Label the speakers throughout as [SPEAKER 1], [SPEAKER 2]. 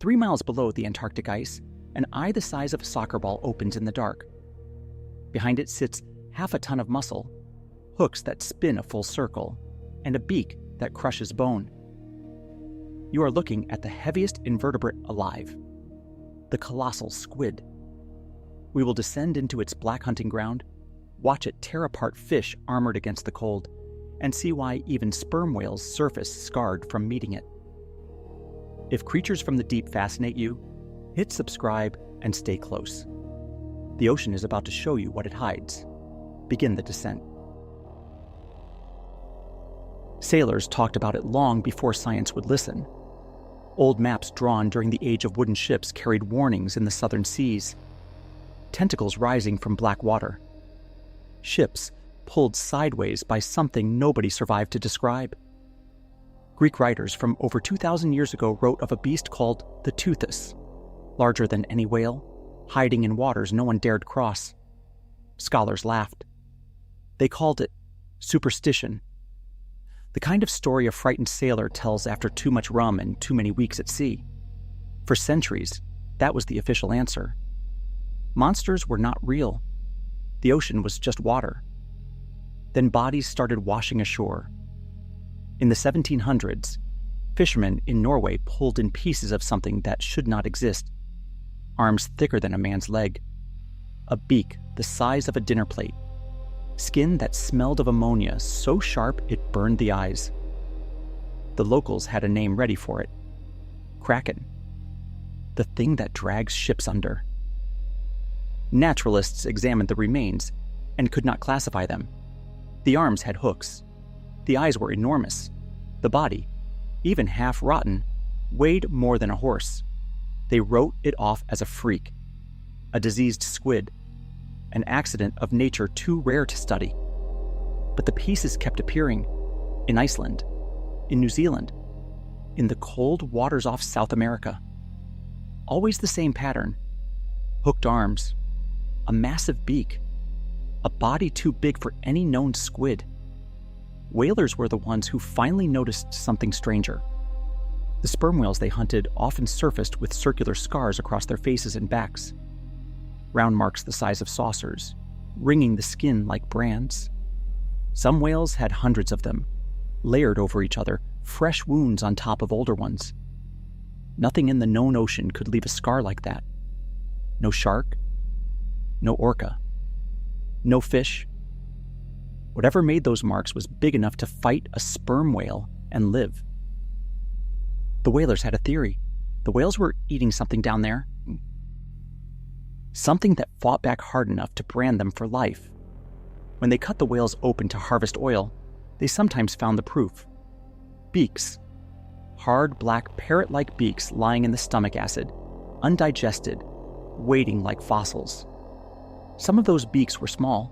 [SPEAKER 1] 3 miles below the Antarctic ice, an eye the size of a soccer ball opens in the dark. Behind it sits half a ton of muscle, hooks that spin a full circle, and a beak that crushes bone. You are looking at the heaviest invertebrate alive, the colossal squid. We will descend into its black hunting ground, watch it tear apart fish armored against the cold, and see why even sperm whales surface scarred from meeting it. If creatures from the deep fascinate you, hit subscribe and stay close. The ocean is about to show you what it hides. Begin the descent. Sailors talked about it long before science would listen. Old maps drawn during the age of wooden ships carried warnings in the southern seas. Tentacles rising from black water. Ships pulled sideways by something nobody survived to describe. Greek writers from over 2,000 years ago wrote of a beast called the teuthus, larger than any whale, hiding in waters no one dared cross. Scholars laughed. They called it superstition. The kind of story a frightened sailor tells after too much rum and too many weeks at sea. For centuries, that was the official answer. Monsters were not real. The ocean was just water. Then bodies started washing ashore. In the 1700s, fishermen in Norway pulled in pieces of something that should not exist. Arms thicker than a man's leg. A beak the size of a dinner plate. Skin that smelled of ammonia so sharp it burned the eyes. The locals had a name ready for it. Kraken. The thing that drags ships under. Naturalists examined the remains and could not classify them. The arms had hooks. The eyes were enormous. The body, even half rotten, weighed more than a horse. They wrote it off as a freak, a diseased squid, an accident of nature too rare to study. But the pieces kept appearing in Iceland, in New Zealand, in the cold waters off South America. Always the same pattern: hooked arms, a massive beak, a body too big for any known squid. Whalers were the ones who finally noticed something stranger. The sperm whales they hunted often surfaced with circular scars across their faces and backs. Round marks the size of saucers, ringing the skin like brands. Some whales had hundreds of them, layered over each other, fresh wounds on top of older ones. Nothing in the known ocean could leave a scar like that. No shark, no orca, no fish. Whatever made those marks was big enough to fight a sperm whale and live. The whalers had a theory. The whales were eating something down there. Something that fought back hard enough to brand them for life. When they cut the whales open to harvest oil, they sometimes found the proof. Beaks. Hard, black, parrot-like beaks lying in the stomach acid, undigested, waiting like fossils. Some of those beaks were small.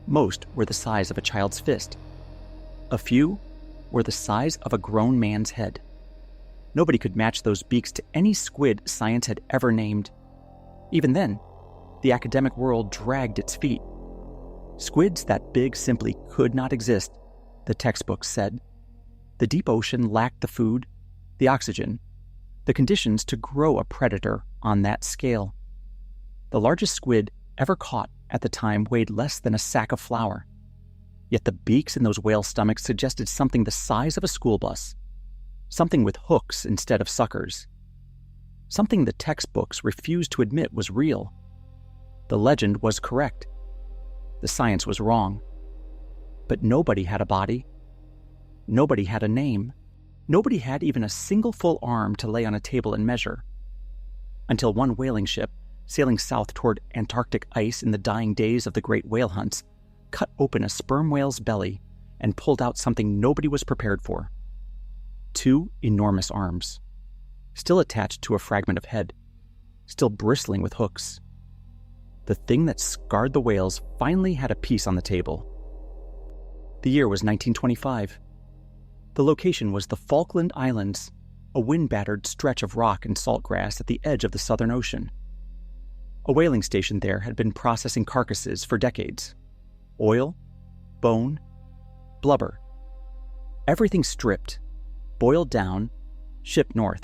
[SPEAKER 1] Most were the size of a child's fist. A few were the size of a grown man's head. Nobody could match those beaks to any squid science had ever named. Even then, the academic world dragged its feet. Squids that big simply could not exist, the textbooks said. The deep ocean lacked the food, the oxygen, the conditions to grow a predator on that scale. The largest squid ever caught at the time weighed less than a sack of flour. Yet the beaks in those whale stomachs suggested something the size of a school bus, something with hooks instead of suckers, something the textbooks refused to admit was real. The legend was correct. The science was wrong. But nobody had a body. Nobody had a name. Nobody had even a single full arm to lay on a table and measure. Until one whaling ship, sailing south toward Antarctic ice in the dying days of the great whale hunts, cut open a sperm whale's belly and pulled out something nobody was prepared for. 2 enormous arms, still attached to a fragment of head, still bristling with hooks. The thing that scarred the whales finally had a piece on the table. The year was 1925. The location was the Falkland Islands, a wind-battered stretch of rock and salt grass at the edge of the Southern Ocean. A whaling station there had been processing carcasses for decades. Oil, bone, blubber. Everything stripped, boiled down, shipped north.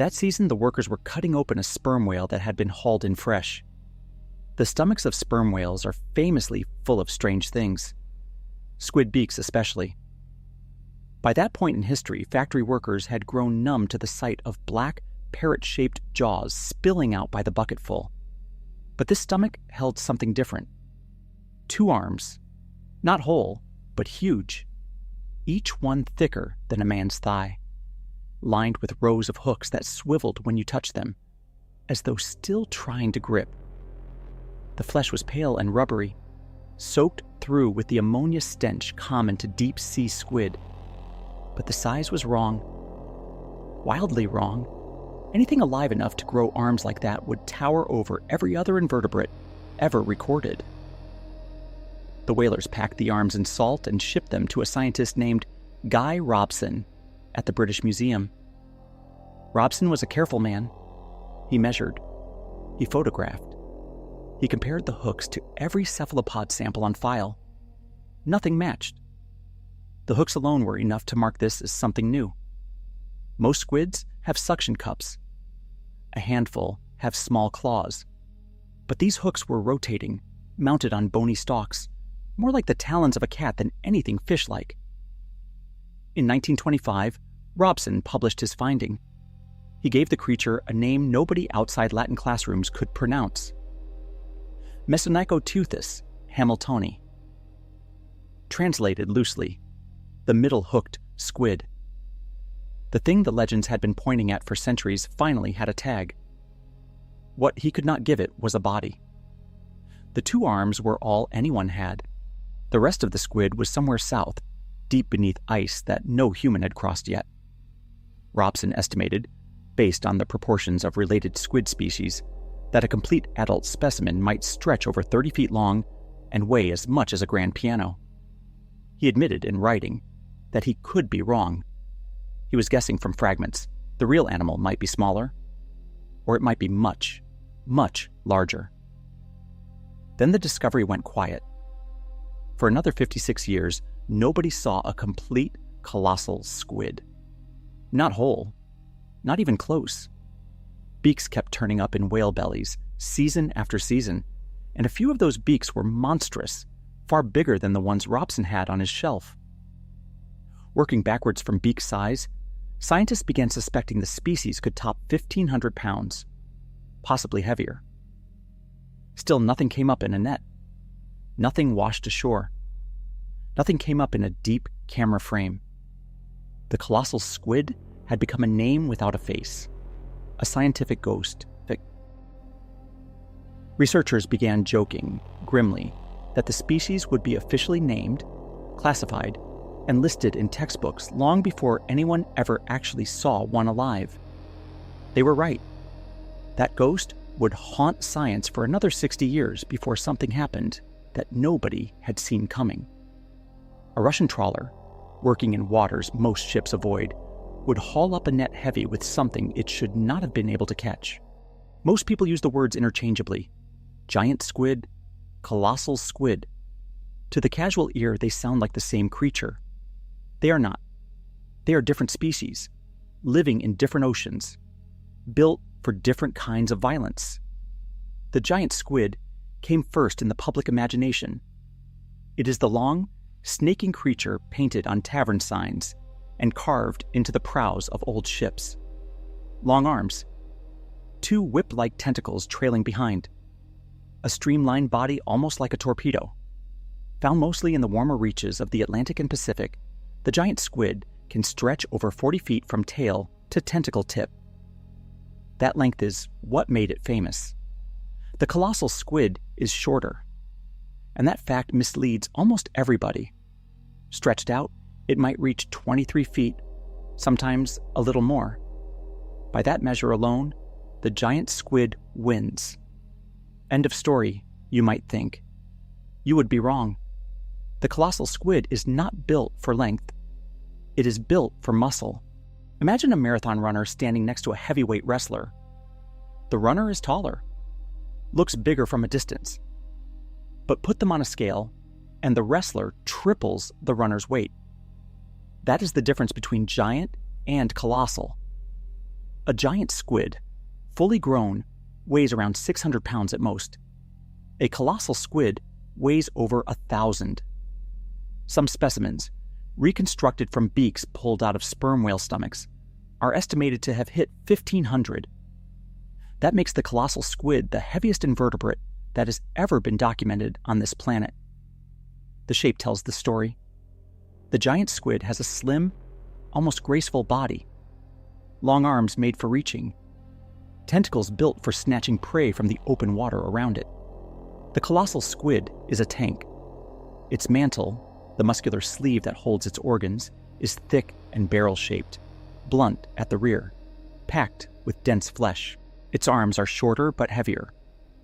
[SPEAKER 1] That season, the workers were cutting open a sperm whale that had been hauled in fresh. The stomachs of sperm whales are famously full of strange things, squid beaks especially. By that point in history, factory workers had grown numb to the sight of black, parrot-shaped jaws spilling out by the bucketful. But this stomach held something different. 2 arms, not whole, but huge, each one thicker than a man's thigh, lined with rows of hooks that swiveled when you touched them, as though still trying to grip. The flesh was pale and rubbery, soaked through with the ammonia stench common to deep-sea squid. But the size was wrong. Wildly wrong. Anything alive enough to grow arms like that would tower over every other invertebrate ever recorded. The whalers packed the arms in salt and shipped them to a scientist named Guy Robson at the British Museum. Robson was a careful man. He measured. He photographed. He compared the hooks to every cephalopod sample on file. Nothing matched. The hooks alone were enough to mark this as something new. Most squids have suction cups. A handful have small claws. But these hooks were rotating, mounted on bony stalks, more like the talons of a cat than anything fish-like. In 1925, Robson published his finding. He gave the creature a name nobody outside Latin classrooms could pronounce: Mesonychoteuthis hamiltoni. Translated loosely, the middle-hooked squid. The thing the legends had been pointing at for centuries finally had a tag. What he could not give it was a body. The 2 arms were all anyone had. The rest of the squid was somewhere south, deep beneath ice that no human had crossed yet. Robson estimated, based on the proportions of related squid species, that a complete adult specimen might stretch over 30 feet long and weigh as much as a grand piano. He admitted in writing that he could be wrong. He was guessing from fragments. The real animal might be smaller, or it might be much, much larger. Then the discovery went quiet. For another 56 years, nobody saw a complete colossal squid. Not whole, not even close. Beaks kept turning up in whale bellies, season after season, and a few of those beaks were monstrous, far bigger than the ones Robson had on his shelf. Working backwards from beak size, scientists began suspecting the species could top 1,500 pounds, possibly heavier. Still, nothing came up in a net. Nothing washed ashore. Nothing came up in a deep camera frame. The colossal squid had become a name without a face, a scientific ghost. Researchers began joking, grimly, that the species would be officially named, classified, and listed in textbooks long before anyone ever actually saw one alive. They were right. That ghost would haunt science for another 60 years before something happened that nobody had seen coming. A Russian trawler, working in waters most ships avoid, would haul up a net heavy with something it should not have been able to catch. Most people use the words interchangeably: giant squid, colossal squid. To the casual ear, they sound like the same creature. They are not. They are different species, living in different oceans, built for different kinds of violence. The giant squid came first in the public imagination. It is the long, snaking creature painted on tavern signs and carved into the prows of old ships. Long arms, 2 whip-like tentacles trailing behind, a streamlined body almost like a torpedo. Found mostly in the warmer reaches of the Atlantic and Pacific, the giant squid can stretch over 40 feet from tail to tentacle tip. That length is what made it famous. The colossal squid is shorter, and that fact misleads almost everybody. Stretched out, it might reach 23 feet, sometimes a little more. By that measure alone, the giant squid wins. End of story, you might think. You would be wrong. The colossal squid is not built for length. It is built for muscle. Imagine a marathon runner standing next to a heavyweight wrestler. The runner is taller, looks bigger from a distance. But put them on a scale, and the wrestler triples the runner's weight. That is the difference between giant and colossal. A giant squid, fully grown, weighs around 600 pounds at most. A colossal squid weighs over 1,000. Some specimens, reconstructed from beaks pulled out of sperm whale stomachs, are estimated to have hit 1,500. That makes the colossal squid the heaviest invertebrate that has ever been documented on this planet. The shape tells the story. The giant squid has a slim, almost graceful body, long arms made for reaching, tentacles built for snatching prey from the open water around it. The colossal squid is a tank. Its mantle, the muscular sleeve that holds its organs, is thick and barrel-shaped, blunt at the rear, packed with dense flesh. Its arms are shorter but heavier,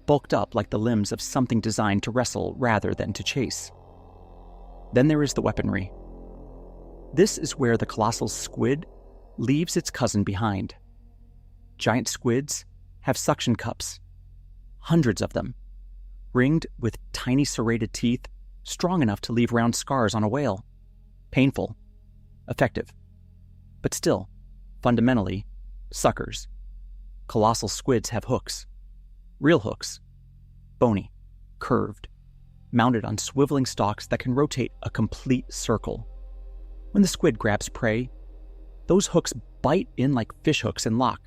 [SPEAKER 1] bulked up like the limbs of something designed to wrestle rather than to chase. Then there is the weaponry. This is where the colossal squid leaves its cousin behind. Giant squids have suction cups, hundreds of them, ringed with tiny serrated teeth strong enough to leave round scars on a whale. Painful, effective, but still, fundamentally, suckers. Colossal squids have hooks. Real hooks. Bony, curved, mounted on swiveling stalks that can rotate a complete circle. When the squid grabs prey, those hooks bite in like fish hooks and lock.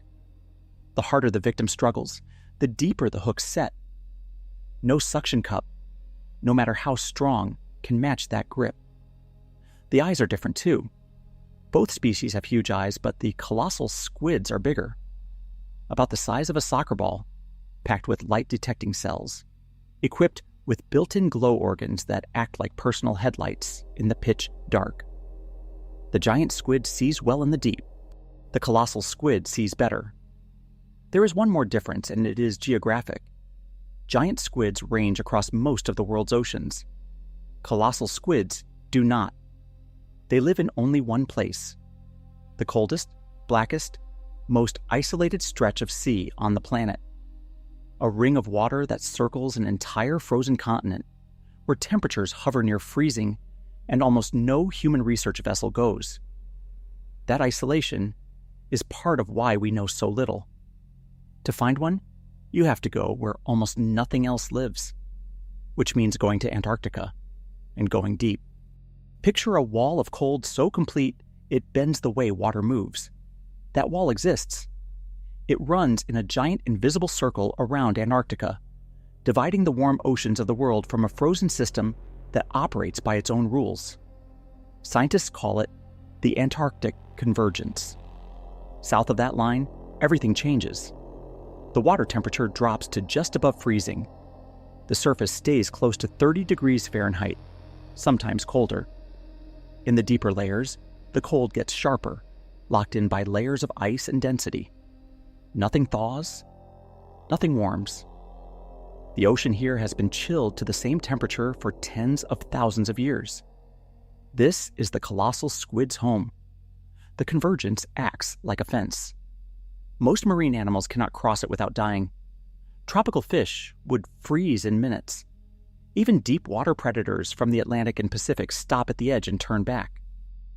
[SPEAKER 1] The harder the victim struggles, the deeper the hooks set. No suction cup, no matter how strong, can match that grip. The eyes are different too. Both species have huge eyes, but the colossal squids are bigger, about the size of a soccer ball, packed with light-detecting cells, equipped with built-in glow organs that act like personal headlights in the pitch dark. The giant squid sees well in the deep. The colossal squid sees better. There is one more difference, and it is geographic. Giant squids range across most of the world's oceans. Colossal squids do not. They live in only one place, the coldest, blackest, most isolated stretch of sea on the planet. A ring of water that circles an entire frozen continent, where temperatures hover near freezing and almost no human research vessel goes. That isolation is part of why we know so little. To find one, you have to go where almost nothing else lives, which means going to Antarctica and going deep. Picture a wall of cold so complete it bends the way water moves. That wall exists. It runs in a giant invisible circle around Antarctica, dividing the warm oceans of the world from a frozen system that operates by its own rules. Scientists call it the Antarctic convergence. South of that line, everything changes. The water temperature drops to just above freezing. The surface stays close to 30 degrees Fahrenheit, sometimes colder. In the deeper layers, the cold gets sharper, locked in by layers of ice and density. Nothing thaws, nothing warms. The ocean here has been chilled to the same temperature for tens of thousands of years. This is the colossal squid's home. The convergence acts like a fence. Most marine animals cannot cross it without dying. Tropical fish would freeze in minutes. Even deep water predators from the Atlantic and Pacific stop at the edge and turn back.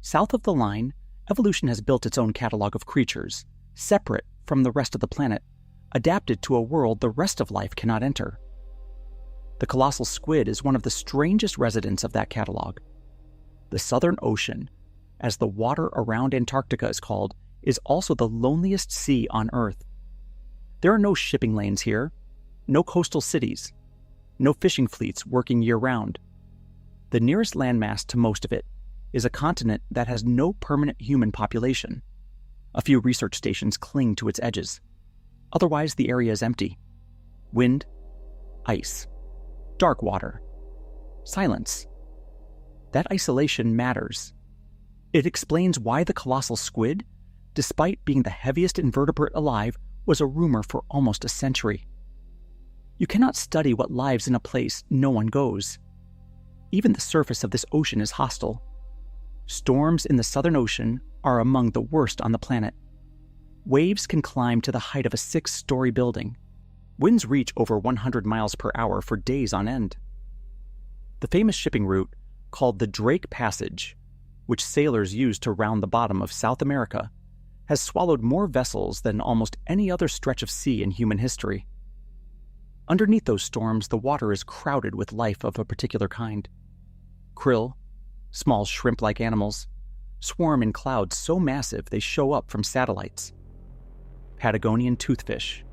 [SPEAKER 1] South of the line, evolution has built its own catalog of creatures, separate from the rest of the planet, adapted to a world the rest of life cannot enter. The colossal squid is one of the strangest residents of that catalog. The Southern Ocean, as the water around Antarctica is called, is also the loneliest sea on Earth. There are no shipping lanes here, no coastal cities, no fishing fleets working year-round. The nearest landmass to most of it is a continent that has no permanent human population. A few research stations cling to its edges. Otherwise, the area is empty. Wind, ice, dark water, silence. That isolation matters. It explains why the colossal squid, despite being the heaviest invertebrate alive, was a rumor for almost a century. You cannot study what lives in a place no one goes. Even the surface of this ocean is hostile. Storms in the Southern Ocean are among the worst on the planet. Waves can climb to the height of a 6-story building. Winds reach over 100 miles per hour for days on end. The famous shipping route, called the Drake Passage, which sailors use to round the bottom of South America, has swallowed more vessels than almost any other stretch of sea in human history. Underneath those storms, the water is crowded with life of a particular kind. Krill, small shrimp-like animals, swarm in clouds so massive they show up from satellites. Patagonian toothfish,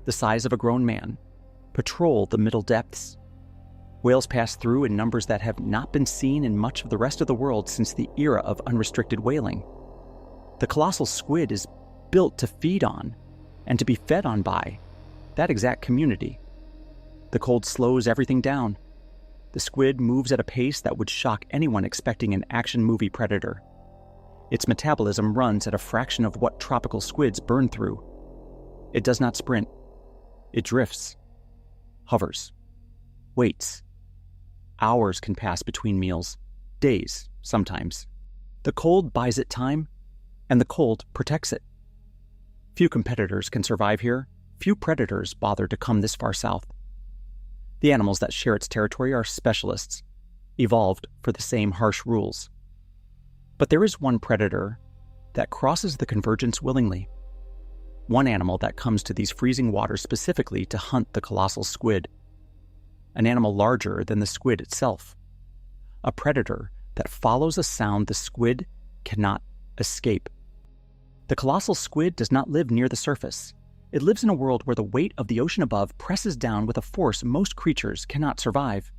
[SPEAKER 1] the size of a grown man, patrol the middle depths. Whales pass through in numbers that have not been seen in much of the rest of the world since the era of unrestricted whaling. The colossal squid is built to feed on, and to be fed on by, that exact community. The cold slows everything down. The squid moves at a pace that would shock anyone expecting an action movie predator. Its metabolism runs at a fraction of what tropical squids burn through. It does not sprint. It drifts, hovers, waits. Hours can pass between meals, days sometimes. The cold buys it time, and the cold protects it. Few competitors can survive here. Few predators bother to come this far south. The animals that share its territory are specialists, evolved for the same harsh rules. But there is one predator that crosses the convergence willingly. One animal that comes to these freezing waters specifically to hunt the colossal squid. An animal larger than the squid itself. A predator that follows a sound the squid cannot escape. The colossal squid does not live near the surface. It lives in a world where the weight of the ocean above presses down with a force most creatures cannot survive.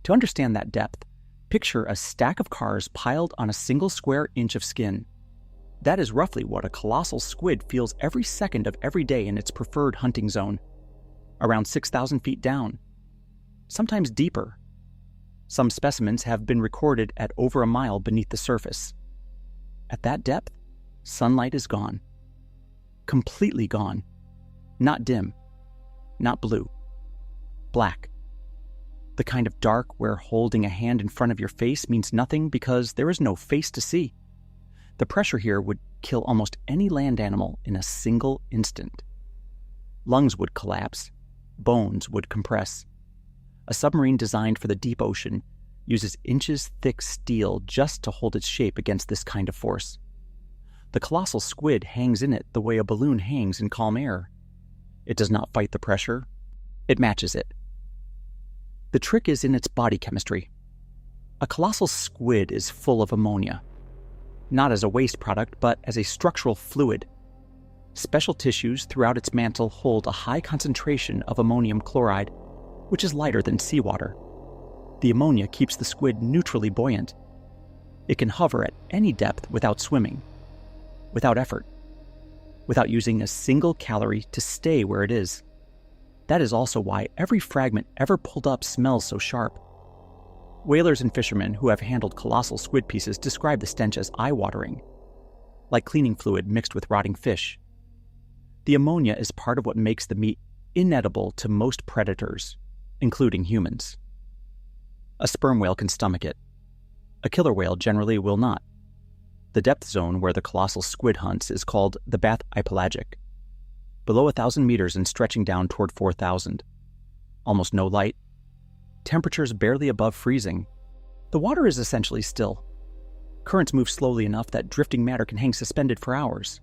[SPEAKER 1] To understand that depth, picture a stack of cars piled on a single square inch of skin. That is roughly what a colossal squid feels every second of every day in its preferred hunting zone. Around 6,000 feet down. Sometimes deeper. Some specimens have been recorded at over a mile beneath the surface. At that depth, sunlight is gone. Completely gone. Not dim. Not blue. Black. The kind of dark where holding a hand in front of your face means nothing because there is no face to see. The pressure here would kill almost any land animal in a single instant. Lungs would collapse. Bones would compress. A submarine designed for the deep ocean uses inches-thick steel just to hold its shape against this kind of force. The colossal squid hangs in it the way a balloon hangs in calm air. It does not fight the pressure. It matches it. The trick is in its body chemistry. A colossal squid is full of ammonia. Not as a waste product, but as a structural fluid. Special tissues throughout its mantle hold a high concentration of ammonium chloride, which is lighter than seawater. The ammonia keeps the squid neutrally buoyant. It can hover at any depth without swimming, without effort, without using a single calorie to stay where it is. That is also why every fragment ever pulled up smells so sharp. Whalers and fishermen who have handled colossal squid pieces describe the stench as eye-watering, like cleaning fluid mixed with rotting fish. The ammonia is part of what makes the meat inedible to most predators, including humans. A sperm whale can stomach it. A killer whale generally will not. The depth zone where the colossal squid hunts is called the bathypelagic. Below 1,000 meters and stretching down toward 4,000. Almost no light. Temperatures barely above freezing. The water is essentially still. Currents move slowly enough that drifting matter can hang suspended for hours.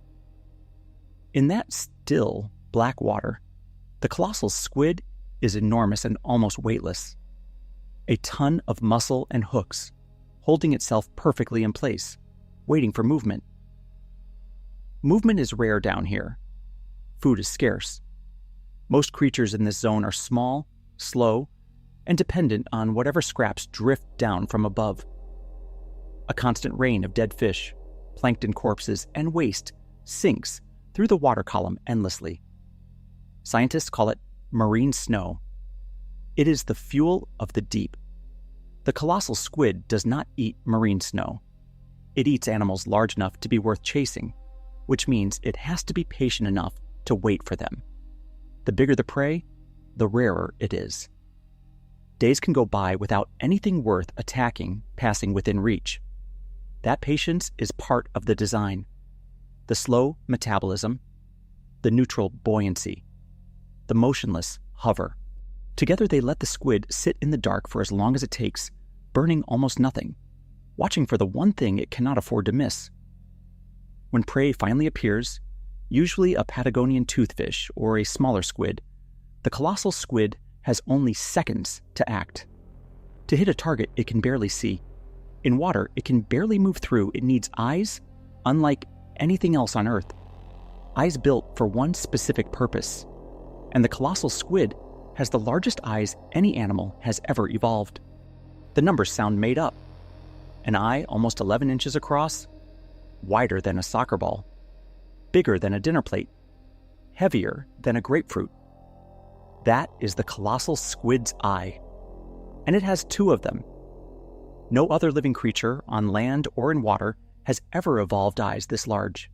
[SPEAKER 1] In that still, black water, the colossal squid is enormous and almost weightless. A ton of muscle and hooks, holding itself perfectly in place, waiting for movement. Movement is rare down here. Food is scarce. Most creatures in this zone are small, slow, and dependent on whatever scraps drift down from above. A constant rain of dead fish, plankton corpses, and waste sinks through the water column endlessly. Scientists call it marine snow. It is the fuel of the deep. The colossal squid does not eat marine snow. It eats animals large enough to be worth chasing, which means it has to be patient enough to wait for them. The bigger the prey, the rarer it is. Days can go by without anything worth attacking passing within reach. That patience is part of the design. The slow metabolism, the neutral buoyancy, the motionless hover. Together they let the squid sit in the dark for as long as it takes, burning almost nothing, watching for the one thing it cannot afford to miss. When prey finally appears, usually a Patagonian toothfish or a smaller squid, the colossal squid has only seconds to act. To hit a target it can barely see. In water, it can barely move through. It needs eyes, unlike anything else on Earth. Eyes built for one specific purpose. And the colossal squid has the largest eyes any animal has ever evolved. The numbers sound made up. An eye almost 11 inches across, wider than a soccer ball, bigger than a dinner plate, heavier than a grapefruit. That is the colossal squid's eye. And it has two of them. No other living creature, on land or in water, has ever evolved eyes this large.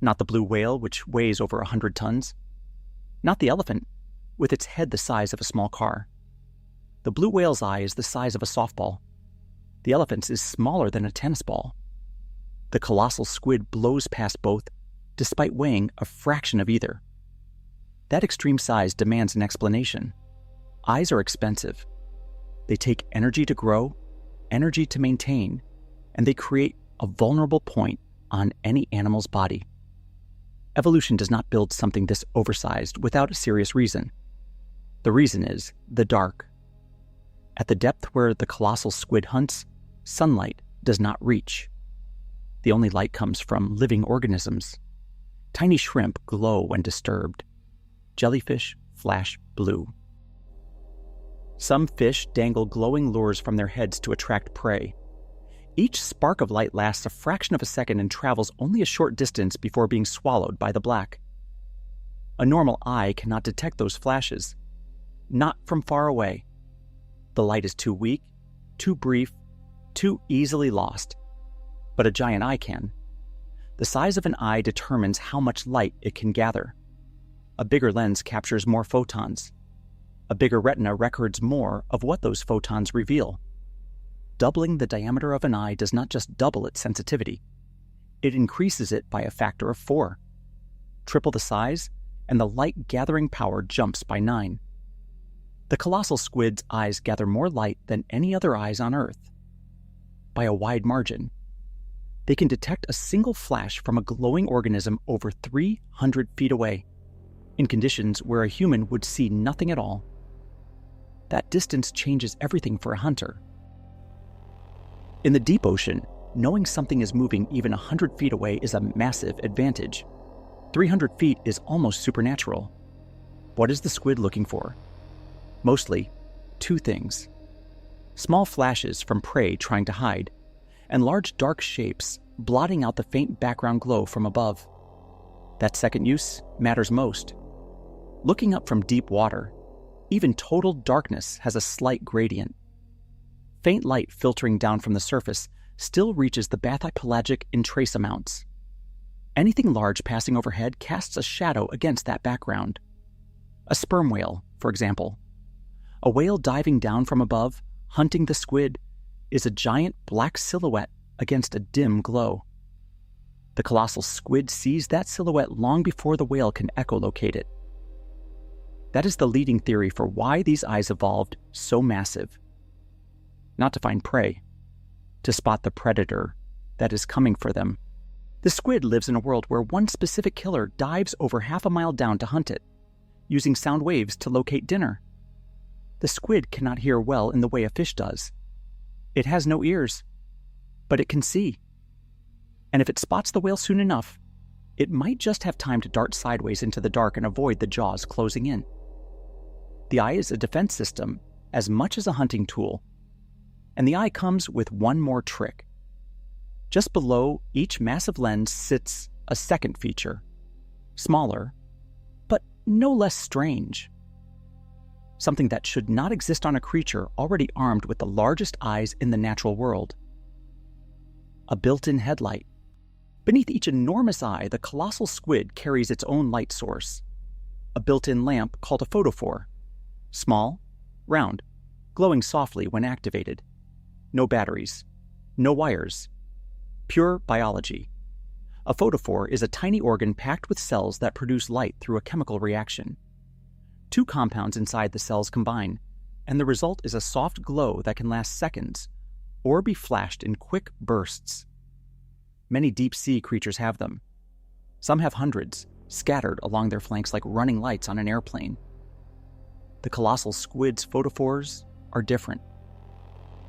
[SPEAKER 1] Not the blue whale, which weighs over 100 tons. Not the elephant, with its head the size of a small car. The blue whale's eye is the size of a softball. The elephant's is smaller than a tennis ball. The colossal squid blows past both, despite weighing a fraction of either. That extreme size demands an explanation. Eyes are expensive. They take energy to grow, energy to maintain, and they create a vulnerable point on any animal's body. Evolution does not build something this oversized without a serious reason. The reason is the dark. At the depth where the colossal squid hunts, sunlight does not reach. The only light comes from living organisms. Tiny shrimp glow when disturbed. Jellyfish flash blue. Some fish dangle glowing lures from their heads to attract prey. Each spark of light lasts a fraction of a second and travels only a short distance before being swallowed by the black. A normal eye cannot detect those flashes. Not from far away. The light is too weak, too brief, too easily lost. But a giant eye can. The size of an eye determines how much light it can gather. A bigger lens captures more photons. A bigger retina records more of what those photons reveal. Doubling the diameter of an eye does not just double its sensitivity. It increases it by a factor of 4. Triple the size, and the light gathering power jumps by 9. The colossal squid's eyes gather more light than any other eyes on Earth. By a wide margin. They can detect a single flash from a glowing organism over 300 feet away, in conditions where a human would see nothing at all. That distance changes everything for a hunter. In the deep ocean, knowing something is moving even 100 feet away is a massive advantage. 300 feet is almost supernatural. What is the squid looking for? Mostly, 2 things. Small flashes from prey trying to hide, and large dark shapes blotting out the faint background glow from above. That second use matters most. Looking up from deep water, even total darkness has a slight gradient. Faint light filtering down from the surface still reaches the bathypelagic in trace amounts. Anything large passing overhead casts a shadow against that background. A sperm whale, for example. A whale diving down from above, hunting the squid, is a giant black silhouette against a dim glow. The colossal squid sees that silhouette long before the whale can echolocate it. That is the leading theory for why these eyes evolved so massive. Not to find prey, to spot the predator that is coming for them. The squid lives in a world where one specific killer dives over half a mile down to hunt it, using sound waves to locate dinner. The squid cannot hear well in the way a fish does. It has no ears, but it can see. And if it spots the whale soon enough, it might just have time to dart sideways into the dark and avoid the jaws closing in. The eye is a defense system as much as a hunting tool. And the eye comes with one more trick. Just below each massive lens sits a second feature. Smaller, but no less strange. Something that should not exist on a creature already armed with the largest eyes in the natural world. A built-in headlight. Beneath each enormous eye, the colossal squid carries its own light source. A built-in lamp called a photophore. Small, round, glowing softly when activated. No batteries. No wires. Pure biology. A photophore is a tiny organ packed with cells that produce light through a chemical reaction. 2 compounds inside the cells combine, and the result is a soft glow that can last seconds, or be flashed in quick bursts. Many deep-sea creatures have them. Some have hundreds, scattered along their flanks like running lights on an airplane. The colossal squid's photophores are different.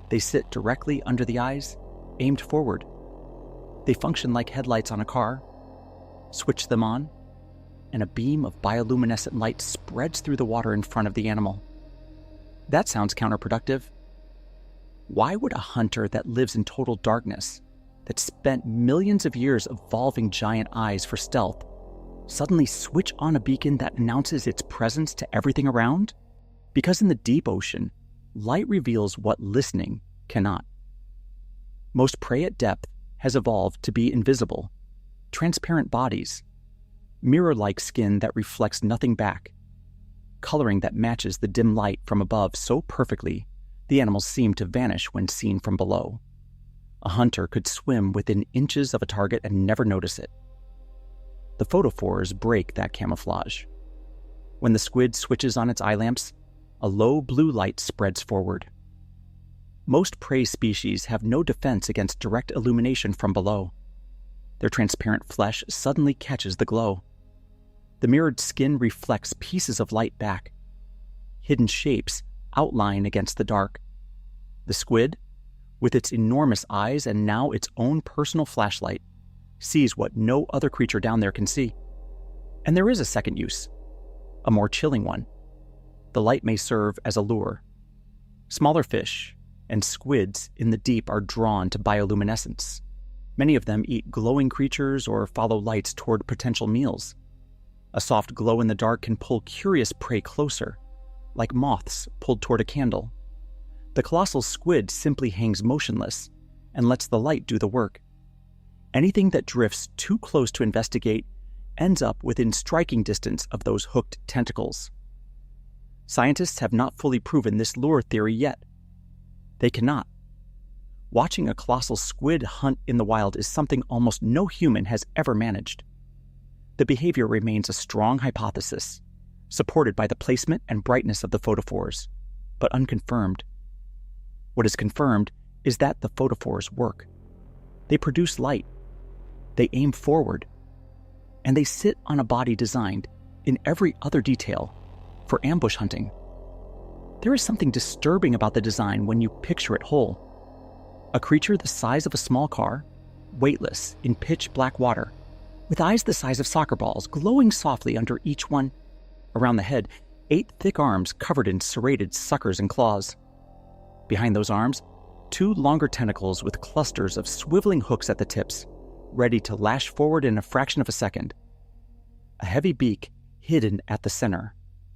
[SPEAKER 1] They sit directly under the eyes, aimed forward. They function like headlights on a car. Switch them on, and a beam of bioluminescent light spreads through the water in front of the animal. That sounds counterproductive. Why would a hunter that lives in total darkness, that spent millions of years evolving giant eyes for stealth, suddenly switch on a beacon that announces its presence to everything around? Because in the deep ocean, light reveals what listening cannot. Most prey at depth has evolved to be invisible, transparent bodies, mirror-like skin that reflects nothing back, coloring that matches the dim light from above so perfectly the animals seem to vanish when seen from below. A hunter could swim within inches of a target and never notice it. The photophores break that camouflage. When the squid switches on its eye lamps, a low blue light spreads forward. Most prey species have no defense against direct illumination from below. Their transparent flesh suddenly catches the glow. The mirrored skin reflects pieces of light back. Hidden shapes outline against the dark. The squid, with its enormous eyes and now its own personal flashlight, sees what no other creature down there can see. And there is a second use, a more chilling one. The light may serve as a lure. Smaller fish and squids in the deep are drawn to bioluminescence. Many of them eat glowing creatures or follow lights toward potential meals. A soft glow in the dark can pull curious prey closer, like moths pulled toward a candle. The colossal squid simply hangs motionless and lets the light do the work. Anything that drifts too close to investigate ends up within striking distance of those hooked tentacles. Scientists have not fully proven this lure theory yet. They cannot. Watching a colossal squid hunt in the wild is something almost no human has ever managed. The behavior remains a strong hypothesis, supported by the placement and brightness of the photophores, but unconfirmed. What is confirmed is that the photophores work. They produce light. They aim forward. And they sit on a body designed, in every other detail, for ambush hunting. There is something disturbing about the design when you picture it whole. A creature the size of a small car, weightless in pitch black water, with eyes the size of soccer balls glowing softly under each one. Around the head, 8 thick arms covered in serrated suckers and claws. Behind those arms, 2 longer tentacles with clusters of swiveling hooks at the tips, ready to lash forward in a fraction of a second. A heavy beak hidden at the center,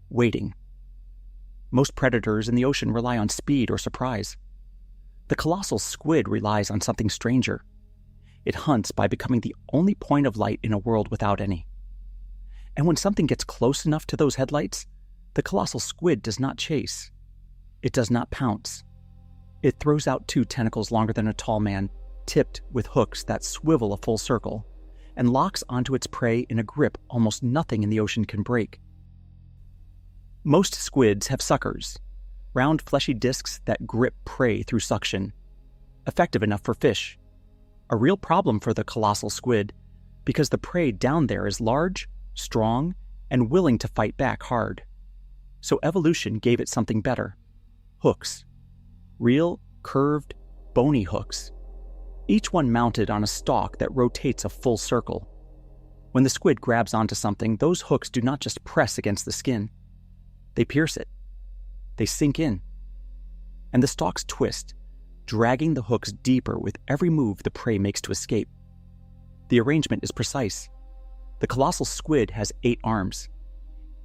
[SPEAKER 1] waiting. Most predators in the ocean rely on speed or surprise. The colossal squid relies on something stranger. It hunts by becoming the only point of light in a world without any. And when something gets close enough to those headlights, the colossal squid does not chase. It does not pounce. It throws out 2 tentacles longer than a tall man, tipped with hooks that swivel a full circle, and locks onto its prey in a grip almost nothing in the ocean can break. Most squids have suckers, round fleshy discs that grip prey through suction, effective enough for fish. A real problem for the colossal squid, because the prey down there is large, strong, and willing to fight back hard. So evolution gave it something better: hooks. Real, curved, bony hooks, each one mounted on a stalk that rotates a full circle. When the squid grabs onto something, those hooks do not just press against the skin. They pierce it. They sink in. And the stalks twist, dragging the hooks deeper with every move the prey makes to escape. The arrangement is precise. The colossal squid has 8 arms.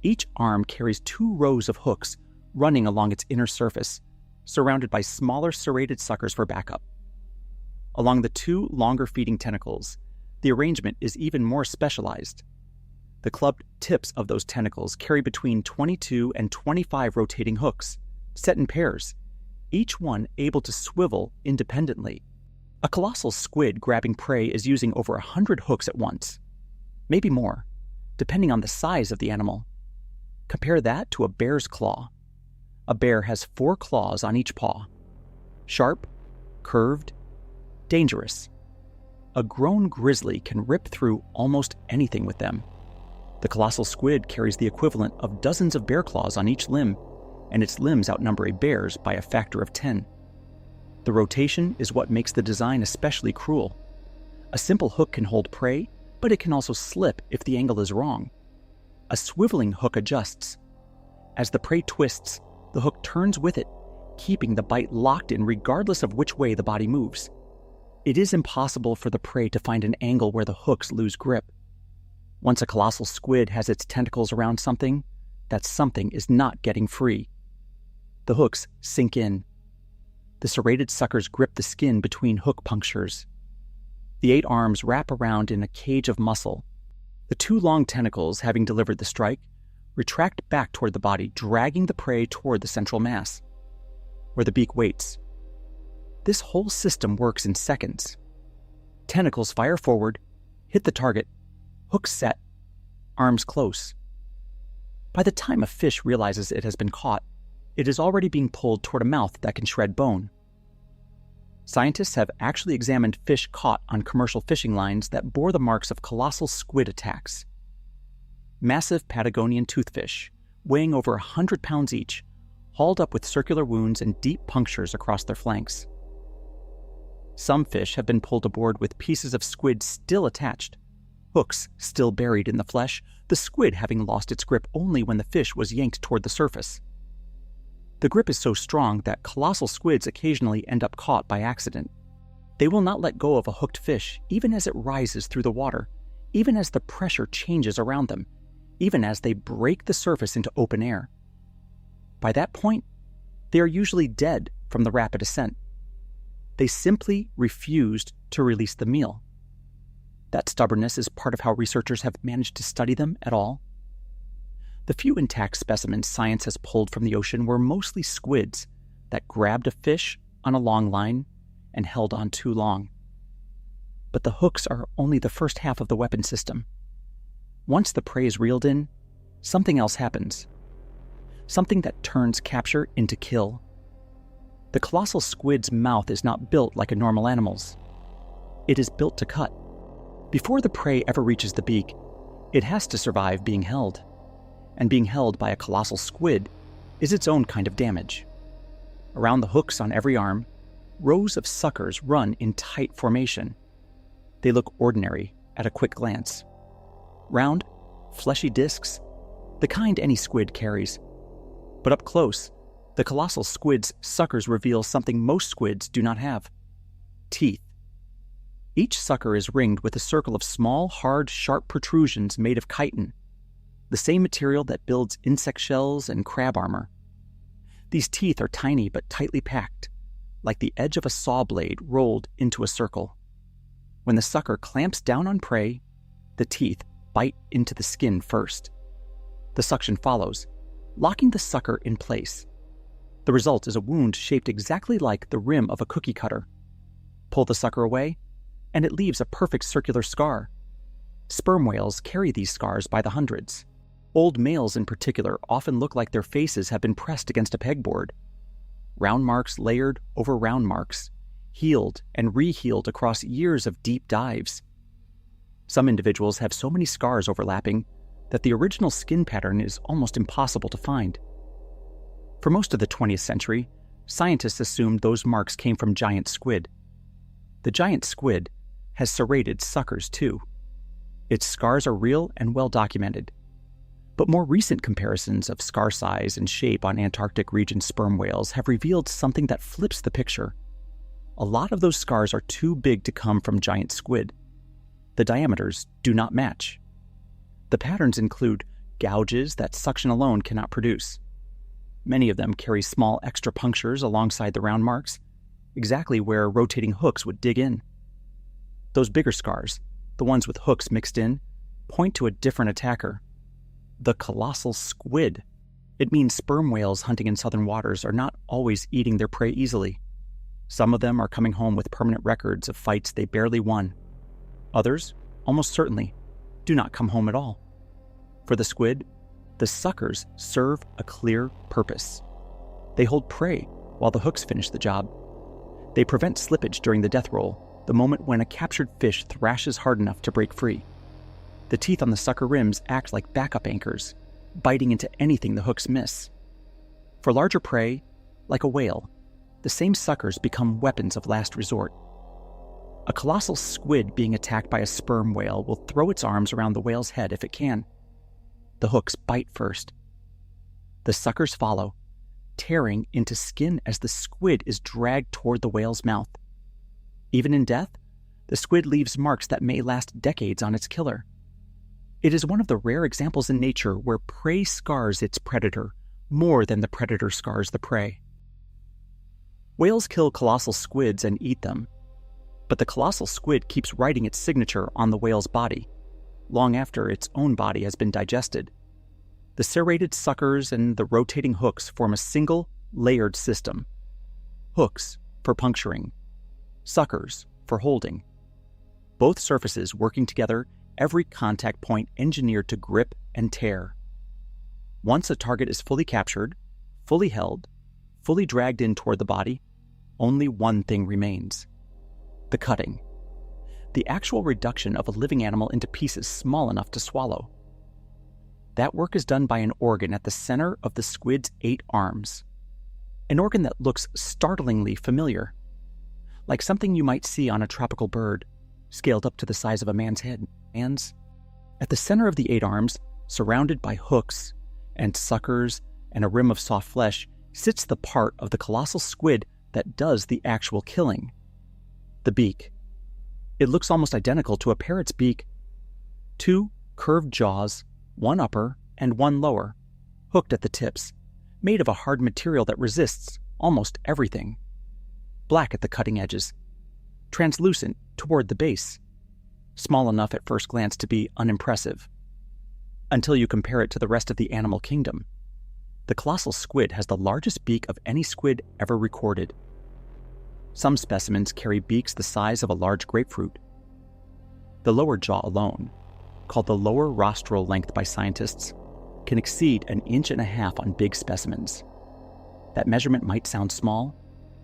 [SPEAKER 1] Each arm carries 2 rows of hooks running along its inner surface, surrounded by smaller serrated suckers for backup. Along the 2 longer feeding tentacles, the arrangement is even more specialized. The clubbed tips of those tentacles carry between 22 and 25 rotating hooks, set in pairs, each one able to swivel independently. A colossal squid grabbing prey is using over 100 hooks at once, maybe more, depending on the size of the animal. Compare that to a bear's claw. A bear has 4 claws on each paw. Sharp, curved, dangerous. a grown grizzly can rip through almost anything with them. The colossal squid carries the equivalent of dozens of bear claws on each limb, and its limbs outnumber a bear's by a factor of 10. The rotation is what makes the design especially cruel. A simple hook can hold prey, but it can also slip if the angle is wrong. A swiveling hook adjusts. As the prey twists, the hook turns with it, keeping the bite locked in regardless of which way the body moves. It is impossible for the prey to find an angle where the hooks lose grip. Once a colossal squid has its tentacles around something, that something is not getting free. The hooks sink in. The serrated suckers grip the skin between hook punctures. The 8 arms wrap around in a cage of muscle. The 2 long tentacles, having delivered the strike, retract back toward the body, dragging the prey toward the central mass, where the beak waits. This whole system works in seconds. Tentacles fire forward, hit the target, hooks set, arms close. By the time a fish realizes it has been caught, it is already being pulled toward a mouth that can shred bone. Scientists have actually examined fish caught on commercial fishing lines that bore the marks of colossal squid attacks. Massive Patagonian toothfish, weighing over 100 pounds each, hauled up with circular wounds and deep punctures across their flanks. Some fish have been pulled aboard with pieces of squid still attached, hooks still buried in the flesh, the squid having lost its grip only when the fish was yanked toward the surface. The grip is so strong that colossal squids occasionally end up caught by accident. They will not let go of a hooked fish even as it rises through the water, even as the pressure changes around them, even as they break the surface into open air. By that point, they are usually dead from the rapid ascent. They simply refused to release the meal. That stubbornness is part of how researchers have managed to study them at all. The few intact specimens science has pulled from the ocean were mostly squids that grabbed a fish on a long line and held on too long. But the hooks are only the first half of the weapon system. Once the prey is reeled in, something else happens. Something that turns capture into kill. The colossal squid's mouth is not built like a normal animal's. It is built to cut. Before the prey ever reaches the beak, it has to survive being held. And being held by a colossal squid is its own kind of damage. Around the hooks on every arm, rows of suckers run in tight formation. They look ordinary at a quick glance. Round, fleshy discs, the kind any squid carries. But up close, the colossal squid's suckers reveal something most squids do not have: teeth. Each sucker is ringed with a circle of small, hard, sharp protrusions made of chitin, the same material that builds insect shells and crab armor. These teeth are tiny but tightly packed, like the edge of a saw blade rolled into a circle. When the sucker clamps down on prey, the teeth bite into the skin first. The suction follows, locking the sucker in place. The result is a wound shaped exactly like the rim of a cookie cutter. Pull the sucker away, and it leaves a perfect circular scar. Sperm whales carry these scars by the hundreds. Old males in particular often look like their faces have been pressed against a pegboard. Round marks layered over round marks, healed and re-healed across years of deep dives. Some individuals have so many scars overlapping that the original skin pattern is almost impossible to find. For most of the 20th century, scientists assumed those marks came from giant squid. The giant squid has serrated suckers too. Its scars are real and well documented. But more recent comparisons of scar size and shape on Antarctic region sperm whales have revealed something that flips the picture. A lot of those scars are too big to come from giant squid. The diameters do not match. The patterns include gouges that suction alone cannot produce. Many of them carry small extra punctures alongside the round marks, exactly where rotating hooks would dig in. Those bigger scars, the ones with hooks mixed in, point to a different attacker: the colossal squid. It means sperm whales hunting in southern waters are not always eating their prey easily. Some of them are coming home with permanent records of fights they barely won. Others, almost certainly, do not come home at all. For the squid, the suckers serve a clear purpose. They hold prey while the hooks finish the job. They prevent slippage during the death roll, the moment when a captured fish thrashes hard enough to break free. The teeth on the sucker rims act like backup anchors, biting into anything the hooks miss. For larger prey, like a whale, the same suckers become weapons of last resort. A colossal squid being attacked by a sperm whale will throw its arms around the whale's head if it can. The hooks bite first. The suckers follow, tearing into skin as the squid is dragged toward the whale's mouth. Even in death, the squid leaves marks that may last decades on its killer. It is one of the rare examples in nature where prey scars its predator more than the predator scars the prey. Whales kill colossal squids and eat them, but the colossal squid keeps writing its signature on the whale's body, long after its own body has been digested. The serrated suckers and the rotating hooks form a single, layered system. Hooks for puncturing, suckers for holding. Both surfaces working together, every contact point engineered to grip and tear. Once a target is fully captured, fully held, fully dragged in toward the body, only one thing remains: the cutting. The actual reduction of a living animal into pieces small enough to swallow. That work is done by an organ at the center of the squid's 8 arms. An organ that looks startlingly familiar, like something you might see on a tropical bird, scaled up to the size of a man's head. Hands. At the center of the 8 arms, surrounded by hooks and suckers and a rim of soft flesh, sits the part of the colossal squid that does the actual killing: the beak. It looks almost identical to a parrot's beak. 2 curved jaws, one upper and one lower, hooked at the tips, made of a hard material that resists almost everything. Black at the cutting edges, translucent toward the base, small enough at first glance to be unimpressive, until you compare it to the rest of the animal kingdom. The colossal squid has the largest beak of any squid ever recorded. Some specimens carry beaks the size of a large grapefruit. The lower jaw alone, called the lower rostral length by scientists, can exceed 1.5 inches on big specimens. That measurement might sound small,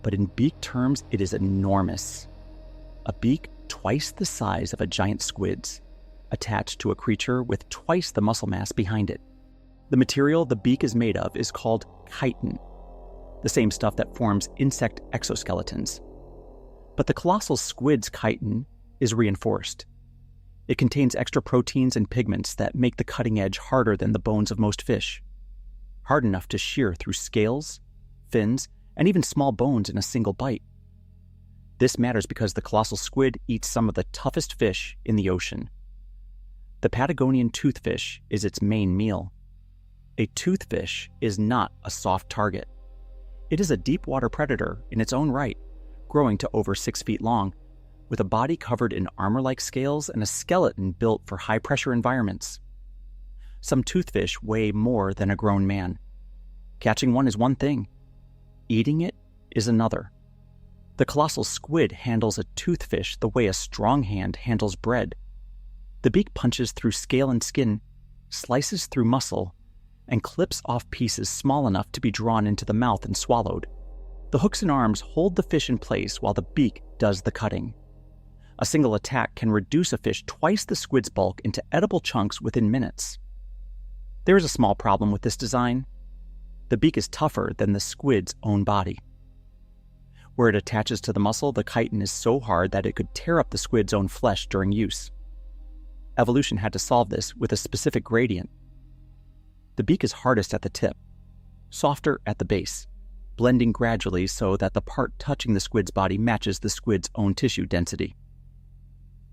[SPEAKER 1] but in beak terms it is enormous. A beak twice the size of a giant squid's, attached to a creature with twice the muscle mass behind it. The material the beak is made of is called chitin, the same stuff that forms insect exoskeletons. But the colossal squid's chitin is reinforced. It contains extra proteins and pigments that make the cutting edge harder than the bones of most fish, hard enough to shear through scales, fins, and even small bones in a single bite. This matters because the colossal squid eats some of the toughest fish in the ocean. The Patagonian toothfish is its main meal. A toothfish is not a soft target. It is a deep water predator in its own right, growing to over 6 feet long, with a body covered in armor-like scales and a skeleton built for high-pressure environments. Some toothfish weigh more than a grown man. Catching one is one thing. Eating it is another. The colossal squid handles a toothfish the way a strong hand handles bread. The beak punches through scale and skin, slices through muscle, and clips off pieces small enough to be drawn into the mouth and swallowed. The hooks and arms hold the fish in place while the beak does the cutting. A single attack can reduce a fish twice the squid's bulk into edible chunks within minutes. There is a small problem with this design. The beak is tougher than the squid's own body. Where it attaches to the muscle, the chitin is so hard that it could tear up the squid's own flesh during use. Evolution had to solve this with a specific gradient. The beak is hardest at the tip, softer at the base, blending gradually so that the part touching the squid's body matches the squid's own tissue density.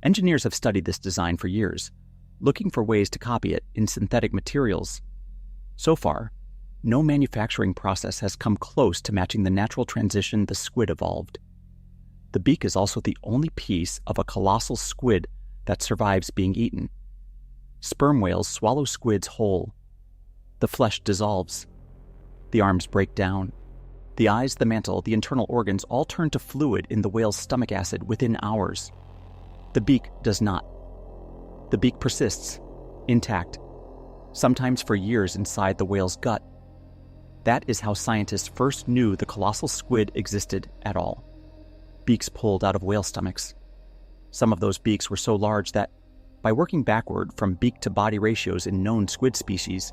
[SPEAKER 1] Engineers have studied this design for years, looking for ways to copy it in synthetic materials. So far, no manufacturing process has come close to matching the natural transition the squid evolved. The beak is also the only piece of a colossal squid that survives being eaten. Sperm whales swallow squids whole. The flesh dissolves. The arms break down. The eyes, the mantle, the internal organs all turn to fluid in the whale's stomach acid within hours. The beak does not. The beak persists, intact, sometimes for years inside the whale's gut. That is how scientists first knew the colossal squid existed at all. Beaks pulled out of whale stomachs. Some of those beaks were so large that, by working backward from beak-to-body ratios in known squid species,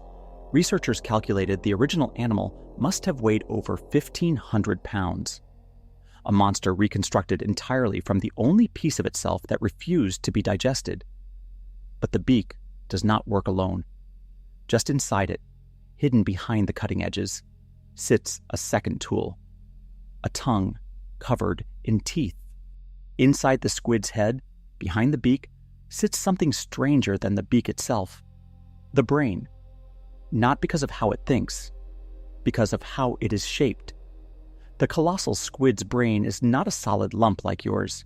[SPEAKER 1] researchers calculated the original animal must have weighed over 1,500 pounds. A monster reconstructed entirely from the only piece of itself that refused to be digested. But the beak does not work alone. Just inside it, hidden behind the cutting edges, sits a second tool, a tongue covered in teeth. Inside the squid's head, behind the beak, sits something stranger than the beak itself, the brain. Not because of how it thinks, because of how it is shaped. The colossal squid's brain is not a solid lump like yours.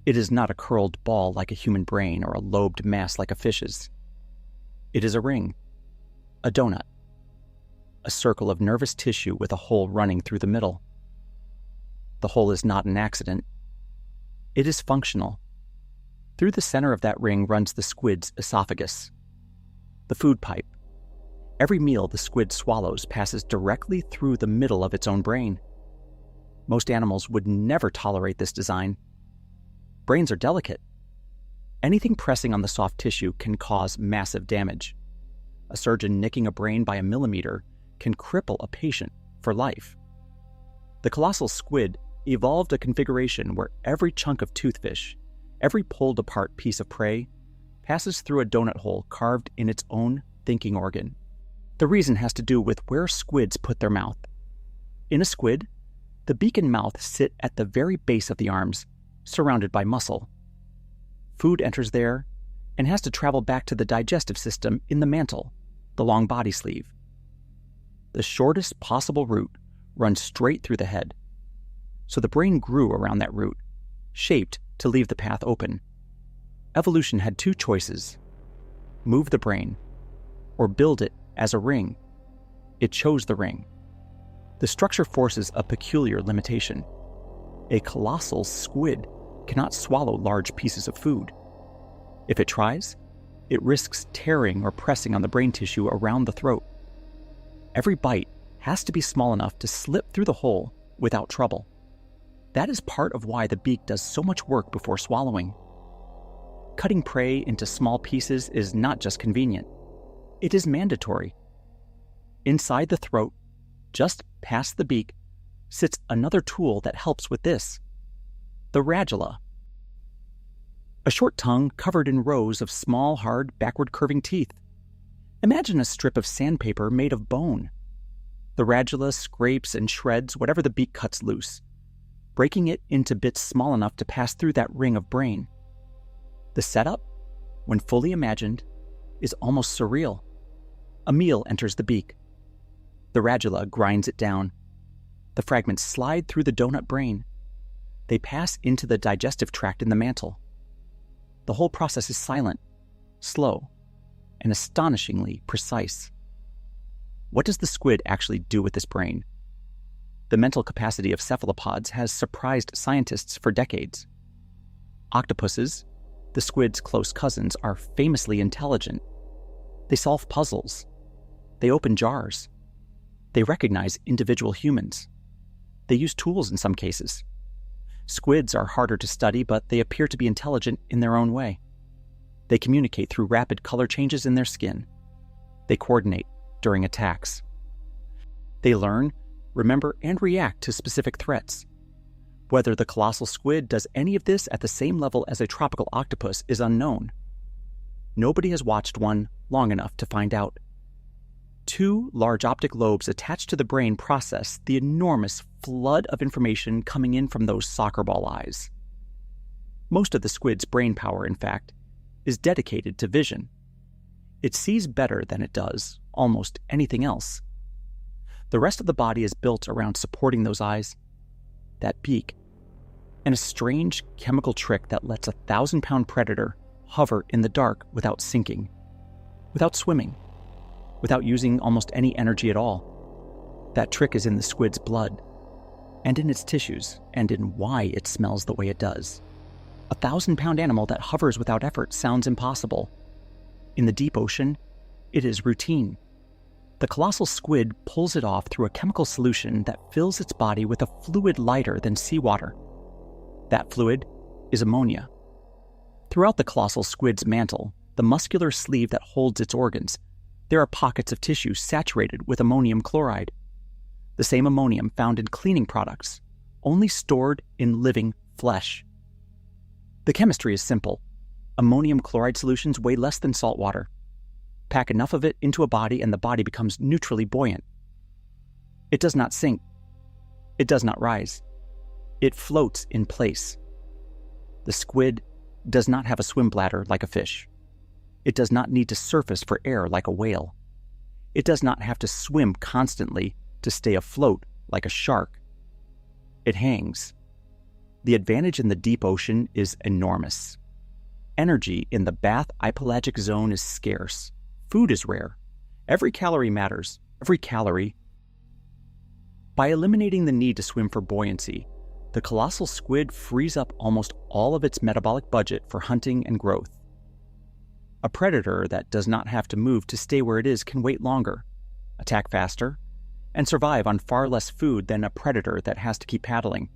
[SPEAKER 1] It is not a curled ball like a human brain or a lobed mass like a fish's. It is a ring, a donut, a circle of nervous tissue with a hole running through the middle. The hole is not an accident. It is functional. Through the center of that ring runs the squid's esophagus, the food pipe. Every meal the squid swallows passes directly through the middle of its own brain. Most animals would never tolerate this design. Brains are delicate. Anything pressing on the soft tissue can cause massive damage. A surgeon nicking a brain by a millimeter can cripple a patient for life. The colossal squid evolved a configuration where every chunk of toothfish, every pulled apart piece of prey, passes through a donut hole carved in its own thinking organ. The reason has to do with where squids put their mouth. In a squid, the beak and mouth sit at the very base of the arms, surrounded by muscle. Food enters there and has to travel back to the digestive system in the mantle, the long body sleeve. The shortest possible route runs straight through the head. So the brain grew around that route, shaped to leave the path open. Evolution had two choices: move the brain, or build it as a ring. It chose the ring. The structure forces a peculiar limitation. A colossal squid cannot swallow large pieces of food. If it tries, it risks tearing or pressing on the brain tissue around the throat. Every bite has to be small enough to slip through the hole without trouble. That is part of why the beak does so much work before swallowing. Cutting prey into small pieces is not just convenient. It is mandatory. Inside the throat, just past the beak, sits another tool that helps with this: the radula. A short tongue covered in rows of small, hard, backward-curving teeth. Imagine a strip of sandpaper made of bone. The radula scrapes and shreds whatever the beak cuts loose, breaking it into bits small enough to pass through that ring of brain. The setup, when fully imagined, is almost surreal. A meal enters the beak. The radula grinds it down. The fragments slide through the donut brain. They pass into the digestive tract in the mantle. The whole process is silent, slow, and astonishingly precise. What does the squid actually do with this brain? The mental capacity of cephalopods has surprised scientists for decades. Octopuses, the squid's close cousins, are famously intelligent. They solve puzzles. They open jars. They recognize individual humans. They use tools in some cases. Squids are harder to study, but they appear to be intelligent in their own way. They communicate through rapid color changes in their skin. They coordinate during attacks. They learn, remember, and react to specific threats. Whether the colossal squid does any of this at the same level as a tropical octopus is unknown. Nobody has watched one long enough to find out. Two large optic lobes attached to the brain process the enormous flood of information coming in from those soccer ball eyes. Most of the squid's brain power, in fact, is dedicated to vision. It sees better than it does almost anything else. The rest of the body is built around supporting those eyes, that beak, and a strange chemical trick that lets a 1,000-pound predator hover in the dark without sinking, without swimming, without using almost any energy at all. That trick is in the squid's blood, and in its tissues, and in why it smells the way it does. A 1,000-pound animal that hovers without effort sounds impossible. In the deep ocean, it is routine. The colossal squid pulls it off through a chemical solution that fills its body with a fluid lighter than seawater. That fluid is ammonia, Throughout the colossal squid's mantle, the muscular sleeve that holds its organs, there are pockets of tissue saturated with ammonium chloride. The same ammonium found in cleaning products, only stored in living flesh. The chemistry is simple. Ammonium chloride solutions weigh less than salt water. Pack enough of it into a body and the body becomes neutrally buoyant. It does not sink. It does not rise. It floats in place. The squid does not have a swim bladder like a fish. It does not need to surface for air like a whale. It does not have to swim constantly to stay afloat like a shark. It hangs. The advantage in the deep ocean is enormous. Energy in the bathypelagic zone is scarce. Food is rare. Every calorie matters. Every calorie. By eliminating the need to swim for buoyancy, the colossal squid frees up almost all of its metabolic budget for hunting and growth. A predator that does not have to move to stay where it is can wait longer, attack faster, and survive on far less food than a predator that has to keep paddling.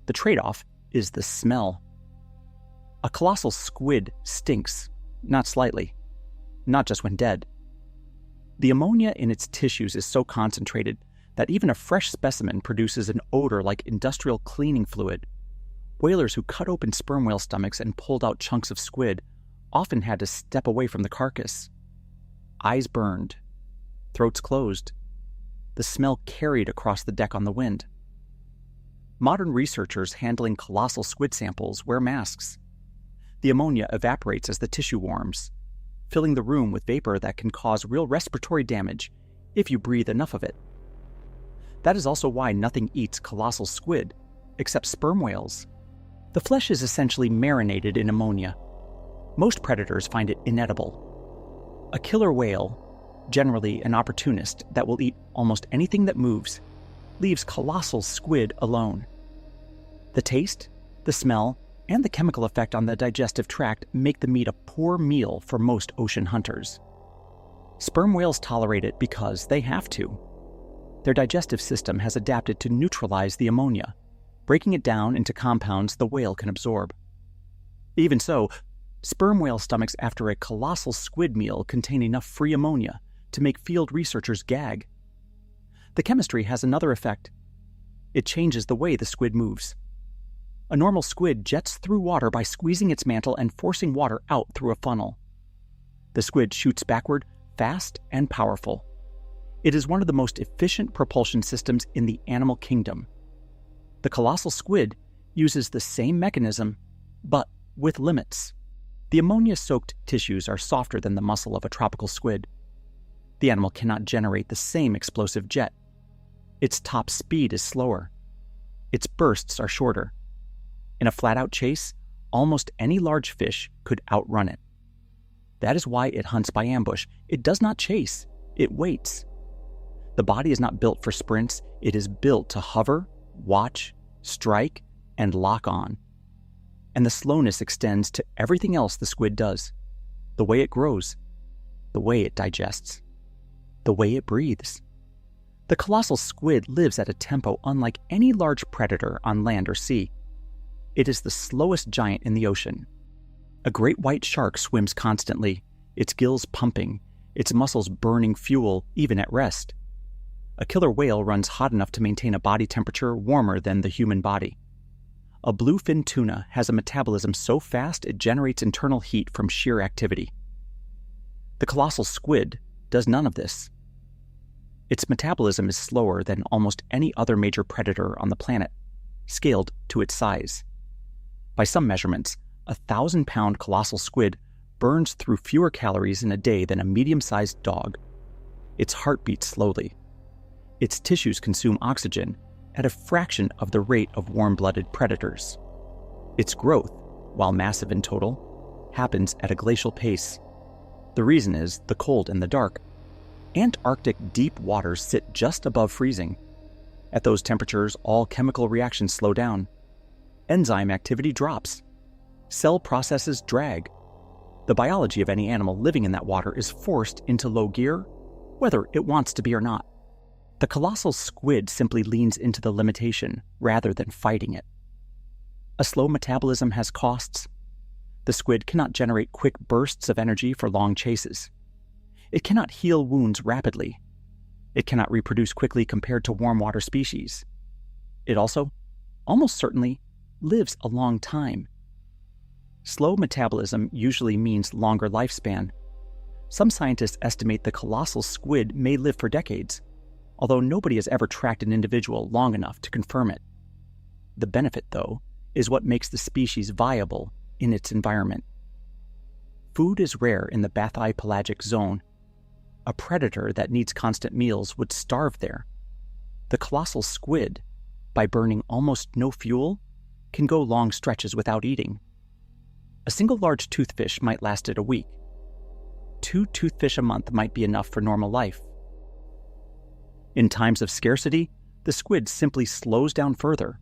[SPEAKER 1] The trade-off is the smell. A colossal squid stinks, not slightly, not just when dead. The ammonia in its tissues is so concentrated that even a fresh specimen produces an odor like industrial cleaning fluid. Whalers who cut open sperm whale stomachs and pulled out chunks of squid often had to step away from the carcass. Eyes burned, throats closed. The smell carried across the deck on the wind. Modern researchers handling colossal squid samples wear masks. The ammonia evaporates as the tissue warms, filling the room with vapor that can cause real respiratory damage if you breathe enough of it. That is also why nothing eats colossal squid, except sperm whales. The flesh is essentially marinated in ammonia. Most predators find it inedible. A killer whale, generally an opportunist that will eat almost anything that moves, leaves colossal squid alone. The taste, the smell, and the chemical effect on the digestive tract make the meat a poor meal for most ocean hunters. Sperm whales tolerate it because they have to. Their digestive system has adapted to neutralize the ammonia, breaking it down into compounds the whale can absorb. Even so, sperm whale stomachs after a colossal squid meal contain enough free ammonia to make field researchers gag. The chemistry has another effect. It changes the way the squid moves. A normal squid jets through water by squeezing its mantle and forcing water out through a funnel. The squid shoots backward, fast and powerful. It is one of the most efficient propulsion systems in the animal kingdom. The colossal squid uses the same mechanism, but with limits. The ammonia-soaked tissues are softer than the muscle of a tropical squid. The animal cannot generate the same explosive jet. Its top speed is slower. Its bursts are shorter. In a flat-out chase, almost any large fish could outrun it. That is why it hunts by ambush. It does not chase. It waits. The body is not built for sprints. It is built to hover, watch, strike, and lock on. And the slowness extends to everything else the squid does. The way it grows, the way it digests, the way it breathes. The colossal squid lives at a tempo unlike any large predator on land or sea. It is the slowest giant in the ocean. A great white shark swims constantly, its gills pumping, its muscles burning fuel even at rest. A killer whale runs hot enough to maintain a body temperature warmer than the human body. A bluefin tuna has a metabolism so fast it generates internal heat from sheer activity. The colossal squid does none of this. Its metabolism is slower than almost any other major predator on the planet, scaled to its size. By some measurements, a 1,000-pound colossal squid burns through fewer calories in a day than a medium-sized dog. Its heart beats slowly. Its tissues consume oxygen at a fraction of the rate of warm-blooded predators. Its growth, while massive in total, happens at a glacial pace. The reason is the cold and the dark. Antarctic deep waters sit just above freezing. At those temperatures, all chemical reactions slow down. Enzyme activity drops. Cell processes drag. The biology of any animal living in that water is forced into low gear, whether it wants to be or not. The colossal squid simply leans into the limitation rather than fighting it. A slow metabolism has costs. The The squid cannot generate quick bursts of energy for long chases. It cannot heal wounds rapidly. It cannot reproduce quickly compared to warm water species. It also, almost certainly, lives a long time. Slow metabolism usually means longer lifespan. Some scientists estimate the colossal squid may live for decades, although nobody has ever tracked an individual long enough to confirm it. The benefit, though, is what makes the species viable in its environment. Food is rare in the bathypelagic zone. A predator that needs constant meals would starve there. The colossal squid, by burning almost no fuel, can go long stretches without eating. A single large toothfish might last it a week. 2 toothfish a month might be enough for normal life. In times of scarcity, the squid simply slows down further,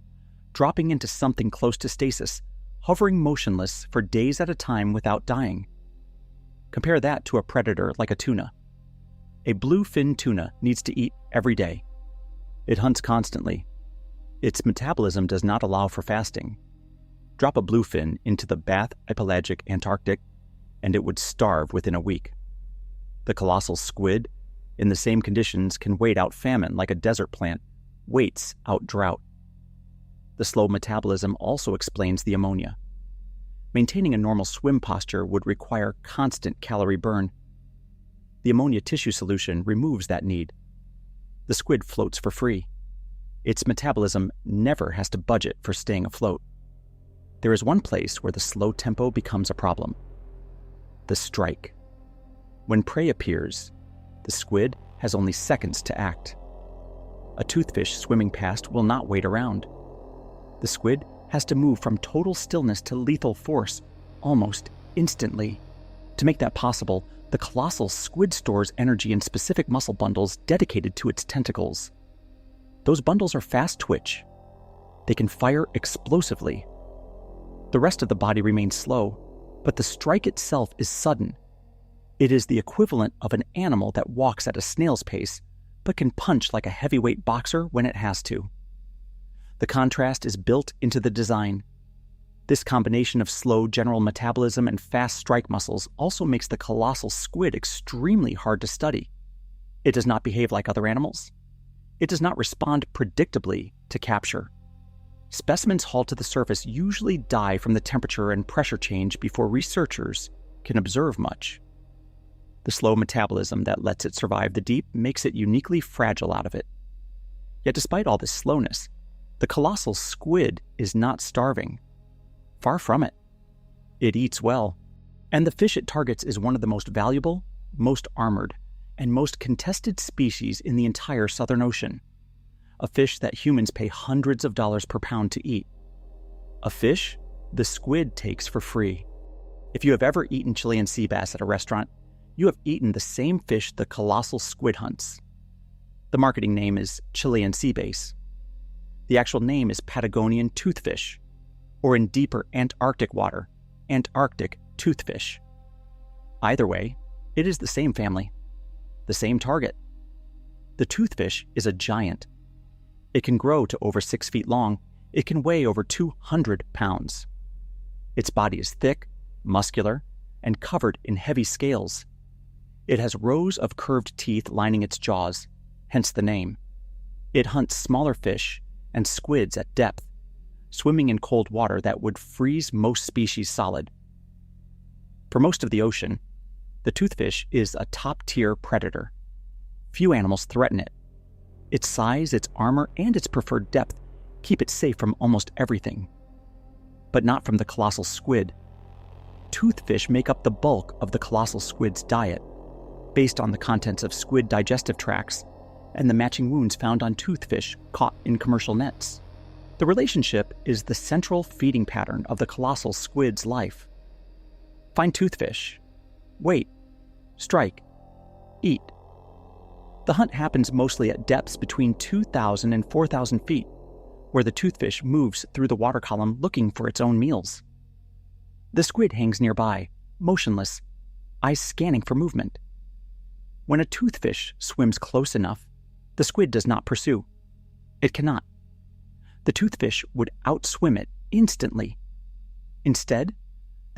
[SPEAKER 1] dropping into something close to stasis, hovering motionless for days at a time without dying. Compare that to a predator like a tuna. A bluefin tuna needs to eat every day. It hunts constantly. Its metabolism does not allow for fasting. Drop a bluefin into the bathypelagic Antarctic, and it would starve within a week. The colossal squid, in the same conditions, can wait out famine like a desert plant, waits out drought. The slow metabolism also explains the ammonia. Maintaining a normal swim posture would require constant calorie burn. The ammonia tissue solution removes that need. The squid floats for free. Its metabolism never has to budget for staying afloat. There is one place where the slow tempo becomes a problem: the strike. When prey appears, the squid has only seconds to act. A toothfish swimming past will not wait around. The squid has to move from total stillness to lethal force almost instantly. To make that possible, the colossal squid stores energy in specific muscle bundles dedicated to its tentacles. Those bundles are fast twitch. They can fire explosively. The rest of the body remains slow, but the strike itself is sudden. It is the equivalent of an animal that walks at a snail's pace, but can punch like a heavyweight boxer when it has to. The contrast is built into the design. This combination of slow general metabolism and fast strike muscles also makes the colossal squid extremely hard to study. It does not behave like other animals. It does not respond predictably to capture. Specimens hauled to the surface usually die from the temperature and pressure change before researchers can observe much. The slow metabolism that lets it survive the deep makes it uniquely fragile out of it. Yet despite all this slowness, the colossal squid is not starving. Far from it. It eats well, and the fish it targets is one of the most valuable, most armored, and most contested species in the entire Southern Ocean. A fish that humans pay hundreds of dollars per pound to eat. A fish the squid takes for free. If you have ever eaten Chilean sea bass at a restaurant, you have eaten the same fish the colossal squid hunts. The marketing name is Chilean sea bass. The actual name is Patagonian toothfish, or in deeper Antarctic water, Antarctic toothfish. Either way, it is the same family, the same target. The toothfish is a giant. It can grow to over 6 feet long. It can weigh over 200 pounds. Its body is thick, muscular, and covered in heavy scales. It has rows of curved teeth lining its jaws, hence the name. It hunts smaller fish and squids at depth, swimming in cold water that would freeze most species solid. For most of the ocean, the toothfish is a top-tier predator. Few animals threaten it. Its size, its armor, and its preferred depth keep it safe from almost everything. But not from the colossal squid. Toothfish make up the bulk of the colossal squid's diet, based on the contents of squid digestive tracts and the matching wounds found on toothfish caught in commercial nets. The relationship is the central feeding pattern of the colossal squid's life. Find toothfish. Wait. Strike. Eat. The hunt happens mostly at depths between 2,000 and 4,000 feet, where the toothfish moves through the water column looking for its own meals. The squid hangs nearby, motionless, eyes scanning for movement. When a toothfish swims close enough, the squid does not pursue. It cannot. The toothfish would outswim it instantly. Instead,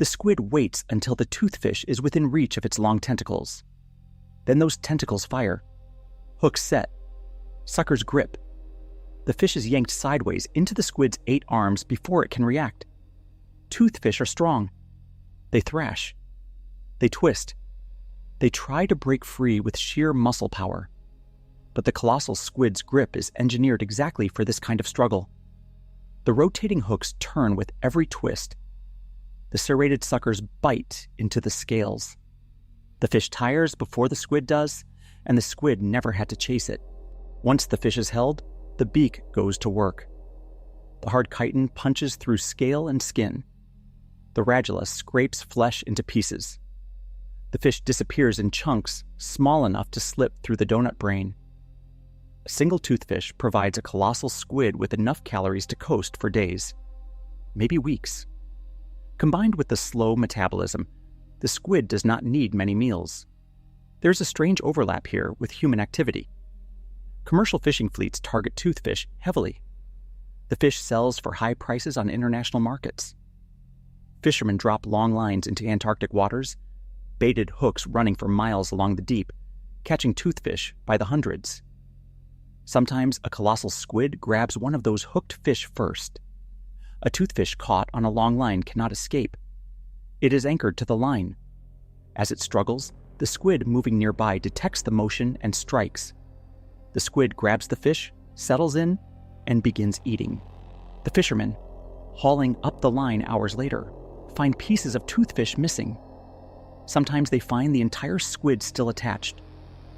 [SPEAKER 1] The squid waits until the toothfish is within reach of its long tentacles. Then those tentacles fire. Hooks set. Suckers grip. The fish is yanked sideways into the squid's 8 arms before it can react. Toothfish are strong. They thrash. They twist. They try to break free with sheer muscle power. But the colossal squid's grip is engineered exactly for this kind of struggle. The rotating hooks turn with every twist. The serrated suckers bite into the scales. The fish tires before the squid does, and the squid never had to chase it. Once the fish is held, the beak goes to work. The hard chitin punches through scale and skin. The radula scrapes flesh into pieces. The fish disappears in chunks small enough to slip through the donut brain. A single toothfish provides a colossal squid with enough calories to coast for days, maybe weeks. Combined with the slow metabolism, the squid does not need many meals. There's a strange overlap here with human activity. Commercial fishing fleets target toothfish heavily. The fish sells for high prices on international markets. Fishermen drop long lines into Antarctic waters, baited hooks running for miles along the deep, catching toothfish by the hundreds. Sometimes a colossal squid grabs one of those hooked fish first. A toothfish caught on a long line cannot escape. It is anchored to the line. As it struggles, the squid moving nearby detects the motion and strikes. The squid grabs the fish, settles in, and begins eating. The fishermen, hauling up the line hours later, find pieces of toothfish missing. Sometimes they find the entire squid still attached,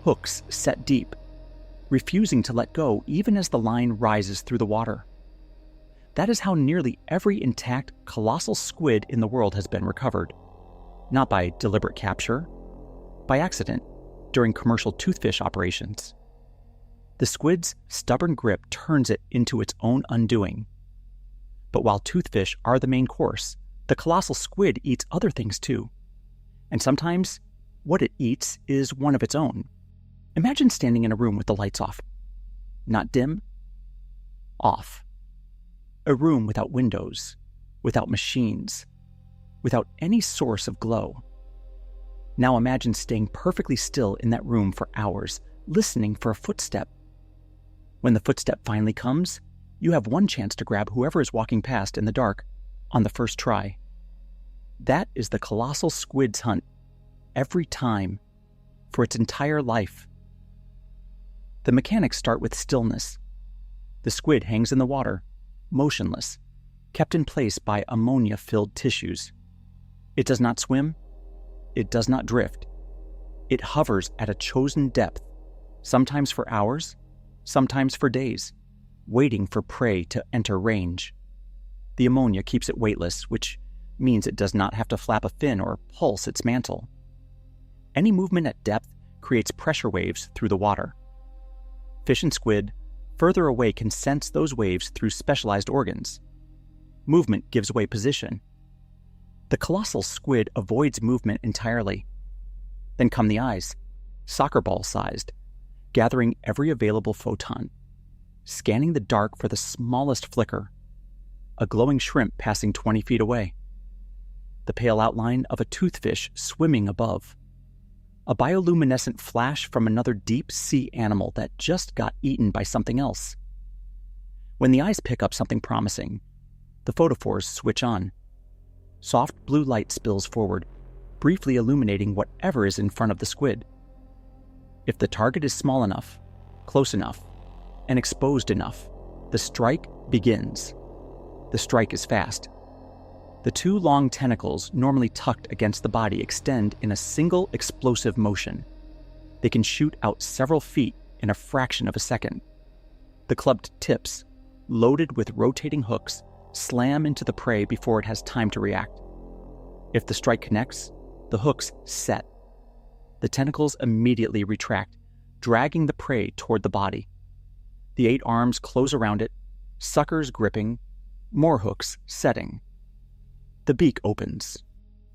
[SPEAKER 1] hooks set deep, refusing to let go even as the line rises through the water. That is how nearly every intact colossal squid in the world has been recovered. Not by deliberate capture, by accident during commercial toothfish operations. The squid's stubborn grip turns it into its own undoing. But while toothfish are the main course, the colossal squid eats other things too. And sometimes, what it eats is one of its own. Imagine standing in a room with the lights off. Not dim, off. A room without windows, without machines, without any source of glow. Now imagine staying perfectly still in that room for hours, listening for a footstep. When the footstep finally comes, you have one chance to grab whoever is walking past in the dark on the first try. That is the colossal squid's hunt, every time, for its entire life. The mechanics start with stillness. The squid hangs in the water, motionless, kept in place by ammonia-filled tissues. It does not swim. It does not drift. It hovers at a chosen depth, sometimes for hours, sometimes for days, waiting for prey to enter range. The ammonia keeps it weightless, which means it does not have to flap a fin or pulse its mantle. Any movement at depth creates pressure waves through the water. Fish and squid, further away, can sense those waves through specialized organs. Movement gives away position. The colossal squid avoids movement entirely. Then come the eyes, soccer ball-sized, gathering every available photon, scanning the dark for the smallest flicker, a glowing shrimp passing 20 feet away, the pale outline of a toothfish swimming above, a bioluminescent flash from another deep-sea animal that just got eaten by something else. When the eyes pick up something promising, the photophores switch on. Soft blue light spills forward, briefly illuminating whatever is in front of the squid. If the target is small enough, close enough, and exposed enough, the strike begins. The strike is fast. The 2 long tentacles, normally tucked against the body, extend in a single explosive motion. They can shoot out several feet in a fraction of a second. The clubbed tips, loaded with rotating hooks, slam into the prey before it has time to react. If the strike connects, the hooks set. The tentacles immediately retract, dragging the prey toward the body. The 8 arms close around it, suckers gripping, more hooks setting. The beak opens.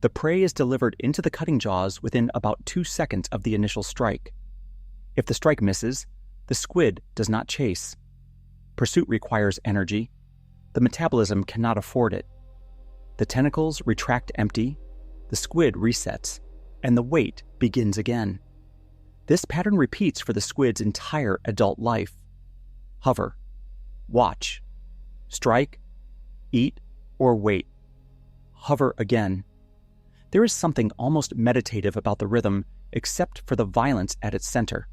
[SPEAKER 1] The prey is delivered into the cutting jaws within about 2 seconds of the initial strike. If the strike misses, the squid does not chase. Pursuit requires energy. The metabolism cannot afford it. The tentacles retract empty, the squid resets, and the wait begins again. This pattern repeats for the squid's entire adult life. Hover, watch, strike, eat, or wait. Hover again. There is something almost meditative about the rhythm, except for the violence at its center.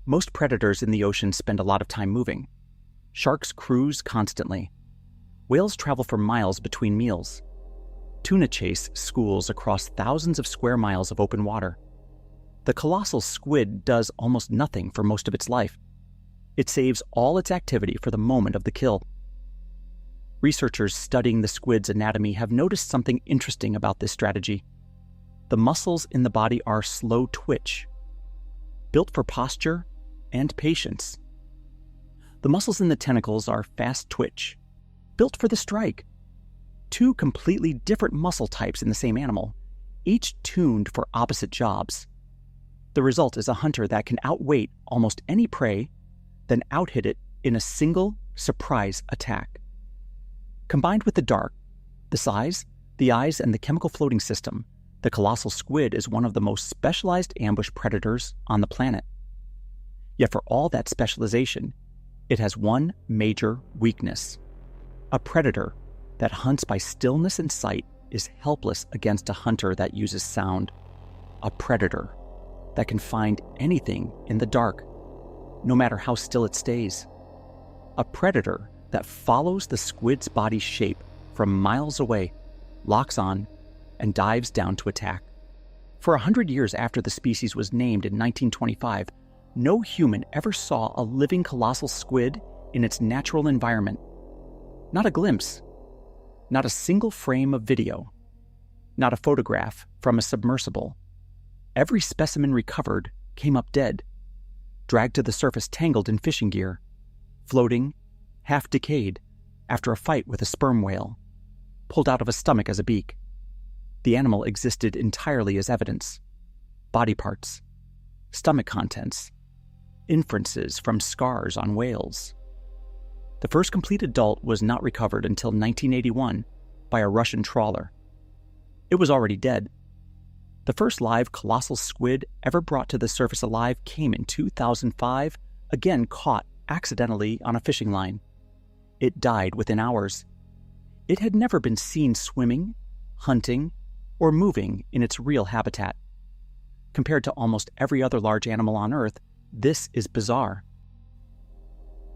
[SPEAKER 1] Most predators in the ocean spend a lot of time moving. Sharks cruise constantly. Whales travel for miles between meals. Tuna chase schools across thousands of square miles of open water. The colossal squid does almost nothing for most of its life. It saves all its activity for the moment of the kill. Researchers studying the squid's anatomy have noticed something interesting about this strategy. The muscles in the body are slow twitch, built for posture and patience. The muscles in the tentacles are fast twitch, built for the strike. Two completely different muscle types in the same animal, each tuned for opposite jobs. The result is a hunter that can outweight almost any prey, then outhit it in a single surprise attack. Combined with the dark, the size, the eyes, and the chemical floating system, the colossal squid is one of the most specialized ambush predators on the planet. Yet for all that specialization, it has one major weakness. A predator that hunts by stillness and sight is helpless against a hunter that uses sound. A predator that can find anything in the dark, no matter how still it stays. A predator that follows the squid's body shape from miles away, locks on, and dives down to attack. For 100 years after the species was named in 1925, no human ever saw a living colossal squid in its natural environment. Not a glimpse, not a single frame of video, not a photograph from a submersible. Every specimen recovered came up dead, dragged to the surface tangled in fishing gear, floating, half decayed, after a fight with a sperm whale, pulled out of a stomach as a beak. The animal existed entirely as evidence. Body parts, stomach contents, inferences from scars on whales. The first complete adult was not recovered until 1981 by a Russian trawler. It was already dead. The first live colossal squid ever brought to the surface alive came in 2005, again caught accidentally on a fishing line. It died within hours. It had never been seen swimming, hunting, or moving in its real habitat. Compared to almost every other large animal on Earth, this is bizarre.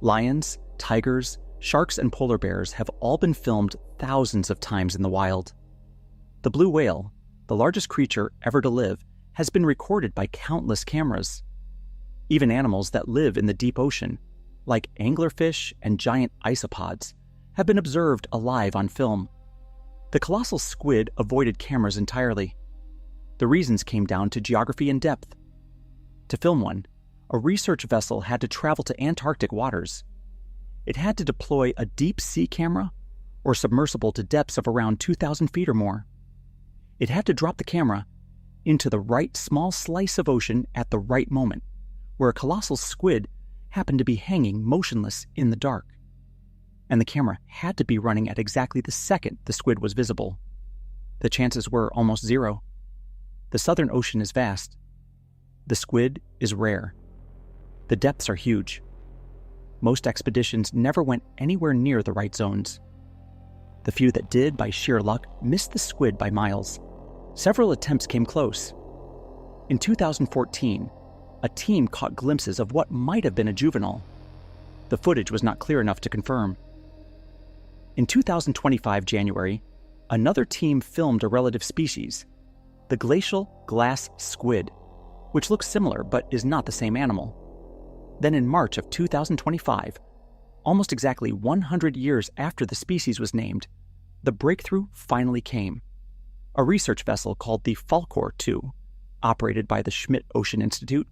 [SPEAKER 1] Lions, tigers, sharks, and polar bears have all been filmed thousands of times in the wild. The blue whale, the largest creature ever to live, has been recorded by countless cameras. Even animals that live in the deep ocean, like anglerfish and giant isopods, have been observed alive on film. The colossal squid avoided cameras entirely. The reasons came down to geography and depth. To film one, a research vessel had to travel to Antarctic waters. It had to deploy a deep sea camera or submersible to depths of around 2,000 feet or more. It had to drop the camera into the right small slice of ocean at the right moment, where a colossal squid happened to be hanging motionless in the dark. And the camera had to be running at exactly the second the squid was visible. The chances were almost zero. The Southern Ocean is vast. The squid is rare. The depths are huge. Most expeditions never went anywhere near the right zones. The few that did, by sheer luck, missed the squid by miles. Several attempts came close. In 2014, a team caught glimpses of what might have been a juvenile. The footage was not clear enough to confirm. In 2025 January, another team filmed a relative species, the glacial glass squid, which looks similar but is not the same animal. Then in March of 2025, almost exactly 100 years after the species was named, the breakthrough finally came. A research vessel called the Falkor 2, operated by the Schmidt Ocean Institute,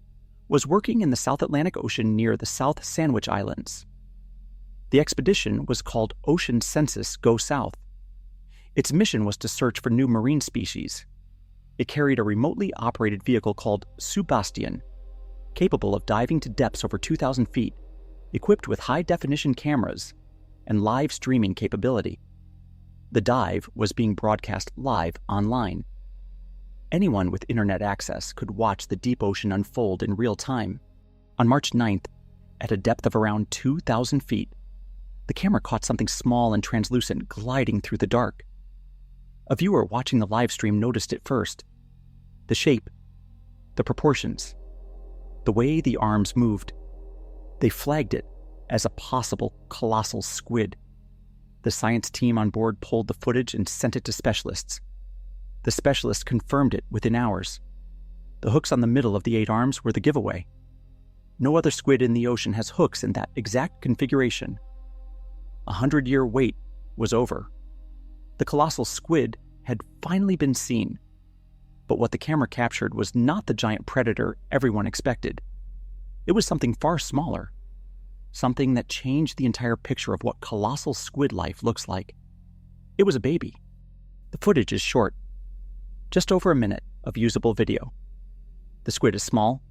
[SPEAKER 1] was working in the South Atlantic Ocean near the South Sandwich Islands. The expedition was called Ocean Census Go South. Its mission was to search for new marine species. It carried a remotely operated vehicle called Sebastian, capable of diving to depths over 2,000 feet, equipped with high-definition cameras and live streaming capability. The dive was being broadcast live online. Anyone with internet access could watch the deep ocean unfold in real time. On March 9th, at a depth of around 2,000 feet, the camera caught something small and translucent gliding through the dark. A viewer watching the live stream noticed it first. The shape, the proportions, the way the arms moved. They flagged it as a possible colossal squid. The science team on board pulled the footage and sent it to specialists. The specialists confirmed it within hours. The hooks on the middle of the 8 arms were the giveaway. No other squid in the ocean has hooks in that exact configuration. A 100-year wait was over. The colossal squid had finally been seen. But what the camera captured was not the giant predator everyone expected. It was something far smaller. Something that changed the entire picture of what colossal squid life looks like. It was a baby. The footage is short. Just over a minute of usable video. The squid is small,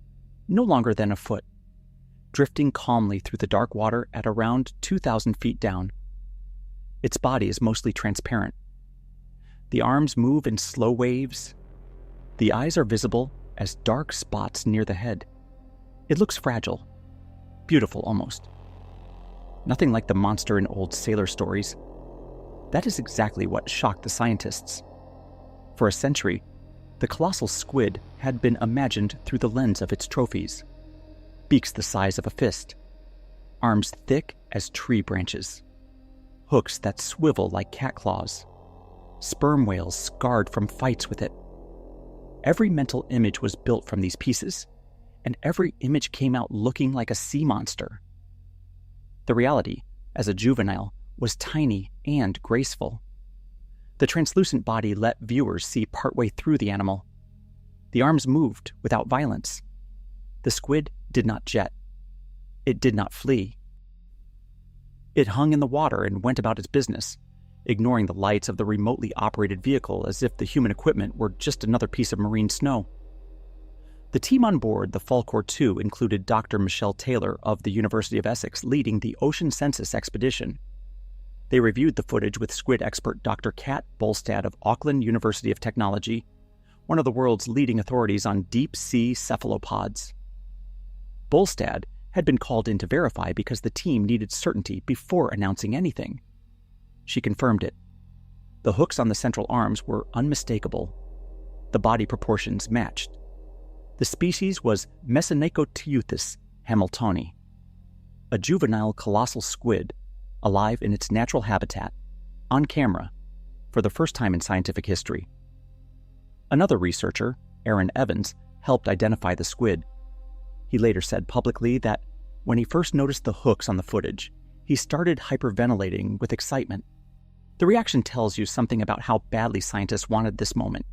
[SPEAKER 1] no longer than a foot, drifting calmly through the dark water at around 2,000 feet down. Its body is mostly transparent. The arms move in slow waves. The eyes are visible as dark spots near the head. It looks fragile, beautiful almost. Nothing like the monster in old sailor stories. That is exactly what shocked the scientists. For a century, the colossal squid had been imagined through the lens of its trophies. Beaks the size of a fist, arms thick as tree branches, hooks that swivel like cat claws, sperm whales scarred from fights with it. Every mental image was built from these pieces, and every image came out looking like a sea monster. The reality, as a juvenile, was tiny and graceful. The translucent body let viewers see partway through the animal. The arms moved without violence. The squid did not jet. It did not flee. It hung in the water and went about its business, ignoring the lights of the remotely operated vehicle as if the human equipment were just another piece of marine snow. The team on board the Falkor 2 included Dr. Michelle Taylor of the University of Essex leading the Ocean Census expedition. They reviewed the footage with squid expert Dr. Kat Bolstad of Auckland University of Technology, one of the world's leading authorities on deep-sea cephalopods. Bolstad had been called in to verify because the team needed certainty before announcing anything. She confirmed it. The hooks on the central arms were unmistakable. The body proportions matched. The species was Mesonecotieuthis hamiltoni, a juvenile colossal squid alive in its natural habitat, on camera, for the first time in scientific history. Another researcher, Aaron Evans, helped identify the squid. He later said publicly that when he first noticed the hooks on the footage, he started hyperventilating with excitement. The reaction tells you something about how badly scientists wanted this moment.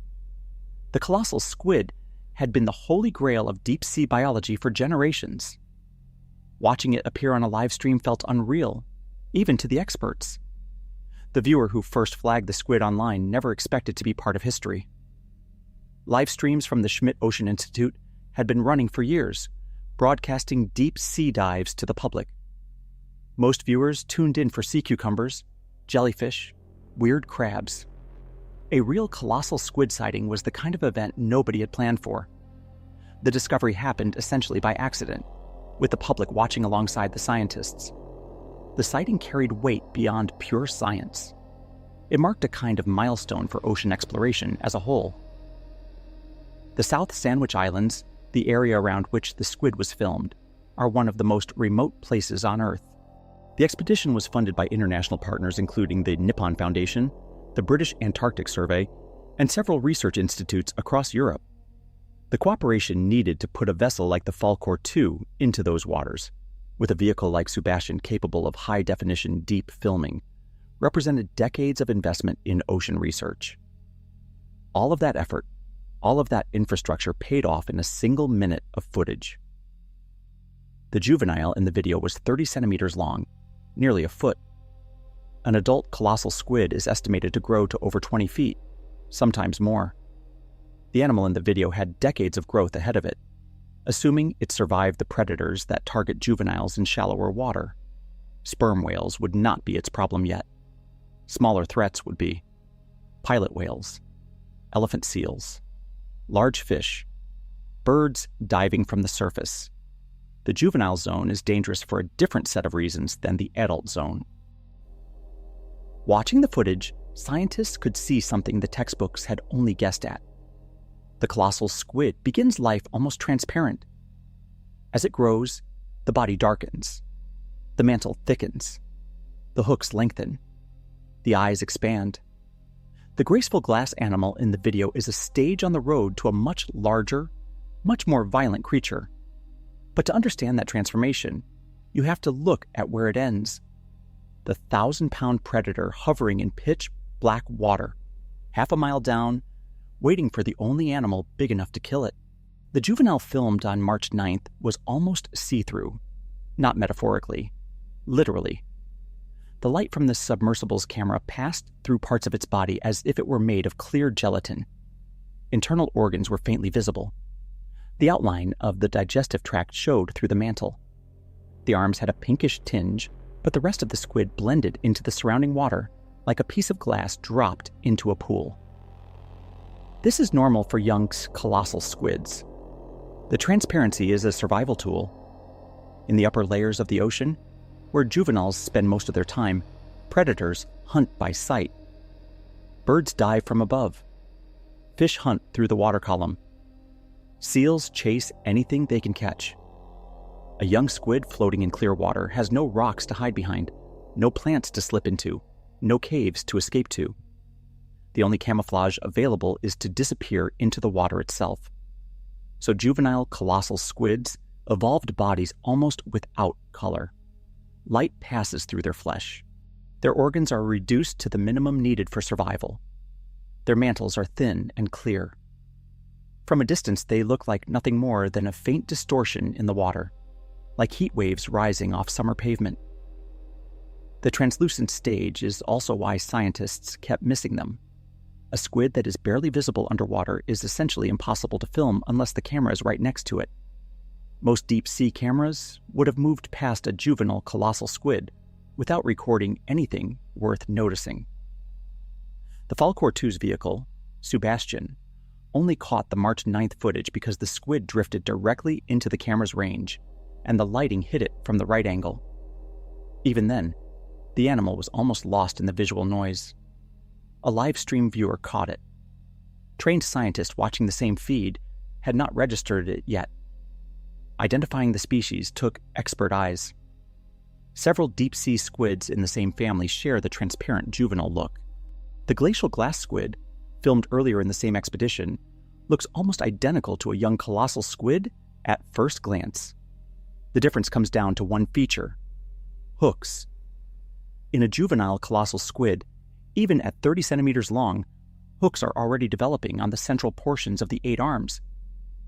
[SPEAKER 1] The colossal squid had been the holy grail of deep-sea biology for generations. Watching it appear on a live stream felt unreal, even to the experts. The viewer who first flagged the squid online never expected to be part of history. Live streams from the Schmidt Ocean Institute had been running for years, broadcasting deep sea dives to the public. Most viewers tuned in for sea cucumbers, jellyfish, weird crabs. A real colossal squid sighting was the kind of event nobody had planned for. The discovery happened essentially by accident, with the public watching alongside the scientists. The sighting carried weight beyond pure science. It marked a kind of milestone for ocean exploration as a whole. The South Sandwich Islands, the area around which the squid was filmed, are one of the most remote places on Earth. The expedition was funded by international partners including the Nippon Foundation, the British Antarctic Survey, and several research institutes across Europe. The cooperation needed to put a vessel like the Falkor 2 into those waters, with a vehicle like Sebastian capable of high-definition deep filming, represented decades of investment in ocean research. All of that effort, all of that infrastructure paid off in a single minute of footage. The juvenile in the video was 30 centimeters long, nearly a foot. An adult colossal squid is estimated to grow to over 20 feet, sometimes more. The animal in the video had decades of growth ahead of it, assuming it survived the predators that target juveniles in shallower water. Sperm whales would not be its problem yet. Smaller threats would be pilot whales, elephant seals, large fish, birds diving from the surface. The juvenile zone is dangerous for a different set of reasons than the adult zone. Watching the footage, scientists could see something the textbooks had only guessed at. The colossal squid begins life almost transparent. As it grows, the body darkens. The mantle thickens. The hooks lengthen. The eyes expand. The graceful glass animal in the video is a stage on the road to a much larger, much more violent creature. But to understand that transformation, you have to look at where it ends. The 1,000-pound predator hovering in pitch black water, half a mile down, waiting for the only animal big enough to kill it. The juvenile filmed on March 9th was almost see-through, not metaphorically, literally. The light from the submersible's camera passed through parts of its body as if it were made of clear gelatin. Internal organs were faintly visible. The outline of the digestive tract showed through the mantle. The arms had a pinkish tinge, but the rest of the squid blended into the surrounding water like a piece of glass dropped into a pool. This is normal for young colossal squids. The transparency is a survival tool. In the upper layers of the ocean, where juveniles spend most of their time, predators hunt by sight. Birds dive from above. Fish hunt through the water column. Seals chase anything they can catch. A young squid floating in clear water has no rocks to hide behind, no plants to slip into, no caves to escape to. The only camouflage available is to disappear into the water itself. So juvenile colossal squids evolved bodies almost without color. Light passes through their flesh. Their organs are reduced to the minimum needed for survival. Their mantles are thin and clear. From a distance, they look like nothing more than a faint distortion in the water, like heat waves rising off summer pavement. The translucent stage is also why scientists kept missing them. A squid that is barely visible underwater is essentially impossible to film unless the camera is right next to it. Most deep-sea cameras would have moved past a juvenile colossal squid without recording anything worth noticing. The Falkor 2's vehicle, Sebastian, only caught the March 9th footage because the squid drifted directly into the camera's range, and the lighting hit it from the right angle. Even then, the animal was almost lost in the visual noise. A live stream viewer caught it. Trained scientists watching the same feed had not registered it yet. Identifying the species took expert eyes. Several deep-sea squids in the same family share the transparent juvenile look. The glacial glass squid, filmed earlier in the same expedition, looks almost identical to a young colossal squid at first glance. The difference comes down to one feature: hooks. In a juvenile colossal squid, even at 30 centimeters long, hooks are already developing on the central portions of the 8 arms.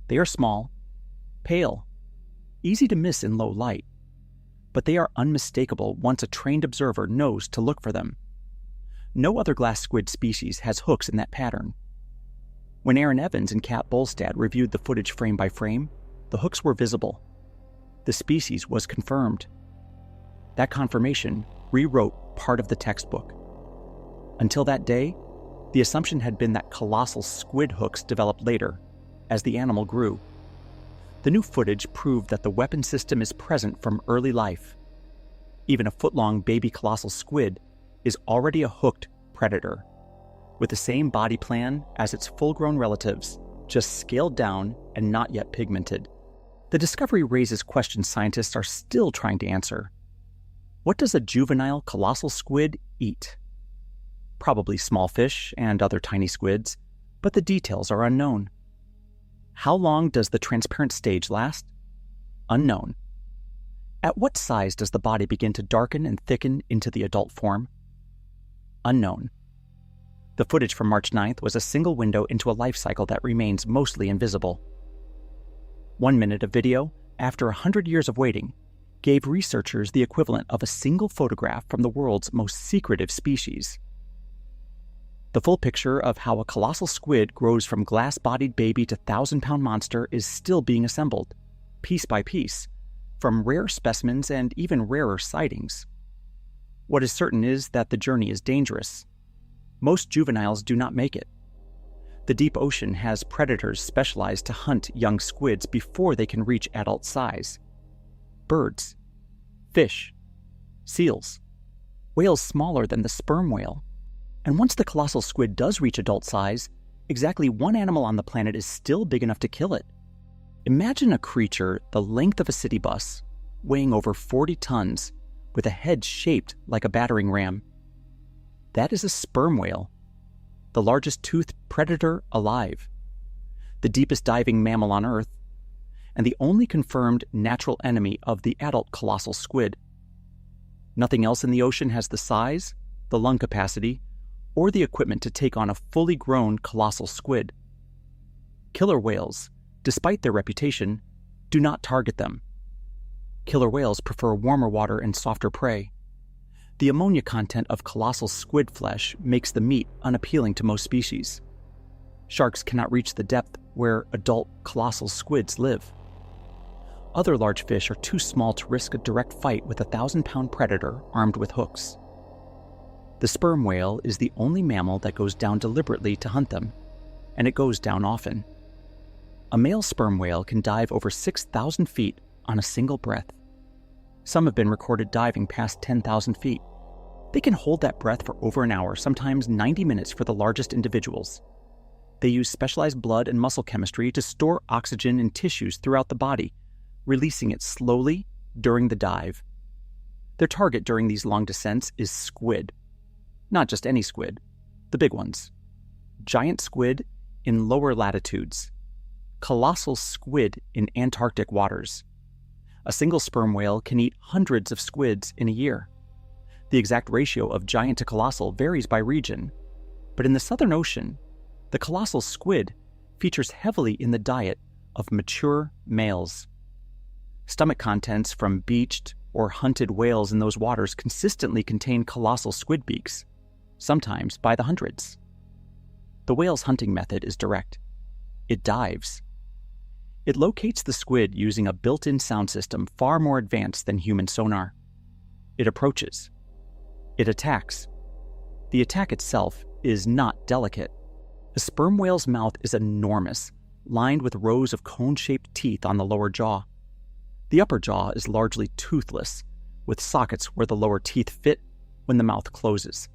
[SPEAKER 1] They are small, pale, easy to miss in low light, but they are unmistakable once a trained observer knows to look for them. No other glass squid species has hooks in that pattern. When Aaron Evans and Kat Bolstad reviewed the footage frame by frame, the hooks were visible. The species was confirmed. That confirmation rewrote part of the textbook. Until that day, the assumption had been that colossal squid hooks developed later, as the animal grew. The new footage proved that the weapon system is present from early life. Even a foot-long baby colossal squid is already a hooked predator, with the same body plan as its full-grown relatives, just scaled down and not yet pigmented. The discovery raises questions scientists are still trying to answer. What does a juvenile colossal squid eat? Probably small fish and other tiny squids, but the details are unknown. How long does the transparent stage last? Unknown. At what size does the body begin to darken and thicken into the adult form? Unknown. The footage from March 9th was a single window into a life cycle that remains mostly invisible. 1 minute of video, after 100 years of waiting, gave researchers the equivalent of a single photograph from the world's most secretive species. The full picture of how a colossal squid grows from glass-bodied baby to 1,000-pound monster is still being assembled, piece by piece, from rare specimens and even rarer sightings. What is certain is that the journey is dangerous. Most juveniles do not make it. The deep ocean has predators specialized to hunt young squids before they can reach adult size. Birds, fish, seals, whales smaller than the sperm whale. And once the colossal squid does reach adult size, exactly one animal on the planet is still big enough to kill it. Imagine a creature the length of a city bus, weighing over 40 tons, with a head shaped like a battering ram. That is a sperm whale, the largest toothed predator alive, the deepest diving mammal on Earth, and the only confirmed natural enemy of the adult colossal squid. Nothing else in the ocean has the size, the lung capacity, or the equipment to take on a fully grown colossal squid. Killer whales, despite their reputation, do not target them. Killer whales prefer warmer water and softer prey. The ammonia content of colossal squid flesh makes the meat unappealing to most species. Sharks cannot reach the depth where adult colossal squids live. Other large fish are too small to risk a direct fight with a 1,000-pound predator armed with hooks. The sperm whale is the only mammal that goes down deliberately to hunt them, and it goes down often. A male sperm whale can dive over 6,000 feet on a single breath. Some have been recorded diving past 10,000 feet. They can hold that breath for over an hour, sometimes 90 minutes for the largest individuals. They use specialized blood and muscle chemistry to store oxygen in tissues throughout the body, releasing it slowly during the dive. Their target during these long descents is squid. Not just any squid, the big ones. Giant squid in lower latitudes. Colossal squid in Antarctic waters. A single sperm whale can eat hundreds of squids in a year. The exact ratio of giant to colossal varies by region, but in the Southern Ocean, the colossal squid features heavily in the diet of mature males. Stomach contents from beached or hunted whales in those waters consistently contain colossal squid beaks, sometimes by the hundreds. The whale's hunting method is direct. It dives. It locates the squid using a built-in sound system far more advanced than human sonar. It approaches. It attacks. The attack itself is not delicate. A sperm whale's mouth is enormous, lined with rows of cone-shaped teeth on the lower jaw. The upper jaw is largely toothless, with sockets where the lower teeth fit when the mouth closes.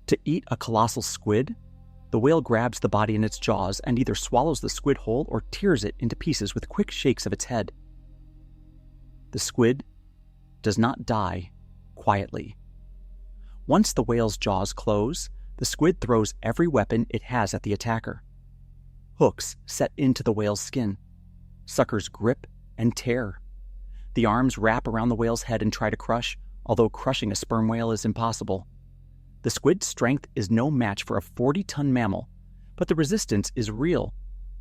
[SPEAKER 1] To eat a colossal squid, the whale grabs the body in its jaws and either swallows the squid whole or tears it into pieces with quick shakes of its head. The squid does not die quietly. Once the whale's jaws close, the squid throws every weapon it has at the attacker. Hooks set into the whale's skin. Suckers grip and tear. The arms wrap around the whale's head and try to crush, although crushing a sperm whale is impossible. The squid's strength is no match for a 40-ton mammal, but the resistance is real,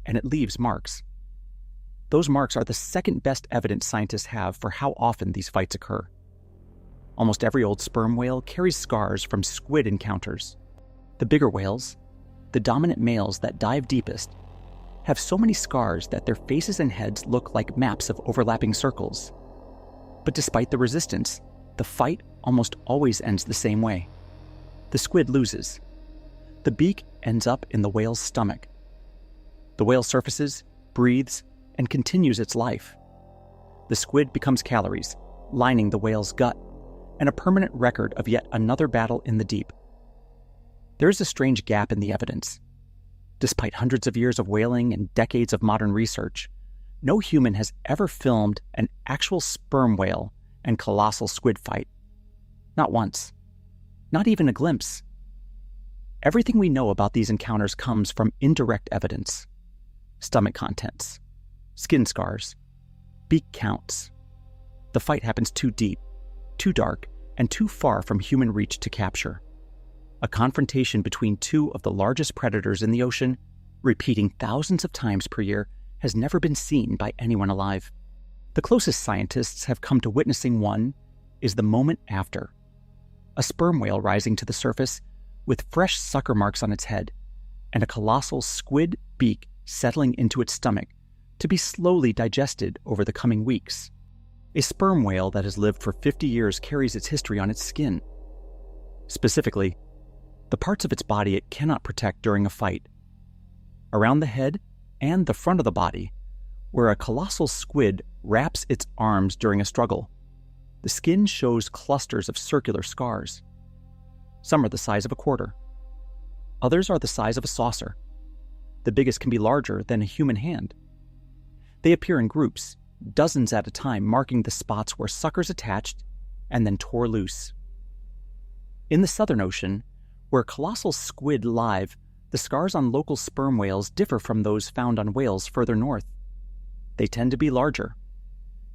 [SPEAKER 1] and it leaves marks. Those marks are the second best evidence scientists have for how often these fights occur. Almost every old sperm whale carries scars from squid encounters. The bigger whales, the dominant males that dive deepest, have so many scars that their faces and heads look like maps of overlapping circles. But despite the resistance, the fight almost always ends the same way. The squid loses. The beak ends up in the whale's stomach. The whale surfaces, breathes, and continues its life. The squid becomes calories, lining the whale's gut, and a permanent record of yet another battle in the deep. There is a strange gap in the evidence. Despite hundreds of years of whaling and decades of modern research, no human has ever filmed an actual sperm whale and colossal squid fight. Not once. Not even a glimpse. Everything we know about these encounters comes from indirect evidence. Stomach contents, skin scars, beak counts. The fight happens too deep, too dark, and too far from human reach to capture. A confrontation between two of the largest predators in the ocean, repeating thousands of times per year, has never been seen by anyone alive. The closest scientists have come to witnessing one is the moment after. A sperm whale rising to the surface with fresh sucker marks on its head, and a colossal squid beak settling into its stomach to be slowly digested over the coming weeks. A sperm whale that has lived for 50 years carries its history on its skin, Specifically, the parts of its body it cannot protect during a fight. Around the head and the front of the body, where a colossal squid wraps its arms during a struggle, the skin shows clusters of circular scars. Some are the size of a quarter. Others are the size of a saucer. The biggest can be larger than a human hand. They appear in groups, dozens at a time, marking the spots where suckers attached and then tore loose. In the Southern Ocean, where colossal squid live, the scars on local sperm whales differ from those found on whales further north. They tend to be larger.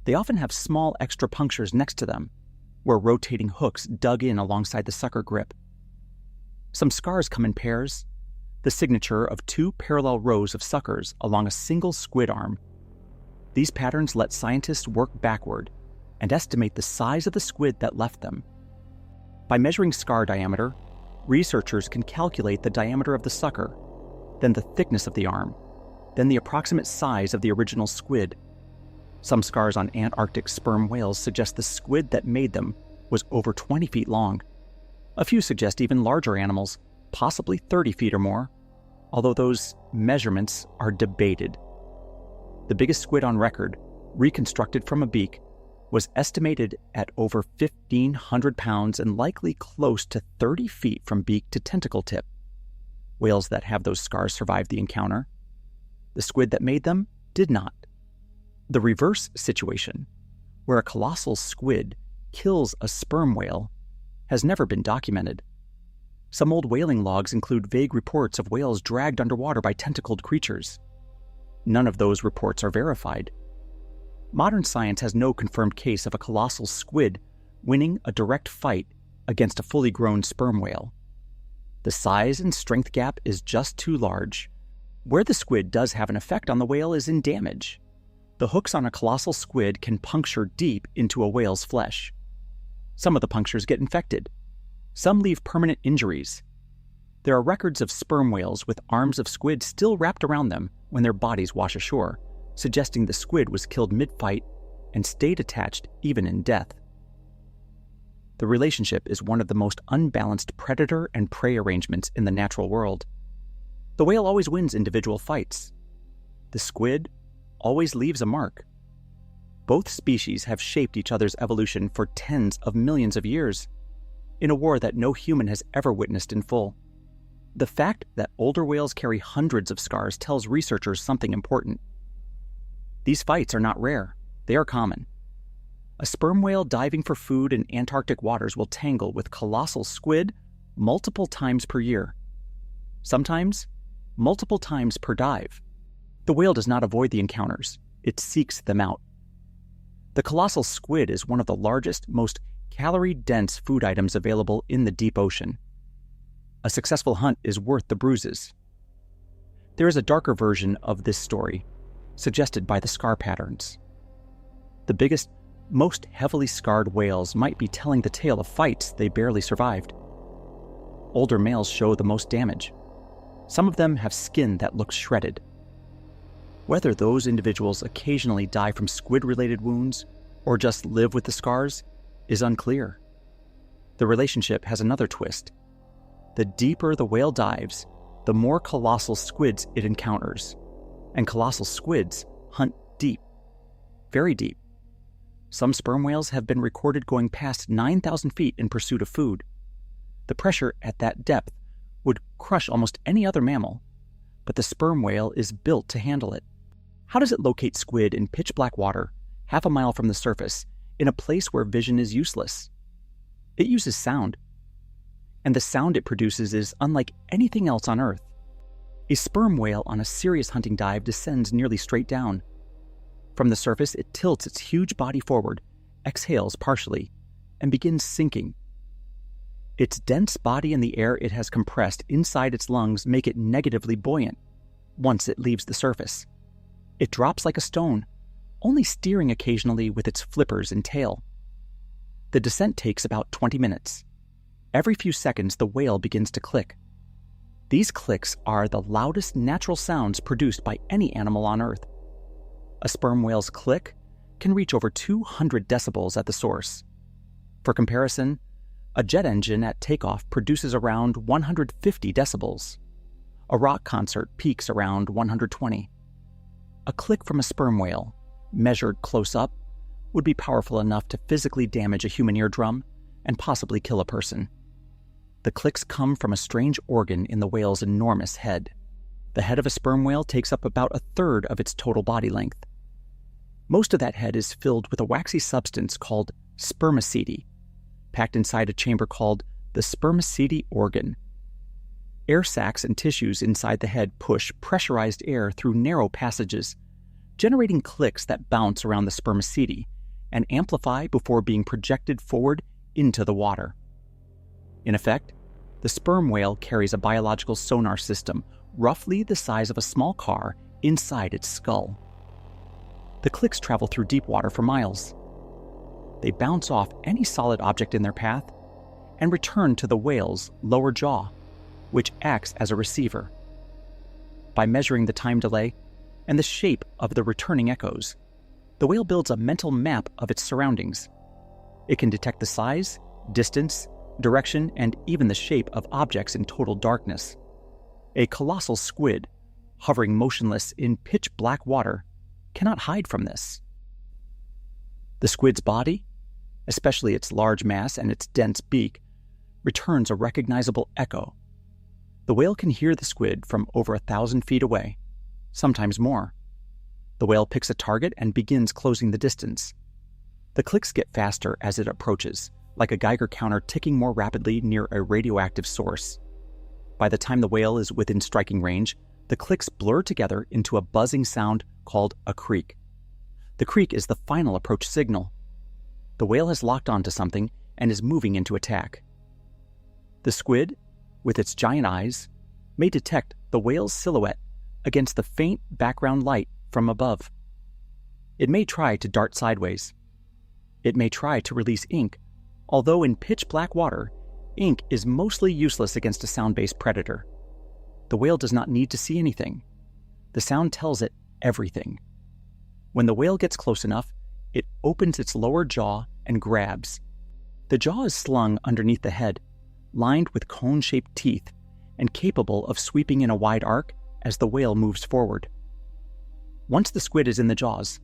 [SPEAKER 1] They often have small extra punctures next to them, where rotating hooks dug in alongside the sucker grip. Some scars come in pairs, the signature of two parallel rows of suckers along a single squid arm. These patterns let scientists work backward and estimate the size of the squid that left them. By measuring scar diameter, researchers can calculate the diameter of the sucker, then the thickness of the arm, then the approximate size of the original squid. Some scars on Antarctic sperm whales suggest the squid that made them was over 20 feet long. A few suggest even larger animals, possibly 30 feet or more, although those measurements are debated. The biggest squid on record, reconstructed from a beak, was estimated at over 1,500 pounds and likely close to 30 feet from beak to tentacle tip. Whales that have those scars survived the encounter. The squid that made them did not. The reverse situation, where a colossal squid kills a sperm whale, has never been documented. Some old whaling logs include vague reports of whales dragged underwater by tentacled creatures. None of those reports are verified. Modern science has no confirmed case of a colossal squid winning a direct fight against a fully grown sperm whale. The size and strength gap is just too large. Where the squid does have an effect on the whale is in damage. The hooks on a colossal squid can puncture deep into a whale's flesh. Some of the punctures get infected. Some leave permanent injuries. There are records of sperm whales with arms of squid still wrapped around them when their bodies wash ashore, suggesting the squid was killed mid-fight and stayed attached even in death. The relationship is one of the most unbalanced predator and prey arrangements in the natural world. The whale always wins individual fights. The squid always leaves a mark. Both species have shaped each other's evolution for tens of millions of years, in a war that no human has ever witnessed in full. The fact that older whales carry hundreds of scars tells researchers something important. These fights are not rare, they are common. A sperm whale diving for food in Antarctic waters will tangle with colossal squid multiple times per year. Sometimes, multiple times per dive. The whale does not avoid the encounters, it seeks them out. The colossal squid is one of the largest, most calorie-dense food items available in the deep ocean. A successful hunt is worth the bruises. There is a darker version of this story, suggested by the scar patterns. The biggest, most heavily scarred whales might be telling the tale of fights they barely survived. Older males show the most damage. Some of them have skin that looks shredded. Whether those individuals occasionally die from squid-related wounds or just live with the scars is unclear. The relationship has another twist. The deeper the whale dives, the more colossal squids it encounters. And colossal squids hunt deep, very deep. Some sperm whales have been recorded going past 9,000 feet in pursuit of food. The pressure at that depth would crush almost any other mammal, but the sperm whale is built to handle it. How does it locate squid in pitch-black water, half a mile from the surface, in a place where vision is useless? It uses sound. And the sound it produces is unlike anything else on Earth. A sperm whale on a serious hunting dive descends nearly straight down. From the surface, it tilts its huge body forward, exhales partially, and begins sinking. Its dense body and the air it has compressed inside its lungs make it negatively buoyant once it leaves the surface. It drops like a stone, only steering occasionally with its flippers and tail. The descent takes about 20 minutes. Every few seconds, the whale begins to click. These clicks are the loudest natural sounds produced by any animal on Earth. A sperm whale's click can reach over 200 decibels at the source. For comparison, A jet engine at takeoff produces around 150 decibels. A rock concert peaks around 120. A click from a sperm whale, measured close up, would be powerful enough to physically damage a human eardrum and possibly kill a person. The clicks come from a strange organ in the whale's enormous head. The head of a sperm whale takes up about a third of its total body length. Most of that head is filled with a waxy substance called spermaceti, packed inside a chamber called the spermaceti organ. Air sacs and tissues inside the head push pressurized air through narrow passages, generating clicks that bounce around the spermaceti and amplify before being projected forward into the water. In effect, the sperm whale carries a biological sonar system roughly the size of a small car inside its skull. The clicks travel through deep water for miles. They bounce off any solid object in their path and return to the whale's lower jaw, which acts as a receiver. By measuring the time delay and the shape of the returning echoes, the whale builds a mental map of its surroundings. It can detect the size, distance, direction, and even the shape of objects in total darkness. A colossal squid, hovering motionless in pitch-black water, cannot hide from this. The squid's body, especially its large mass and its dense beak, returns a recognizable echo. The whale can hear the squid from over 1,000 feet away, sometimes more. The whale picks a target and begins closing the distance. The clicks get faster as it approaches, like a Geiger counter ticking more rapidly near a radioactive source. By the time the whale is within striking range, the clicks blur together into a buzzing sound called a creak. The creak is the final approach signal. The whale has locked onto something and is moving into attack. The squid, with its giant eyes, may detect the whale's silhouette against the faint background light from above. It may try to dart sideways. It may try to release ink, although in pitch-black water, ink is mostly useless against a sound-based predator. The whale does not need to see anything. The sound tells it everything. When the whale gets close enough, it opens its lower jaw and grabs. The jaw is slung underneath the head, lined with cone-shaped teeth, and capable of sweeping in a wide arc as the whale moves forward. Once the squid is in the jaws,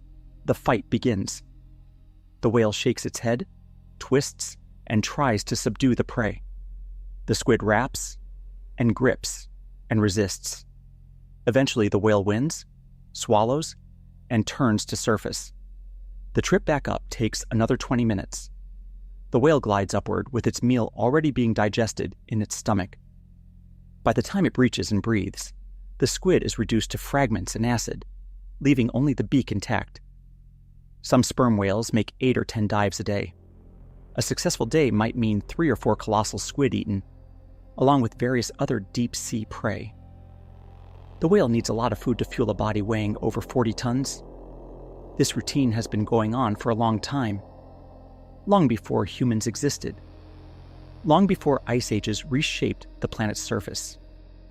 [SPEAKER 1] the fight begins. The whale shakes its head, twists, and tries to subdue the prey. The squid wraps and grips and resists. Eventually, the whale wins, swallows, and turns to surface. The trip back up takes another 20 minutes. The whale glides upward with its meal already being digested in its stomach. By the time it breaches and breathes, the squid is reduced to fragments and acid, leaving only the beak intact. Some sperm whales make 8 or 10 dives a day. A successful day might mean 3 or 4 colossal squid eaten, along with various other deep-sea prey. The whale needs a lot of food to fuel a body weighing over 40 tons. This routine has been going on for a long time, long before humans existed, long before ice ages reshaped the planet's surface.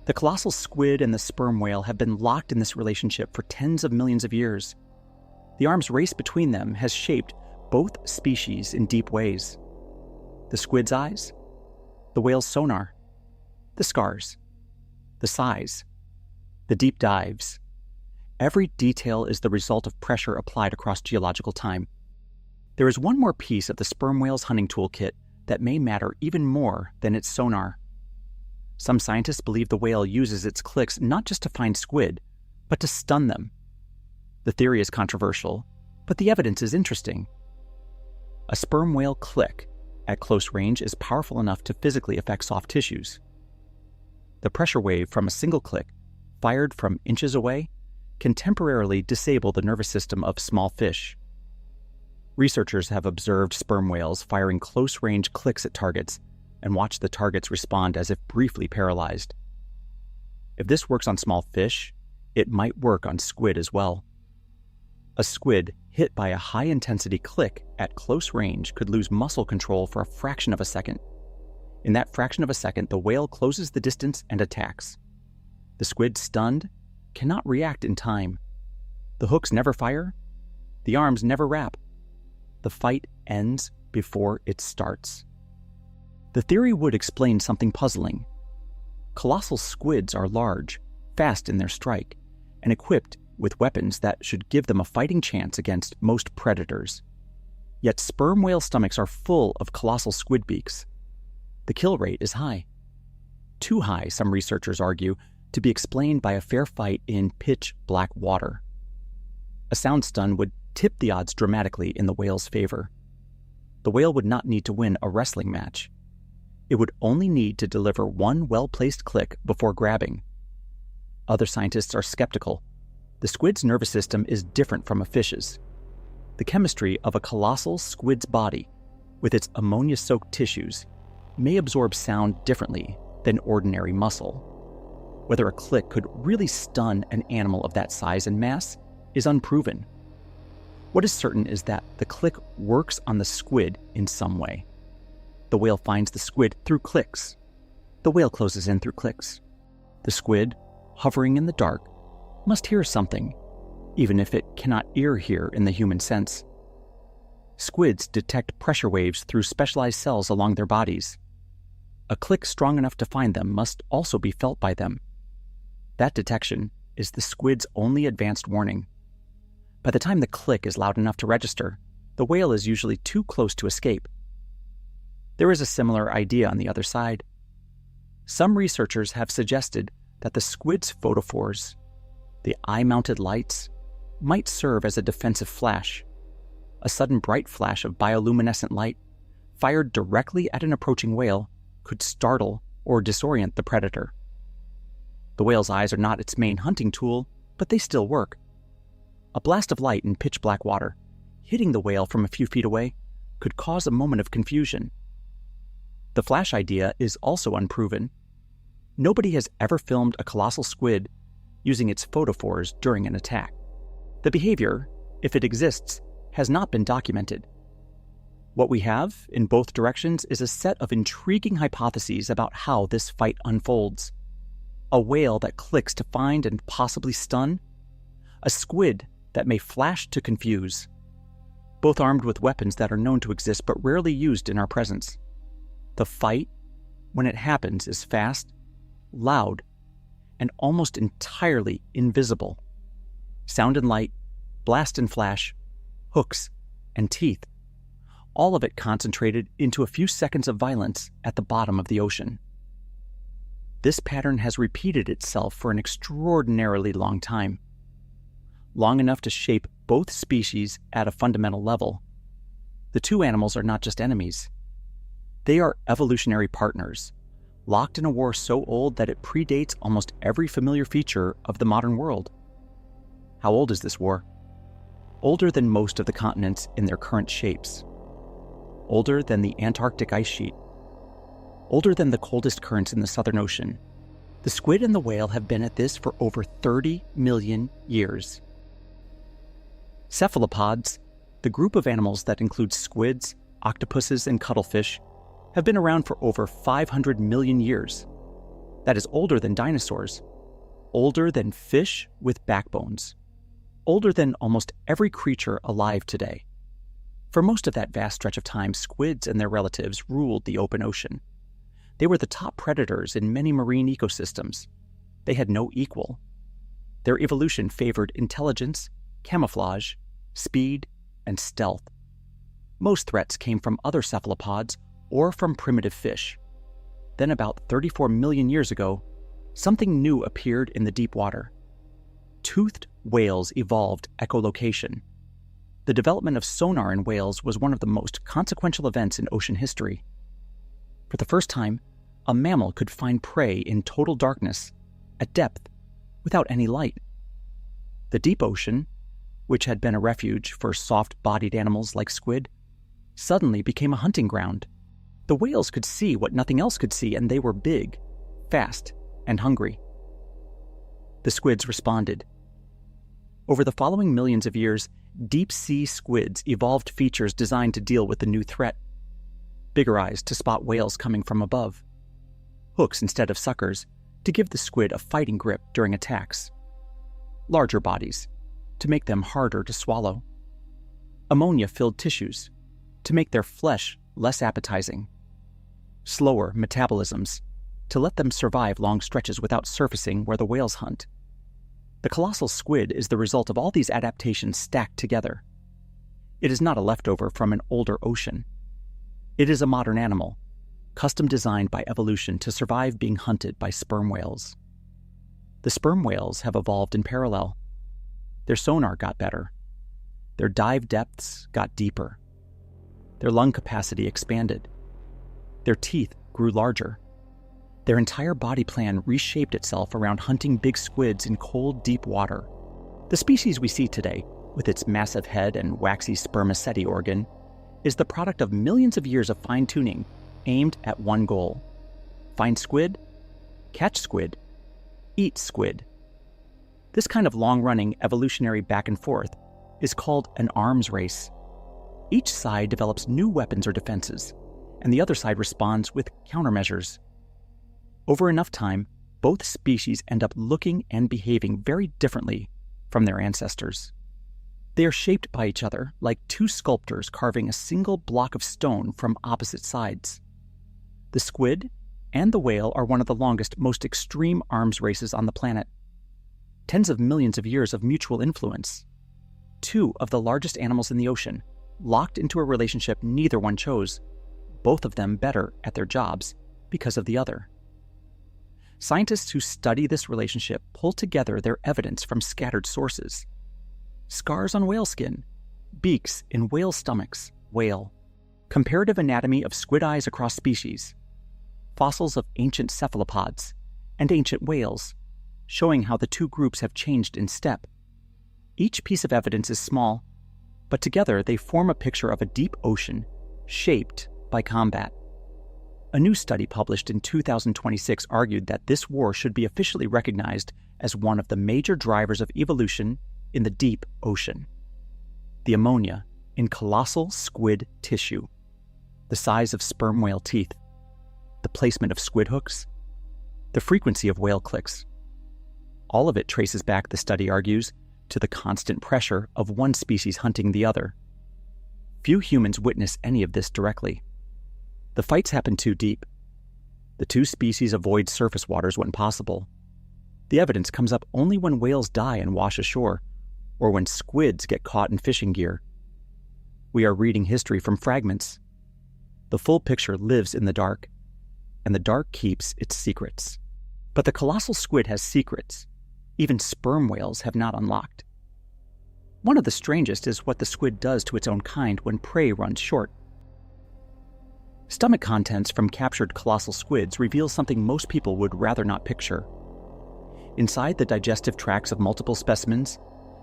[SPEAKER 1] The colossal squid and the sperm whale have been locked in this relationship for tens of millions of years. The arms race between them has shaped both species in deep ways. The squid's eyes, the whale's sonar, the scars, the size, the deep dives. Every detail is the result of pressure applied across geological time. There is one more piece of the sperm whale's hunting toolkit that may matter even more than its sonar. Some scientists believe the whale uses its clicks not just to find squid, but to stun them. The theory is controversial, but the evidence is interesting. A sperm whale click at close range is powerful enough to physically affect soft tissues. The pressure wave from a single click, fired from inches away, can temporarily disable the nervous system of small fish. Researchers have observed sperm whales firing close-range clicks at targets and watched the targets respond as if briefly paralyzed. If this works on small fish, it might work on squid as well. A squid hit by a high-intensity click at close range could lose muscle control for a fraction of a second. In that fraction of a second, the whale closes the distance and attacks. The squid, stunned, cannot react in time. The hooks never fire. The arms never wrap. The fight ends before it starts. The theory would explain something puzzling. Colossal squids are large, fast in their strike, and equipped with weapons that should give them a fighting chance against most predators. Yet sperm whale stomachs are full of colossal squid beaks. The kill rate is high. Too high, some researchers argue, to be explained by a fair fight in pitch black water. A sound stun would tip the odds dramatically in the whale's favor. The whale would not need to win a wrestling match. It would only need to deliver one well-placed click before grabbing. Other scientists are skeptical. The squid's nervous system is different from a fish's. The chemistry of a colossal squid's body, with its ammonia-soaked tissues, may absorb sound differently than ordinary muscle. Whether a click could really stun an animal of that size and mass is unproven. What is certain is that the click works on the squid in some way. The whale finds the squid through clicks. The whale closes in through clicks. The squid, hovering in the dark, must hear something, even if it cannot hear in the human sense. Squids detect pressure waves through specialized cells along their bodies. A click strong enough to find them must also be felt by them. That detection is the squid's only advanced warning. By the time the click is loud enough to register, the whale is usually too close to escape. There is a similar idea on the other side. Some researchers have suggested that the squid's photophores, the eye-mounted lights, might serve as a defensive flash. A sudden bright flash of bioluminescent light, fired directly at an approaching whale, could startle or disorient the predator. The whale's eyes are not its main hunting tool, but they still work. A blast of light in pitch black water, hitting the whale from a few feet away, could cause a moment of confusion. The flash idea is also unproven. Nobody has ever filmed a colossal squid using its photophores during an attack. The behavior, if it exists, has not been documented. What we have, in both directions, is a set of intriguing hypotheses about how this fight unfolds. A whale that clicks to find and possibly stun. A squid that may flash to confuse. Both armed with weapons that are known to exist but rarely used in our presence. The fight, when it happens, is fast, loud, and almost entirely invisible. Sound and light, blast and flash, hooks and teeth. All of it concentrated into a few seconds of violence at the bottom of the ocean. This pattern has repeated itself for an extraordinarily long time. Long enough to shape both species at a fundamental level. The two animals are not just enemies. They are evolutionary partners, locked in a war so old that it predates almost every familiar feature of the modern world. How old is this war? Older than most of the continents in their current shapes. Older than the Antarctic ice sheet. Older than the coldest currents in the Southern Ocean. The squid and the whale have been at this for over 30 million years. Cephalopods, the group of animals that includes squids, octopuses, and cuttlefish, have been around for over 500 million years. That is older than dinosaurs, older than fish with backbones, older than almost every creature alive today. For most of that vast stretch of time, squids and their relatives ruled the open ocean. They were the top predators in many marine ecosystems. They had no equal. Their evolution favored intelligence, camouflage, speed, and stealth. Most threats came from other cephalopods or from primitive fish. Then about 34 million years ago, something new appeared in the deep water. Toothed whales evolved echolocation. The development of sonar in whales was one of the most consequential events in ocean history. For the first time, a mammal could find prey in total darkness, at depth, without any light. The deep ocean, which had been a refuge for soft-bodied animals like squid, suddenly became a hunting ground. The whales could see what nothing else could see, and they were big, fast, and hungry. The squids responded. Over the following millions of years, deep-sea squids evolved features designed to deal with the new threat. Bigger eyes to spot whales coming from above. Hooks instead of suckers to give the squid a fighting grip during attacks. Larger bodies to make them harder to swallow. Ammonia-filled tissues to make their flesh less appetizing. slower metabolisms, to let them survive long stretches without surfacing where the whales hunt. The colossal squid is the result of all these adaptations stacked together. It is not a leftover from an older ocean. It is a modern animal, custom designed by evolution to survive being hunted by sperm whales. The sperm whales have evolved in parallel. Their sonar got better. Their dive depths got deeper. Their lung capacity expanded. Their teeth grew larger. Their entire body plan reshaped itself around hunting big squids in cold, deep water. The species we see today, with its massive head and waxy spermaceti organ, is the product of millions of years of fine-tuning aimed at one goal: find squid, catch squid, eat squid. This kind of long-running evolutionary back and forth is called an arms race. Each side develops new weapons or defenses, and the other side responds with countermeasures. Over enough time, both species end up looking and behaving very differently from their ancestors. They are shaped by each other like two sculptors carving a single block of stone from opposite sides. The squid and the whale are one of the longest, most extreme arms races on the planet. Tens of millions of years of mutual influence. Two of the largest animals in the ocean, locked into a relationship neither one chose, both of them better at their jobs because of the other. Scientists who study this relationship pull together their evidence from scattered sources. Scars on whale skin, beaks in whale stomachs, whale, comparative anatomy of squid eyes across species, fossils of ancient cephalopods and ancient whales, showing how the two groups have changed in step. Each piece of evidence is small, but together they form a picture of a deep ocean shaped by combat. A new study published in 2026 argued that this war should be officially recognized as one of the major drivers of evolution in the deep ocean. The ammonia in colossal squid tissue, the size of sperm whale teeth, the placement of squid hooks, the frequency of whale clicks. All of it traces back, the study argues, to the constant pressure of one species hunting the other. Few humans witness any of this directly. The fights happen too deep. The two species avoid surface waters when possible. The evidence comes up only when whales die and wash ashore, or when squids get caught in fishing gear. We are reading history from fragments. The full picture lives in the dark, and the dark keeps its secrets. But the colossal squid has secrets even sperm whales have not unlocked. One of the strangest is what the squid does to its own kind when prey runs short. Stomach contents from captured colossal squids reveal something most people would rather not picture. Inside the digestive tracts of multiple specimens,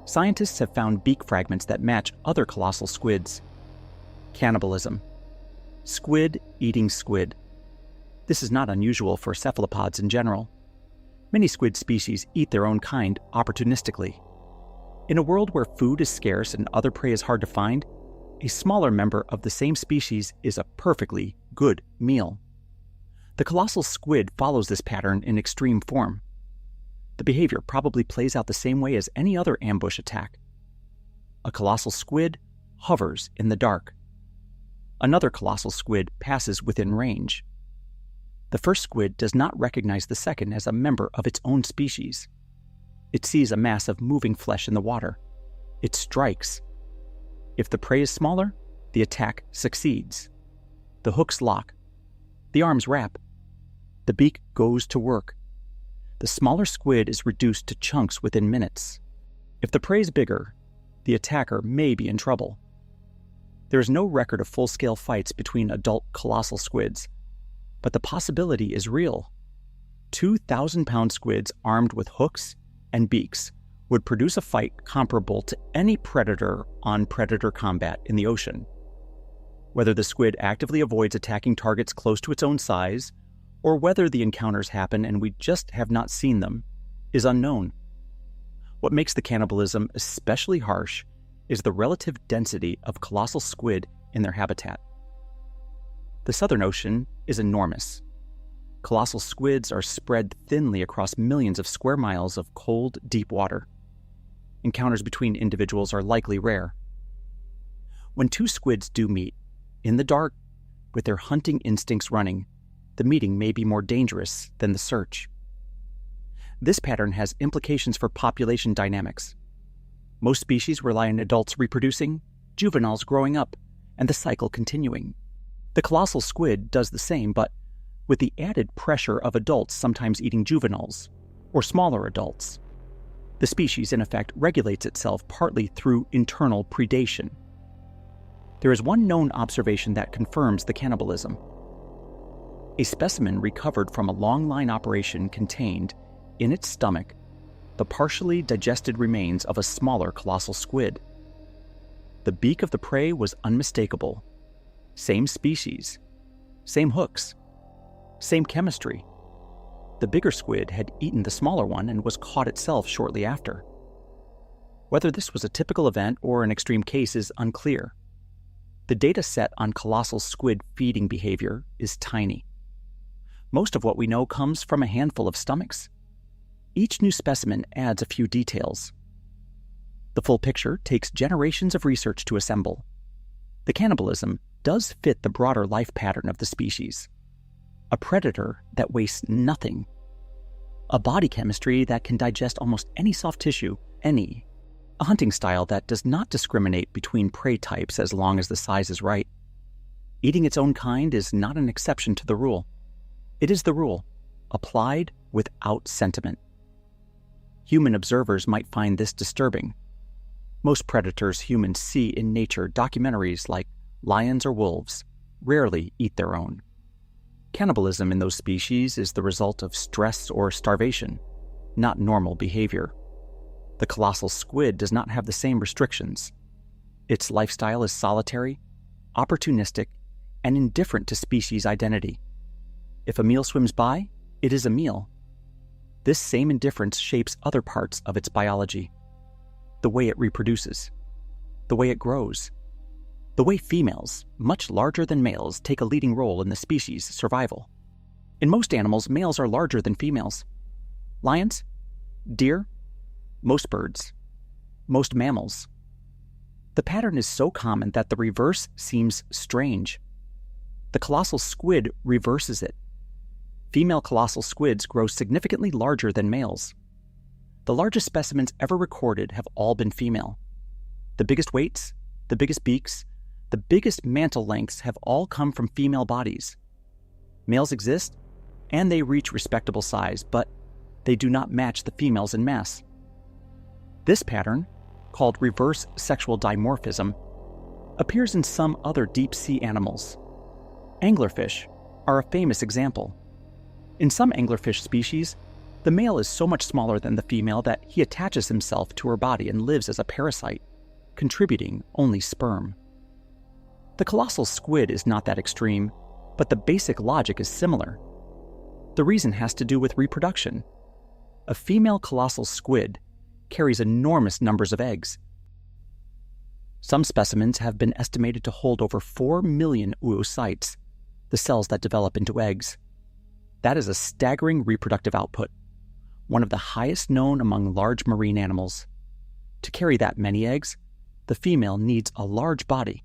[SPEAKER 1] scientists have found beak fragments that match other colossal squids. Cannibalism. Squid eating squid. This is not unusual for cephalopods in general. Many squid species eat their own kind opportunistically. In a world where food is scarce and other prey is hard to find, a smaller member of the same species is a perfectly good meal. The colossal squid follows this pattern in extreme form. The behavior probably plays out the same way as any other ambush attack. A colossal squid hovers in the dark. Another colossal squid passes within range. The first squid does not recognize the second as a member of its own species. It sees a mass of moving flesh in the water. It strikes. If the prey is smaller, the attack succeeds. The hooks lock. The arms wrap. The beak goes to work. The smaller squid is reduced to chunks within minutes. If the prey is bigger, the attacker may be in trouble. There is no record of full-scale fights between adult colossal squids, but the possibility is real. 2,000-pound squids armed with hooks and beaks would produce a fight comparable to any predator-on-predator combat in the ocean. Whether the squid actively avoids attacking targets close to its own size, or whether the encounters happen and we just have not seen them, is unknown. What makes the cannibalism especially harsh is the relative density of colossal squid in their habitat. The Southern Ocean is enormous. Colossal squids are spread thinly across millions of square miles of cold, deep water. Encounters between individuals are likely rare. When two squids do meet, in the dark, with their hunting instincts running, the meeting may be more dangerous than the search. This pattern has implications for population dynamics. Most species rely on adults reproducing, juveniles growing up, and the cycle continuing. The colossal squid does the same, but with the added pressure of adults sometimes eating juveniles, or smaller adults. The species, in effect, regulates itself partly through internal predation. There is one known observation that confirms the cannibalism. A specimen recovered from a long-line operation contained, in its stomach, the partially digested remains of a smaller colossal squid. The beak of the prey was unmistakable. Same species, same hooks, same chemistry. The bigger squid had eaten the smaller one and was caught itself shortly after. Whether this was a typical event or an extreme case is unclear. The data set on colossal squid feeding behavior is tiny. Most of what we know comes from a handful of stomachs. Each new specimen adds a few details. The full picture takes generations of research to assemble. The cannibalism does fit the broader life pattern of the species. A predator that wastes nothing. A body chemistry that can digest almost any soft tissue, A hunting style that does not discriminate between prey types as long as the size is right. Eating its own kind is not an exception to the rule. It is the rule, applied without sentiment. Human observers might find this disturbing. Most predators humans see in nature, documentaries like lions or wolves, rarely eat their own. Cannibalism in those species is the result of stress or starvation, not normal behavior. The colossal squid does not have the same restrictions. Its lifestyle is solitary, opportunistic, and indifferent to species identity. If a meal swims by, it is a meal. This same indifference shapes other parts of its biology. The way it reproduces, the way it grows, the way females, much larger than males, take a leading role in the species' survival. In most animals, males are larger than females. Lions, deer, most birds, most mammals. The pattern is so common that the reverse seems strange. The colossal squid reverses it. Female colossal squids grow significantly larger than males. The largest specimens ever recorded have all been female. The biggest weights, the biggest beaks, the biggest mantle lengths have all come from female bodies. Males exist, and they reach respectable size, but they do not match the females in mass. This pattern, called reverse sexual dimorphism, appears in some other deep-sea animals. Anglerfish are a famous example. In some anglerfish species, the male is so much smaller than the female that he attaches himself to her body and lives as a parasite, contributing only sperm. The colossal squid is not that extreme, but the basic logic is similar. The reason has to do with reproduction. A female colossal squid carries enormous numbers of eggs. Some specimens have been estimated to hold over 4 million oocytes, the cells that develop into eggs. That is a staggering reproductive output, one of the highest known among large marine animals. To carry that many eggs, the female needs a large body.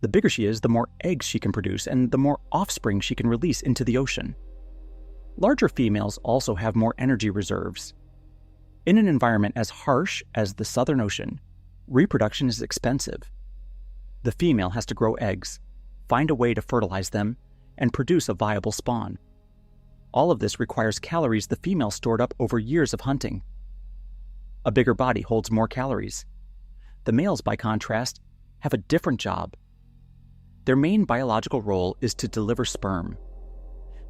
[SPEAKER 1] The bigger she is, the more eggs she can produce and the more offspring she can release into the ocean. Larger females also have more energy reserves. In an environment as harsh as the Southern Ocean, reproduction is expensive. The female has to grow eggs, find a way to fertilize them, and produce a viable spawn. All of this requires calories the female stored up over years of hunting. A bigger body holds more calories. The males, by contrast, have a different job. Their main biological role is to deliver sperm.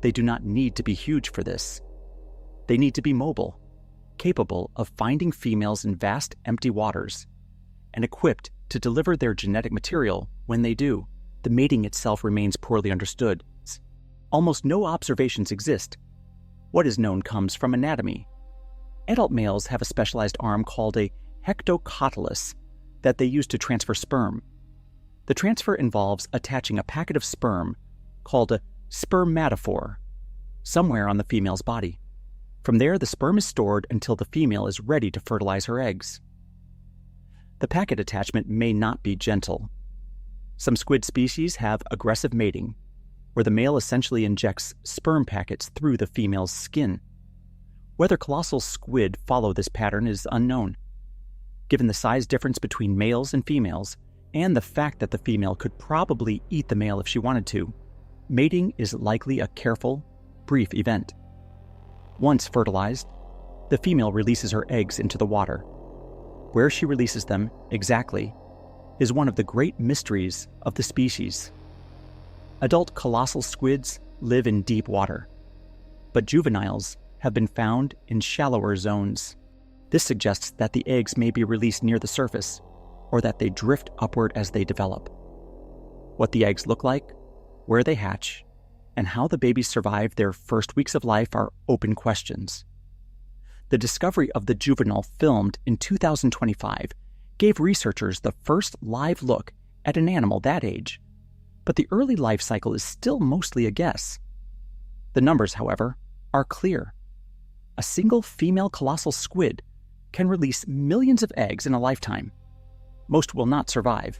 [SPEAKER 1] They do not need to be huge for this. They need to be mobile, capable of finding females in vast empty waters, and equipped to deliver their genetic material when they do. The mating itself remains poorly understood. Almost no observations exist. What is known comes from anatomy. Adult males have a specialized arm called a hectocotylus that they use to transfer sperm. The transfer involves attaching a packet of sperm, called a spermatophore, somewhere on the female's body. From there, the sperm is stored until the female is ready to fertilize her eggs. The packet attachment may not be gentle. Some squid species have aggressive mating. where the male essentially injects sperm packets through the female's skin. Whether colossal squid follow this pattern is unknown. Given the size difference between males and females, and the fact that the female could probably eat the male if she wanted to, mating is likely a careful, brief event. Once fertilized, the female releases her eggs into the water. Where she releases them exactly is one of the great mysteries of the species. Adult colossal squids live in deep water, but juveniles have been found in shallower zones. This suggests that the eggs may be released near the surface, or that they drift upward as they develop. What the eggs look like, where they hatch, and how the babies survive their first weeks of life are open questions. The discovery of the juvenile filmed in 2025 gave researchers the first live look at an animal that age, but the early life cycle is still mostly a guess. The numbers, however, are clear. A single female colossal squid can release millions of eggs in a lifetime. Most will not survive.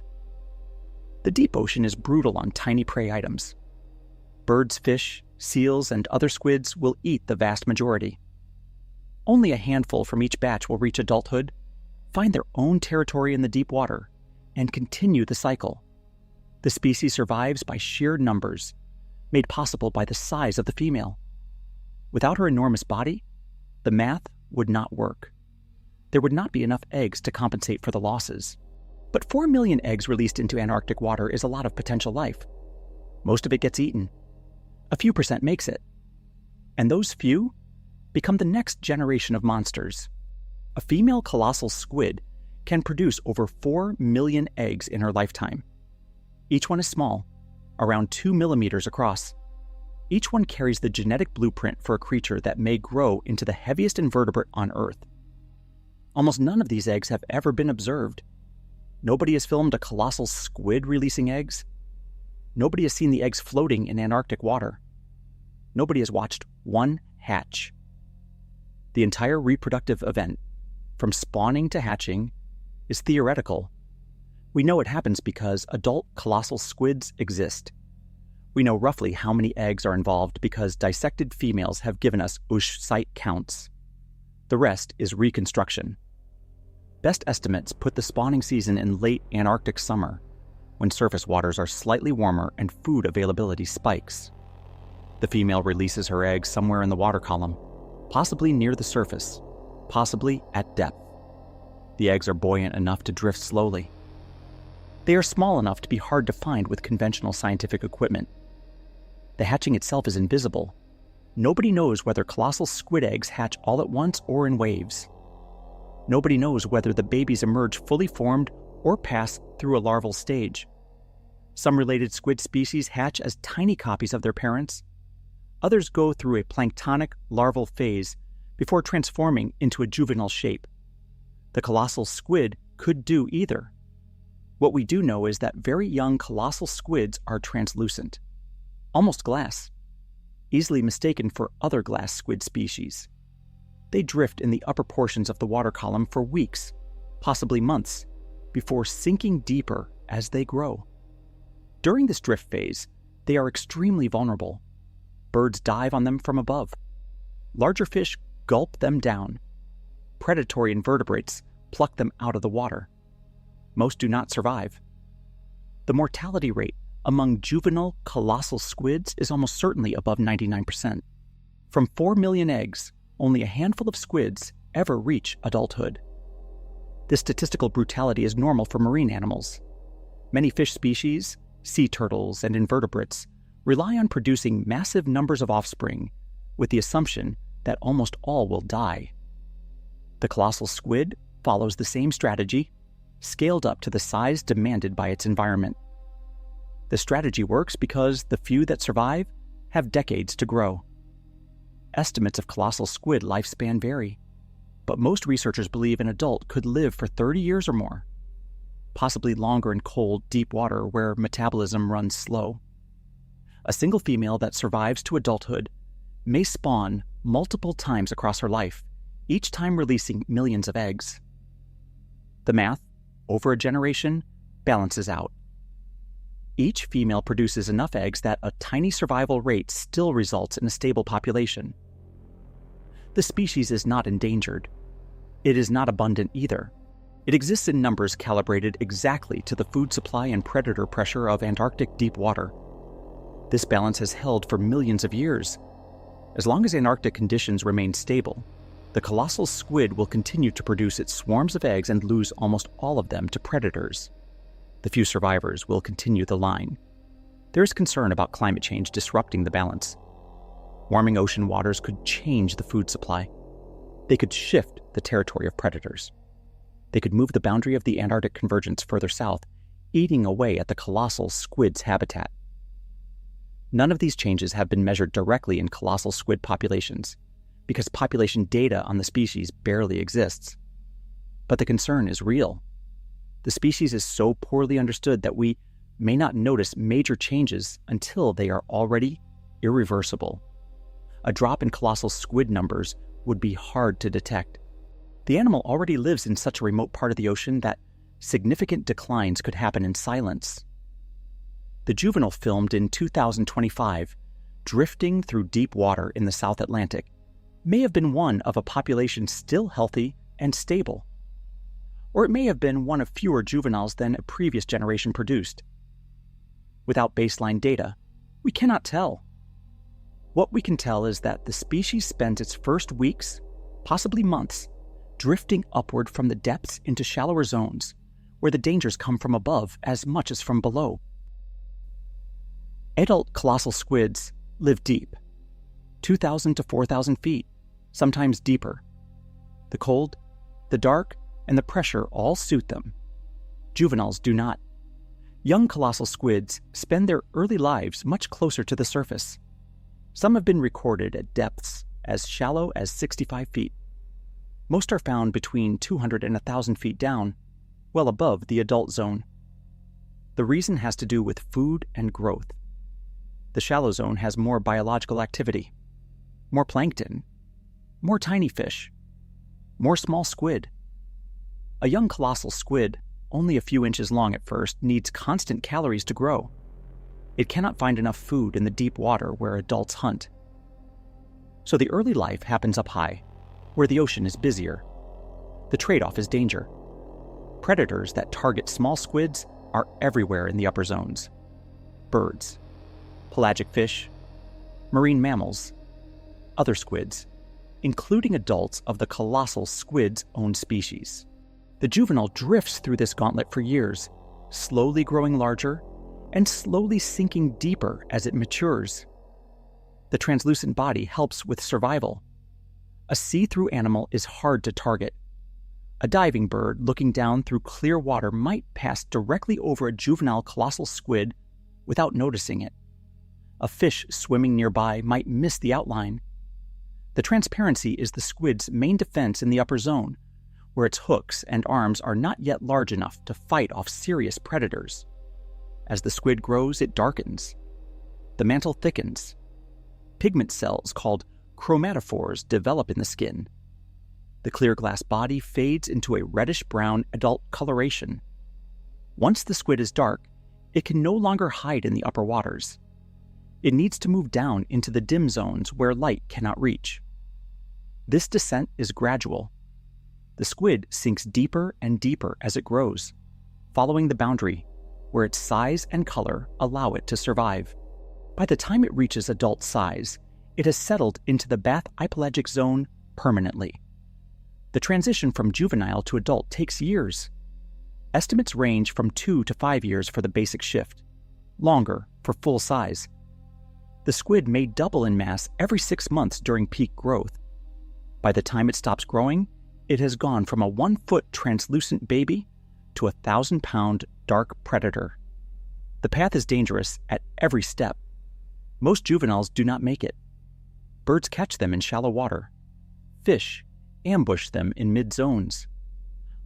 [SPEAKER 1] The deep ocean is brutal on tiny prey items. Birds, fish, seals, and other squids will eat the vast majority. Only a handful from each batch will reach adulthood, find their own territory in the deep water, and continue the cycle. The species survives by sheer numbers, made possible by the size of the female. Without her enormous body, the math would not work. There would not be enough eggs to compensate for the losses. But 4 million eggs released into Antarctic water is a lot of potential life. Most of it gets eaten. A few percent makes it. And those few become the next generation of monsters. A female colossal squid can produce over 4 million eggs in her lifetime. Each one is small, around 2 millimeters across. Each one carries the genetic blueprint for a creature that may grow into the heaviest invertebrate on Earth. Almost none of these eggs have ever been observed. Nobody has filmed a colossal squid releasing eggs. Nobody has seen the eggs floating in Antarctic water. Nobody has watched one hatch. The entire reproductive event, from spawning to hatching, is theoretical. We know it happens because adult colossal squids exist. We know roughly how many eggs are involved because dissected females have given us oocyte counts. The rest is reconstruction. Best estimates put the spawning season in late Antarctic summer, when surface waters are slightly warmer and food availability spikes. The female releases her eggs somewhere in the water column, possibly near the surface, possibly at depth. The eggs are buoyant enough to drift slowly. They are small enough to be hard to find with conventional scientific equipment. The hatching itself is invisible. Nobody knows whether colossal squid eggs hatch all at once or in waves. Nobody knows whether the babies emerge fully formed or pass through a larval stage. Some related squid species hatch as tiny copies of their parents. Others go through a planktonic larval phase before transforming into a juvenile shape. The colossal squid could do either. What we do know is that very young colossal squids are translucent, almost glass, easily mistaken for other glass squid species. They drift in the upper portions of the water column for weeks, possibly months, before sinking deeper as they grow. During this drift phase, they are extremely vulnerable. Birds dive on them from above. Larger fish gulp them down. Predatory invertebrates pluck them out of the water. Most do not survive. The mortality rate among juvenile colossal squids is almost certainly above 99%. From 4 million eggs, only a handful of squids ever reach adulthood. This statistical brutality is normal for marine animals. Many fish species, sea turtles, and invertebrates rely on producing massive numbers of offspring with the assumption that almost all will die. The colossal squid follows the same strategy, scaled up to the size demanded by its environment. The strategy works because the few that survive have decades to grow. Estimates of colossal squid lifespan vary, but most researchers believe an adult could live for 30 years or more, possibly longer in cold, deep water where metabolism runs slow. A single female that survives to adulthood may spawn multiple times across her life, each time releasing millions of eggs. The math, over a generation, balances out. Each female produces enough eggs that a tiny survival rate still results in a stable population. The species is not endangered. It is not abundant either. It exists in numbers calibrated exactly to the food supply and predator pressure of Antarctic deep water. This balance has held for millions of years. As long as Antarctic conditions remain stable, the colossal squid will continue to produce its swarms of eggs and lose almost all of them to predators. The few survivors will continue the line. There is concern about climate change disrupting the balance. Warming ocean waters could change the food supply. They could shift the territory of predators. They could move the boundary of the Antarctic convergence further south, eating away at the colossal squid's habitat. None of these changes have been measured directly in colossal squid populations, because population data on the species barely exists. But the concern is real. The species is so poorly understood that we may not notice major changes until they are already irreversible. A drop in colossal squid numbers would be hard to detect. The animal already lives in such a remote part of the ocean that significant declines could happen in silence. The juvenile filmed in 2025, drifting through deep water in the South Atlantic, may have been one of a population still healthy and stable. Or it may have been one of fewer juveniles than a previous generation produced. Without baseline data, we cannot tell. What we can tell is that the species spent its first weeks, possibly months, drifting upward from the depths into shallower zones, where the dangers come from above as much as from below. Adult colossal squids live deep, 2,000 to 4,000 feet, sometimes deeper. The cold, the dark, and the pressure all suit them. Juveniles do not. Young colossal squids spend their early lives much closer to the surface. Some have been recorded at depths as shallow as 65 feet. Most are found between 200 and 1,000 feet down, well above the adult zone. The reason has to do with food and growth. The shallow zone has more biological activity, more plankton, more tiny fish, more small squid. A young colossal squid, only a few inches long at first, needs constant calories to grow. It cannot find enough food in the deep water where adults hunt. So the early life happens up high, where the ocean is busier. The trade-off is danger. Predators that target small squids are everywhere in the upper zones. Birds, pelagic fish, marine mammals, other squids, including adults of the colossal squid's own species. The juvenile drifts through this gauntlet for years, slowly growing larger and slowly sinking deeper as it matures. The translucent body helps with survival. A see-through animal is hard to target. A diving bird looking down through clear water might pass directly over a juvenile colossal squid without noticing it. A fish swimming nearby might miss the outline. The transparency is the squid's main defense in the upper zone, where its hooks and arms are not yet large enough to fight off serious predators. As the squid grows, it darkens. The mantle thickens. Pigment cells called chromatophores develop in the skin. The clear glass body fades into a reddish-brown adult coloration. Once the squid is dark, it can no longer hide in the upper waters. It needs to move down into the dim zones where light cannot reach. This descent is gradual. The squid sinks deeper and deeper as it grows, following the boundary, where its size and color allow it to survive. By the time it reaches adult size, it has settled into the bathypelagic zone permanently. The transition from juvenile to adult takes years. Estimates range from 2 to 5 years for the basic shift, longer for full size. The squid may double in mass every 6 months during peak growth. By the time it stops growing, it has gone from a 1-foot translucent baby to a 1,000-pound dark predator. The path is dangerous at every step. Most juveniles do not make it. Birds catch them in shallow water. Fish ambush them in mid-zones.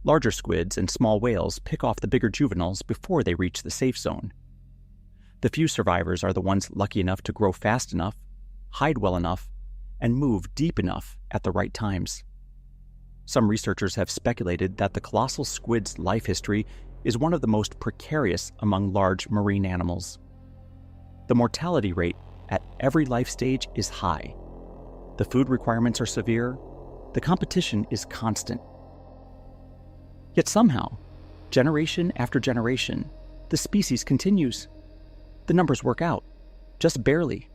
[SPEAKER 1] Larger squids and small whales pick off the bigger juveniles before they reach the safe zone. The few survivors are the ones lucky enough to grow fast enough, hide well enough, and move deep enough at the right times. Some researchers have speculated that the colossal squid's life history is one of the most precarious among large marine animals. The mortality rate at every life stage is high. The food requirements are severe. The competition is constant. Yet somehow, generation after generation, the species continues. The numbers work out, just barely.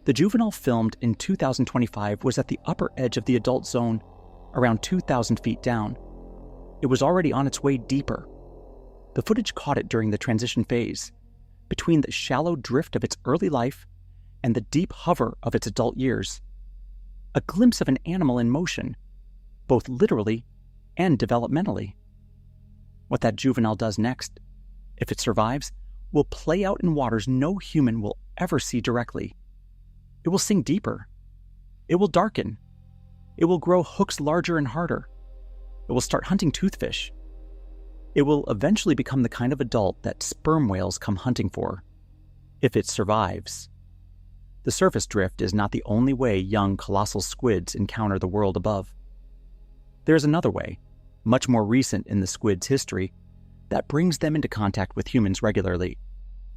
[SPEAKER 1] The juvenile filmed in 2025 was at the upper edge of the adult zone, around 2,000 feet down. It was already on its way deeper. The footage caught it during the transition phase, between the shallow drift of its early life and the deep hover of its adult years. A glimpse of an animal in motion, both literally and developmentally. What that juvenile does next, if it survives, will play out in waters no human will ever see directly. It will sink deeper. It will darken. It will grow hooks larger and harder. It will start hunting toothfish. It will eventually become the kind of adult that sperm whales come hunting for, if it survives. The surface drift is not the only way young colossal squids encounter the world above. There is another way, much more recent in the squid's history, that brings them into contact with humans regularly,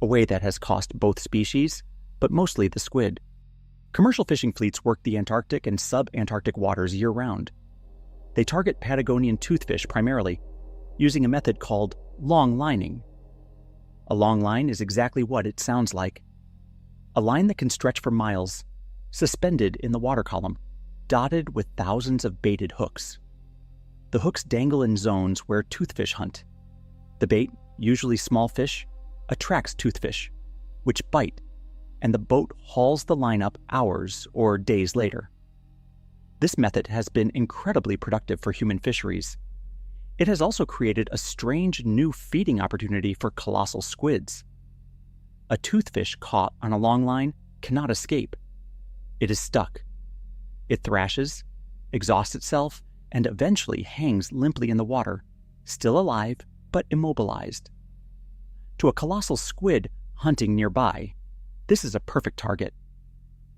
[SPEAKER 1] a way that has cost both species, but mostly the squid. Commercial fishing fleets work the Antarctic and sub-Antarctic waters year-round. They target Patagonian toothfish primarily, using a method called long lining. A long line is exactly what it sounds like. A line that can stretch for miles, suspended in the water column, dotted with thousands of baited hooks. The hooks dangle in zones where toothfish hunt. The bait, usually small fish, attracts toothfish, which bite, and the boat hauls the line up hours or days later. This method has been incredibly productive for human fisheries. It has also created a strange new feeding opportunity for colossal squids. A toothfish caught on a long line cannot escape. It is stuck. It thrashes, exhausts itself, and eventually hangs limply in the water, still alive but immobilized. To a colossal squid hunting nearby, this is a perfect target.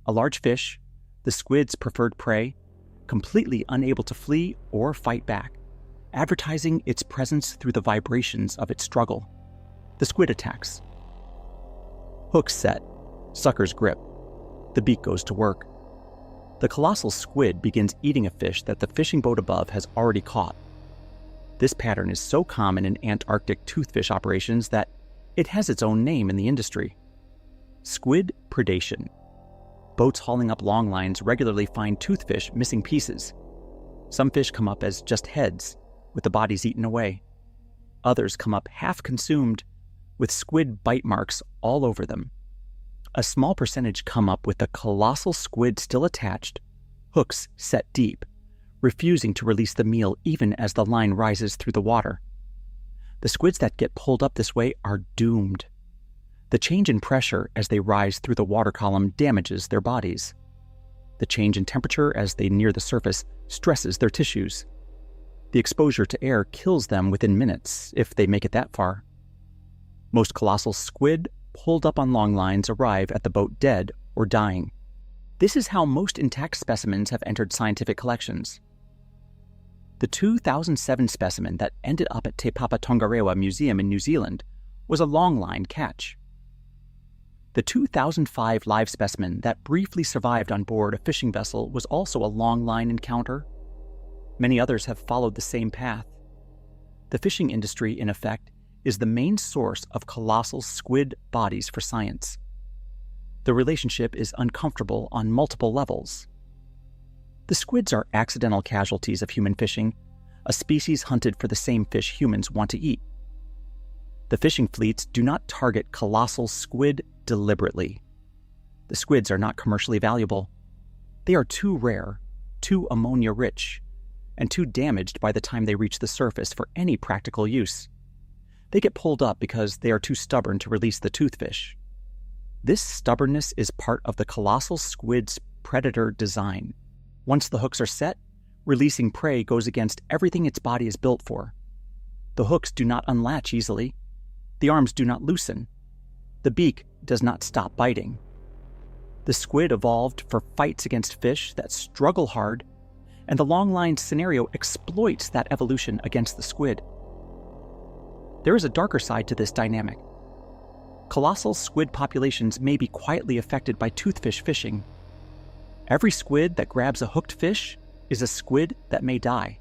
[SPEAKER 1] A large fish, the squid's preferred prey, completely unable to flee or fight back, advertising its presence through the vibrations of its struggle. The squid attacks. Hooks set, suckers grip. The beak goes to work. The colossal squid begins eating a fish that the fishing boat above has already caught. This pattern is so common in Antarctic toothfish operations that it has its own name in the industry. Squid predation. Boats hauling up long lines regularly find toothfish missing pieces. Some fish come up as just heads, with the bodies eaten away. Others come up half consumed, with squid bite marks all over them. A small percentage come up with the colossal squid still attached, hooks set deep, refusing to release the meal even as the line rises through the water. The squids that get pulled up this way are doomed. The change in pressure as they rise through the water column damages their bodies. The change in temperature as they near the surface stresses their tissues. The exposure to air kills them within minutes, if they make it that far. Most colossal squid pulled up on long lines arrive at the boat dead or dying. This is how most intact specimens have entered scientific collections. The 2007 specimen that ended up at Te Papa Tongarewa Museum in New Zealand was a long-line catch. The 2005 live specimen that briefly survived on board a fishing vessel was also a long-line encounter. Many others have followed the same path. The fishing industry, in effect, is the main source of colossal squid bodies for science. The relationship is uncomfortable on multiple levels. The squids are accidental casualties of human fishing, a species hunted for the same fish humans want to eat. The fishing fleets do not target colossal squid deliberately. The squids are not commercially valuable. They are too rare, too ammonia-rich, and too damaged by the time they reach the surface for any practical use. They get pulled up because they are too stubborn to release the toothfish. This stubbornness is part of the colossal squid's predator design. Once the hooks are set, releasing prey goes against everything its body is built for. The hooks do not unlatch easily. The arms do not loosen. The beak does not stop biting. The squid evolved for fights against fish that struggle hard, and the long line scenario exploits that evolution against the squid. there is a darker side to this dynamic. Colossal squid populations may be quietly affected by toothfish fishing. Every squid that grabs a hooked fish is a squid that may die.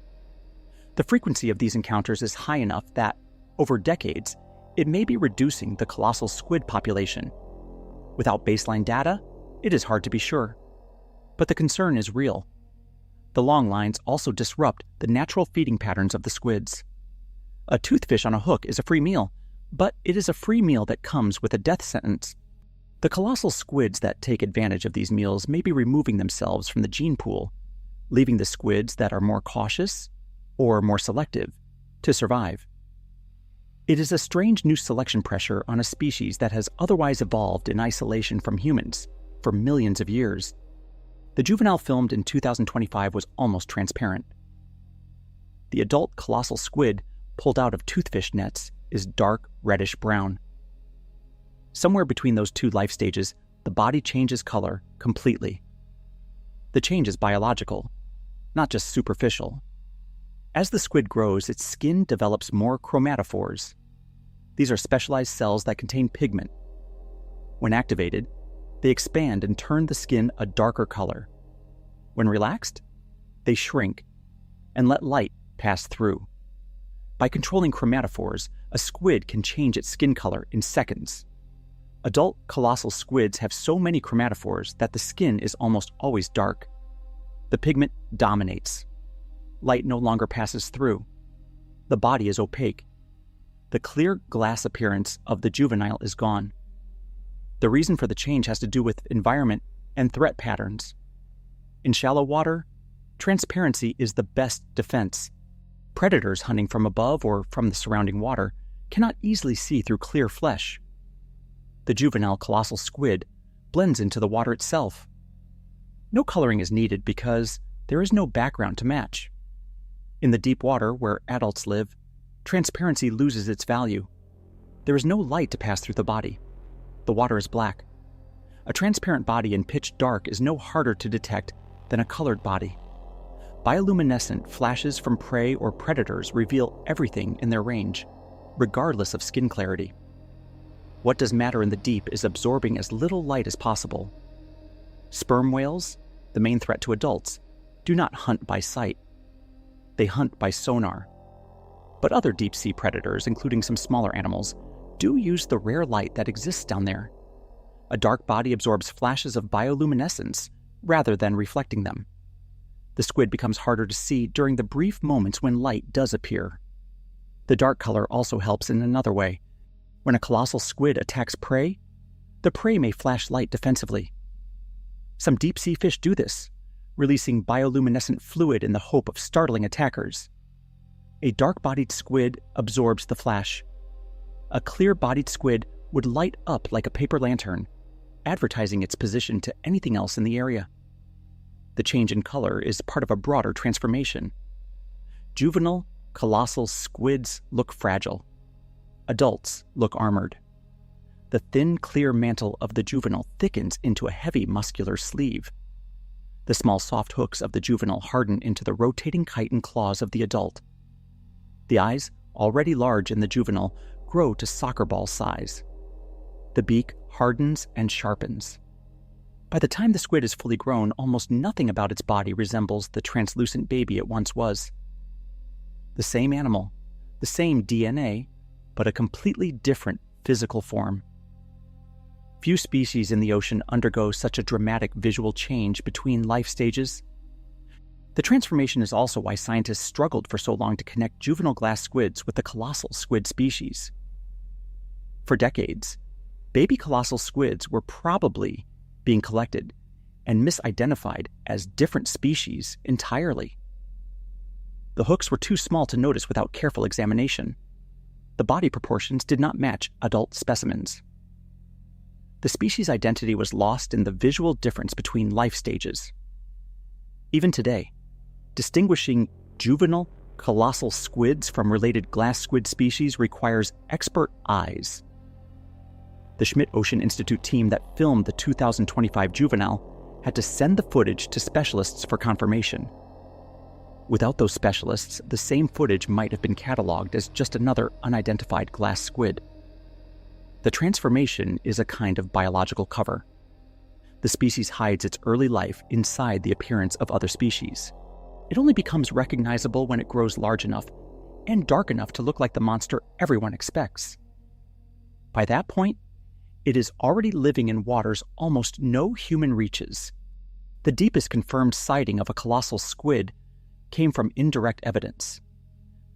[SPEAKER 1] The frequency of these encounters is high enough that, over decades, it may be reducing the colossal squid population. Without baseline data, it is hard to be sure. But the concern is real. The long lines also disrupt the natural feeding patterns of the squids. A toothfish on a hook is a free meal, but it is a free meal that comes with a death sentence. The colossal squids that take advantage of these meals may be removing themselves from the gene pool, leaving the squids that are more cautious or more selective to survive. It is a strange new selection pressure on a species that has otherwise evolved in isolation from humans for millions of years. The juvenile filmed in 2025 was almost transparent. The adult colossal squid pulled out of toothfish nets is dark reddish brown. Somewhere between those two life stages, the body changes color completely. The change is biological, not just superficial. As the squid grows, its skin develops more chromatophores. These are specialized cells that contain pigment. When activated, they expand and turn the skin a darker color. When relaxed, they shrink and let light pass through. By controlling chromatophores, a squid can change its skin color in seconds. Adult colossal squids have so many chromatophores that the skin is almost always dark. The pigment dominates. Light no longer passes through. The body is opaque. The clear glass appearance of the juvenile is gone. The reason for the change has to do with environment and threat patterns. In shallow water, transparency is the best defense. Predators hunting from above or from the surrounding water cannot easily see through clear flesh. The juvenile colossal squid blends into the water itself. No coloring is needed because there is no background to match. In the deep water where adults live, transparency loses its value. There is no light to pass through the body. The water is black. A transparent body in pitch dark is no harder to detect than a colored body. Bioluminescent flashes from prey or predators reveal everything in their range, regardless of skin clarity. What does matter in the deep is absorbing as little light as possible. Sperm whales, the main threat to adults, do not hunt by sight. They hunt by sonar. But other deep-sea predators, including some smaller animals, do use the rare light that exists down there. A dark body absorbs flashes of bioluminescence rather than reflecting them. The squid becomes harder to see during the brief moments when light does appear. The dark color also helps in another way. When a colossal squid attacks prey, the prey may flash light defensively. Some deep-sea fish do this, releasing bioluminescent fluid in the hope of startling attackers. A dark-bodied squid absorbs the flash. A clear-bodied squid would light up like a paper lantern, advertising its position to anything else in the area. The change in color is part of a broader transformation. Juvenile, colossal squids look fragile. Adults look armored. The thin, clear mantle of the juvenile thickens into a heavy, muscular sleeve. The small, soft hooks of the juvenile harden into the rotating chitin claws of the adult. The eyes, already large in the juvenile, grow to soccer ball size. The beak hardens and sharpens. By the time the squid is fully grown, almost nothing about its body resembles the translucent baby it once was. The same animal, the same DNA, but a completely different physical form. Few species in the ocean undergo such a dramatic visual change between life stages. The transformation is also why scientists struggled for so long to connect juvenile glass squids with the colossal squid species. For decades, baby colossal squids were probably being collected and misidentified as different species entirely. The hooks were too small to notice without careful examination. The body proportions did not match adult specimens. The species identity was lost in the visual difference between life stages. Even today, distinguishing juvenile colossal squids from related glass squid species requires expert eyes. The Schmidt Ocean Institute team that filmed the 2025 juvenile had to send the footage to specialists for confirmation. Without those specialists, the same footage might have been cataloged as just another unidentified glass squid. The transformation is a kind of biological cover. The species hides its early life inside the appearance of other species. It only becomes recognizable when it grows large enough and dark enough to look like the monster everyone expects. By that point, it is already living in waters almost no human reaches. The deepest confirmed sighting of a colossal squid came from indirect evidence.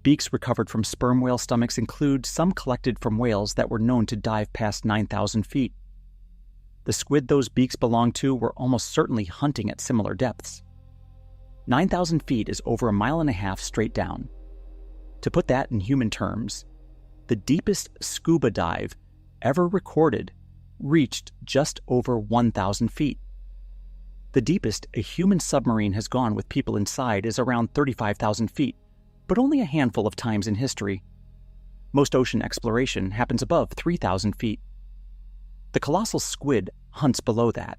[SPEAKER 1] Beaks recovered from sperm whale stomachs include some collected from whales that were known to dive past 9,000 feet. The squid those beaks belonged to were almost certainly hunting at similar depths. 9,000 feet is over 1.5 miles straight down. To put that in human terms, the deepest scuba dive ever recorded reached just over 1,000 feet. The deepest a human submarine has gone with people inside is around 35,000 feet, but only a handful of times in history. Most ocean exploration happens above 3,000 feet. The colossal squid hunts below that,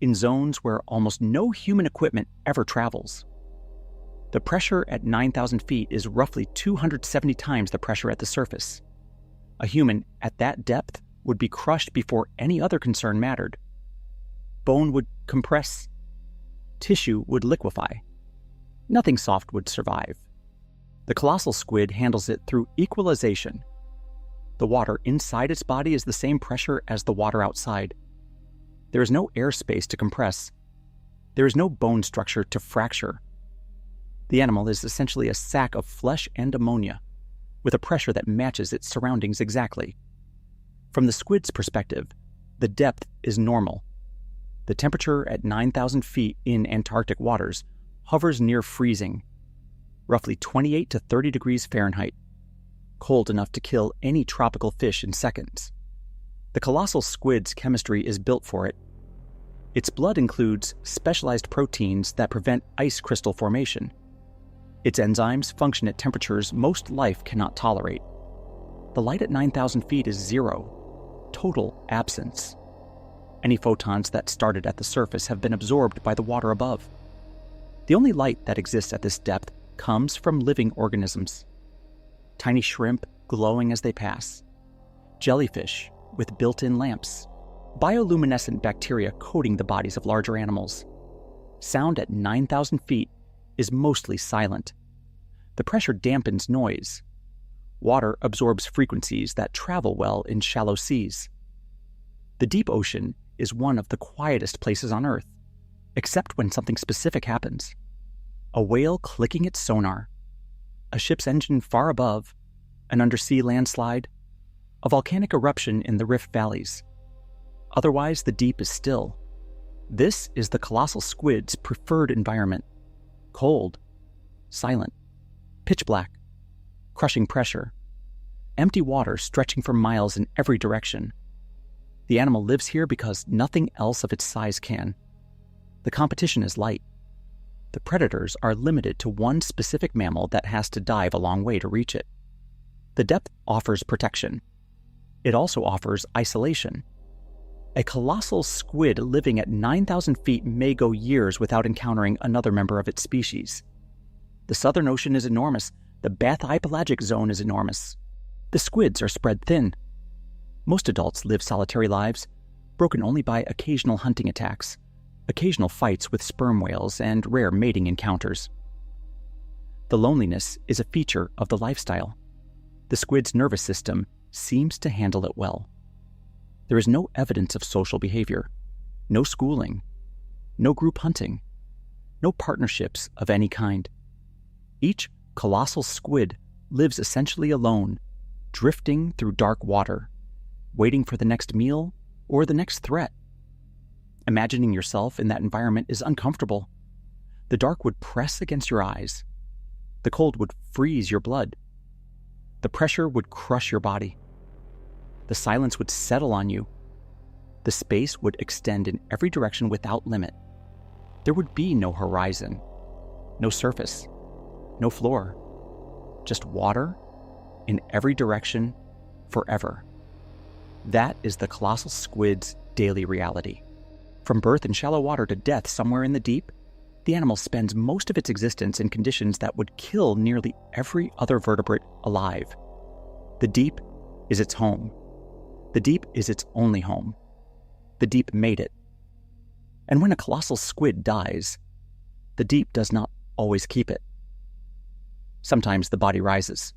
[SPEAKER 1] in zones where almost no human equipment ever travels. The pressure at 9,000 feet is roughly 270 times the pressure at the surface. A human at that depth would be crushed before any other concern mattered. Bone would compress. Tissue would liquefy. Nothing soft would survive. The colossal squid handles it through equalization. The water inside its body is the same pressure as the water outside. There is no airspace to compress. There is no bone structure to fracture. The animal is essentially a sack of flesh and ammonia, with a pressure that matches its surroundings exactly. From the squid's perspective, the depth is normal. The temperature at 9,000 feet in Antarctic waters hovers near freezing, roughly 28 to 30 degrees Fahrenheit, cold enough to kill any tropical fish in seconds. The colossal squid's chemistry is built for it. Its blood includes specialized proteins that prevent ice crystal formation. Its enzymes function at temperatures most life cannot tolerate. The light at 9,000 feet is zero, total absence. Any photons that started at the surface have been absorbed by the water above. The only light that exists at this depth comes from living organisms. Tiny shrimp glowing as they pass, jellyfish with built-in lamps, bioluminescent bacteria coating the bodies of larger animals. Sound at 9,000 feet is mostly silent. The pressure dampens noise. Water absorbs frequencies that travel well in shallow seas. The deep ocean is one of the quietest places on Earth, except when something specific happens. A whale clicking its sonar, a ship's engine far above, an undersea landslide, a volcanic eruption in the rift valleys. Otherwise, the deep is still. This is the colossal squid's preferred environment. Cold, silent, pitch black, crushing pressure, empty water stretching for miles in every direction. The animal lives here because nothing else of its size can. The competition is light. The predators are limited to one specific mammal that has to dive a long way to reach it. The depth offers protection. It also offers isolation. A colossal squid living at 9,000 feet may go years without encountering another member of its species. The Southern Ocean is enormous. The bathypelagic zone is enormous. The squids are spread thin. Most adults live solitary lives, broken only by occasional hunting attacks, occasional fights with sperm whales, and rare mating encounters. The loneliness is a feature of the lifestyle. The squid's nervous system seems to handle it well. There is no evidence of social behavior, no schooling, no group hunting, no partnerships of any kind. Each colossal squid lives essentially alone, drifting through dark water, waiting for the next meal or the next threat. Imagining yourself in that environment is uncomfortable. The dark would press against your eyes. The cold would freeze your blood. The pressure would crush your body. The silence would settle on you. The space would extend in every direction without limit. There would be no horizon, no surface, no floor, just water in every direction forever. That is the colossal squid's daily reality. From birth in shallow water to death somewhere in the deep, The animal spends most of its existence in conditions that would kill nearly every other vertebrate alive. The deep is its home. The deep is its only home. The deep made it. And when a colossal squid dies, the deep does not always keep it. Sometimes the body rises.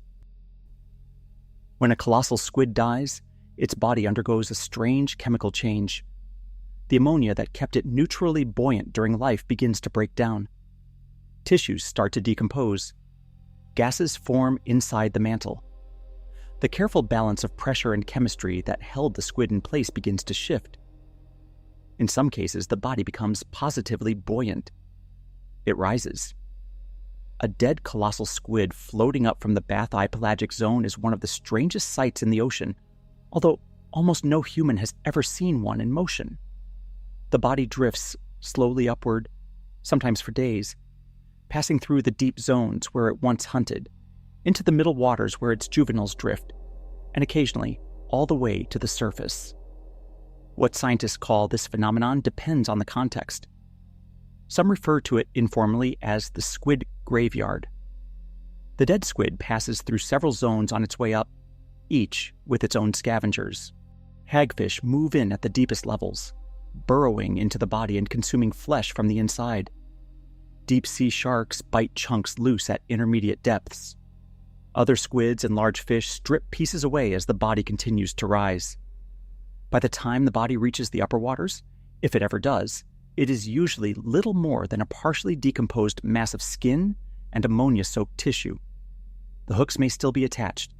[SPEAKER 1] When a colossal squid dies, its body undergoes a strange chemical change. The ammonia that kept it neutrally buoyant during life begins to break down. Tissues start to decompose. Gases form inside the mantle. The careful balance of pressure and chemistry that held the squid in place begins to shift. In some cases, the body becomes positively buoyant. It rises. A dead colossal squid floating up from the bathypelagic pelagic zone is one of the strangest sights in the ocean, although almost no human has ever seen one in motion. The body drifts slowly upward, sometimes for days, passing through the deep zones where it once hunted, into the middle waters where its juveniles drift, and occasionally all the way to the surface. What scientists call this phenomenon depends on the context. Some refer to it informally as the squid graveyard. The dead squid passes through several zones on its way up, each with its own scavengers. Hagfish move in at the deepest levels, burrowing into the body and consuming flesh from the inside. Deep-sea sharks bite chunks loose at intermediate depths. Other squids and large fish strip pieces away as the body continues to rise. By the time the body reaches the upper waters, if it ever does, it is usually little more than a partially decomposed mass of skin and ammonia-soaked tissue. The hooks may still be attached.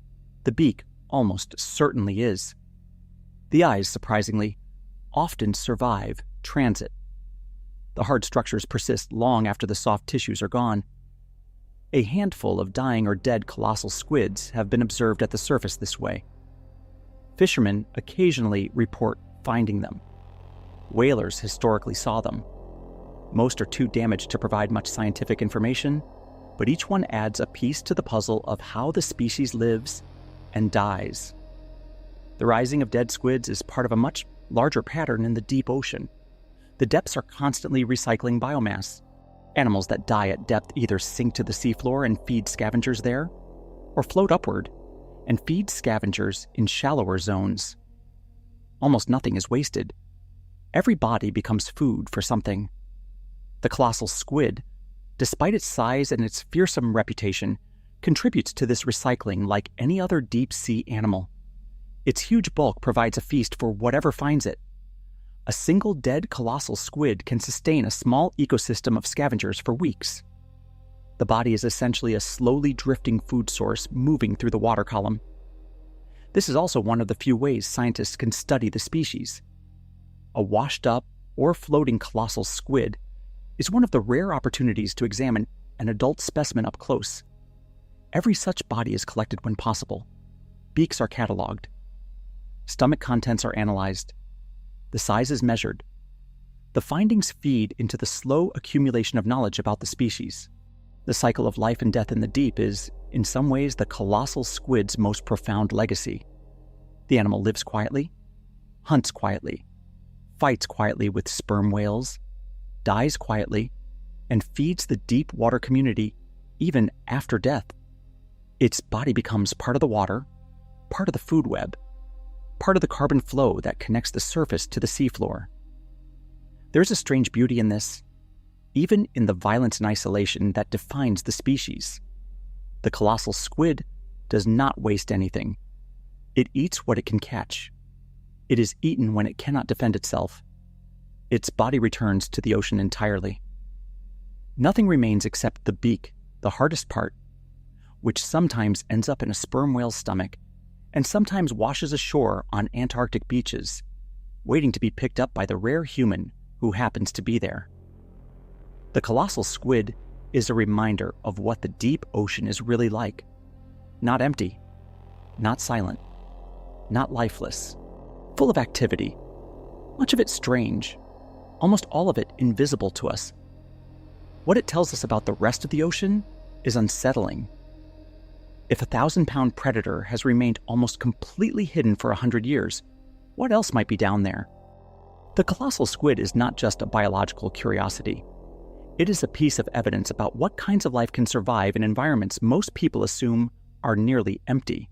[SPEAKER 1] The beak almost certainly is. The eyes, surprisingly, often survive transit. The hard structures persist long after the soft tissues are gone. A handful of dying or dead colossal squids have been observed at the surface this way. Fishermen occasionally report finding them. Whalers historically saw them. Most are too damaged to provide much scientific information, but each one adds a piece to the puzzle of how the species lives and dies. The rising of dead squids is part of a much larger pattern in the deep ocean. The depths are constantly recycling biomass. Animals that die at depth either sink to the seafloor and feed scavengers there, or float upward and feed scavengers in shallower zones. Almost nothing is wasted. Every body becomes food for something. The colossal squid, despite its size and its fearsome reputation, contributes to this recycling like any other deep-sea animal. Its huge bulk provides a feast for whatever finds it. A single dead colossal squid can sustain a small ecosystem of scavengers for weeks. The body is essentially a slowly drifting food source moving through the water column. This is also one of the few ways scientists can study the species. A washed-up or floating colossal squid is one of the rare opportunities to examine an adult specimen up close. Every such body is collected when possible. Beaks are cataloged. Stomach contents are analyzed. The size is measured. The findings feed into the slow accumulation of knowledge about the species. The cycle of life and death in the deep is, in some ways, the colossal squid's most profound legacy. The animal lives quietly, hunts quietly, fights quietly with sperm whales, dies quietly, and feeds the deep water community even after death. Its body becomes part of the water, part of the food web, part of the carbon flow that connects the surface to the seafloor. There's a strange beauty in this, even in the violence and isolation that defines the species. The colossal squid does not waste anything. It eats what it can catch. It is eaten when it cannot defend itself. Its body returns to the ocean entirely. Nothing remains except the beak, the hardest part, which sometimes ends up in a sperm whale's stomach and sometimes washes ashore on Antarctic beaches, waiting to be picked up by the rare human who happens to be there. The colossal squid is a reminder of what the deep ocean is really like. Not empty, not silent, not lifeless, full of activity, much of it strange, almost all of it invisible to us. What it tells us about the rest of the ocean is unsettling. If a 1,000-pound predator has remained almost completely hidden for 100 years, what else might be down there? The colossal squid is not just a biological curiosity. It is a piece of evidence about what kinds of life can survive in environments most people assume are nearly empty.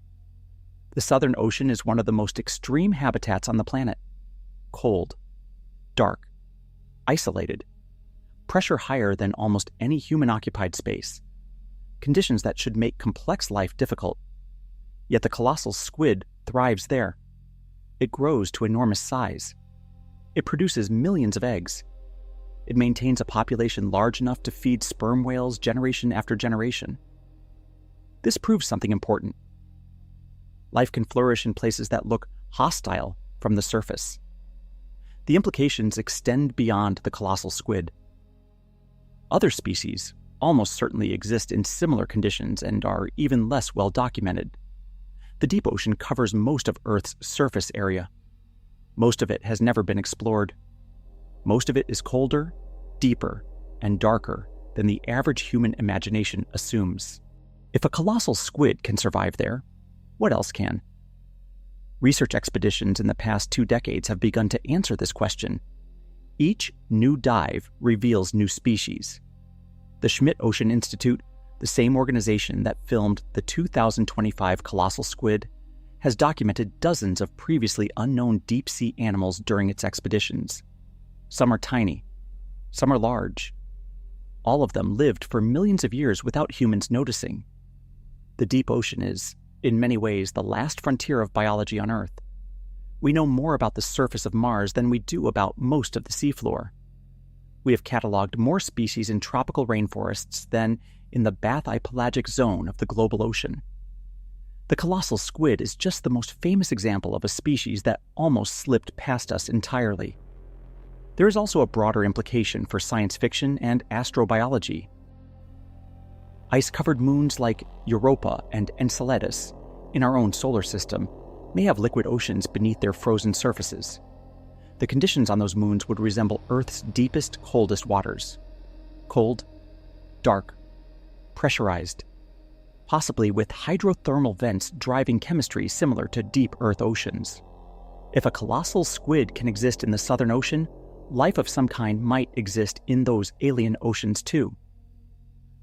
[SPEAKER 1] The Southern Ocean is one of the most extreme habitats on the planet. Cold, dark, isolated, pressure higher than almost any human-occupied space. Conditions that should make complex life difficult. Yet the colossal squid thrives there. It grows to enormous size. It produces millions of eggs. It maintains a population large enough to feed sperm whales generation after generation. This proves something important. Life can flourish in places that look hostile from the surface. The implications extend beyond the colossal squid. Other species almost certainly exist in similar conditions and are even less well documented. The deep ocean covers most of Earth's surface area. Most of it has never been explored. Most of it is colder, deeper, and darker than the average human imagination assumes. If a colossal squid can survive there, what else can? Research expeditions in the past 2 decades have begun to answer this question. Each new dive reveals new species. The Schmidt Ocean Institute, the same organization that filmed the 2025 colossal squid, has documented dozens of previously unknown deep-sea animals during its expeditions. Some are tiny, some are large. All of them lived for millions of years without humans noticing. The deep ocean is, in many ways, the last frontier of biology on Earth. We know more about the surface of Mars than we do about most of the seafloor. We have cataloged more species in tropical rainforests than in the bathypelagic zone of the global ocean. The colossal squid is just the most famous example of a species that almost slipped past us entirely. There is also a broader implication for science fiction and astrobiology. Ice-covered moons like Europa and Enceladus in our own solar system may have liquid oceans beneath their frozen surfaces. The conditions on those moons would resemble Earth's deepest, coldest waters. Cold, dark, pressurized, possibly with hydrothermal vents driving chemistry similar to deep Earth oceans. If a colossal squid can exist in the Southern Ocean, life of some kind might exist in those alien oceans too.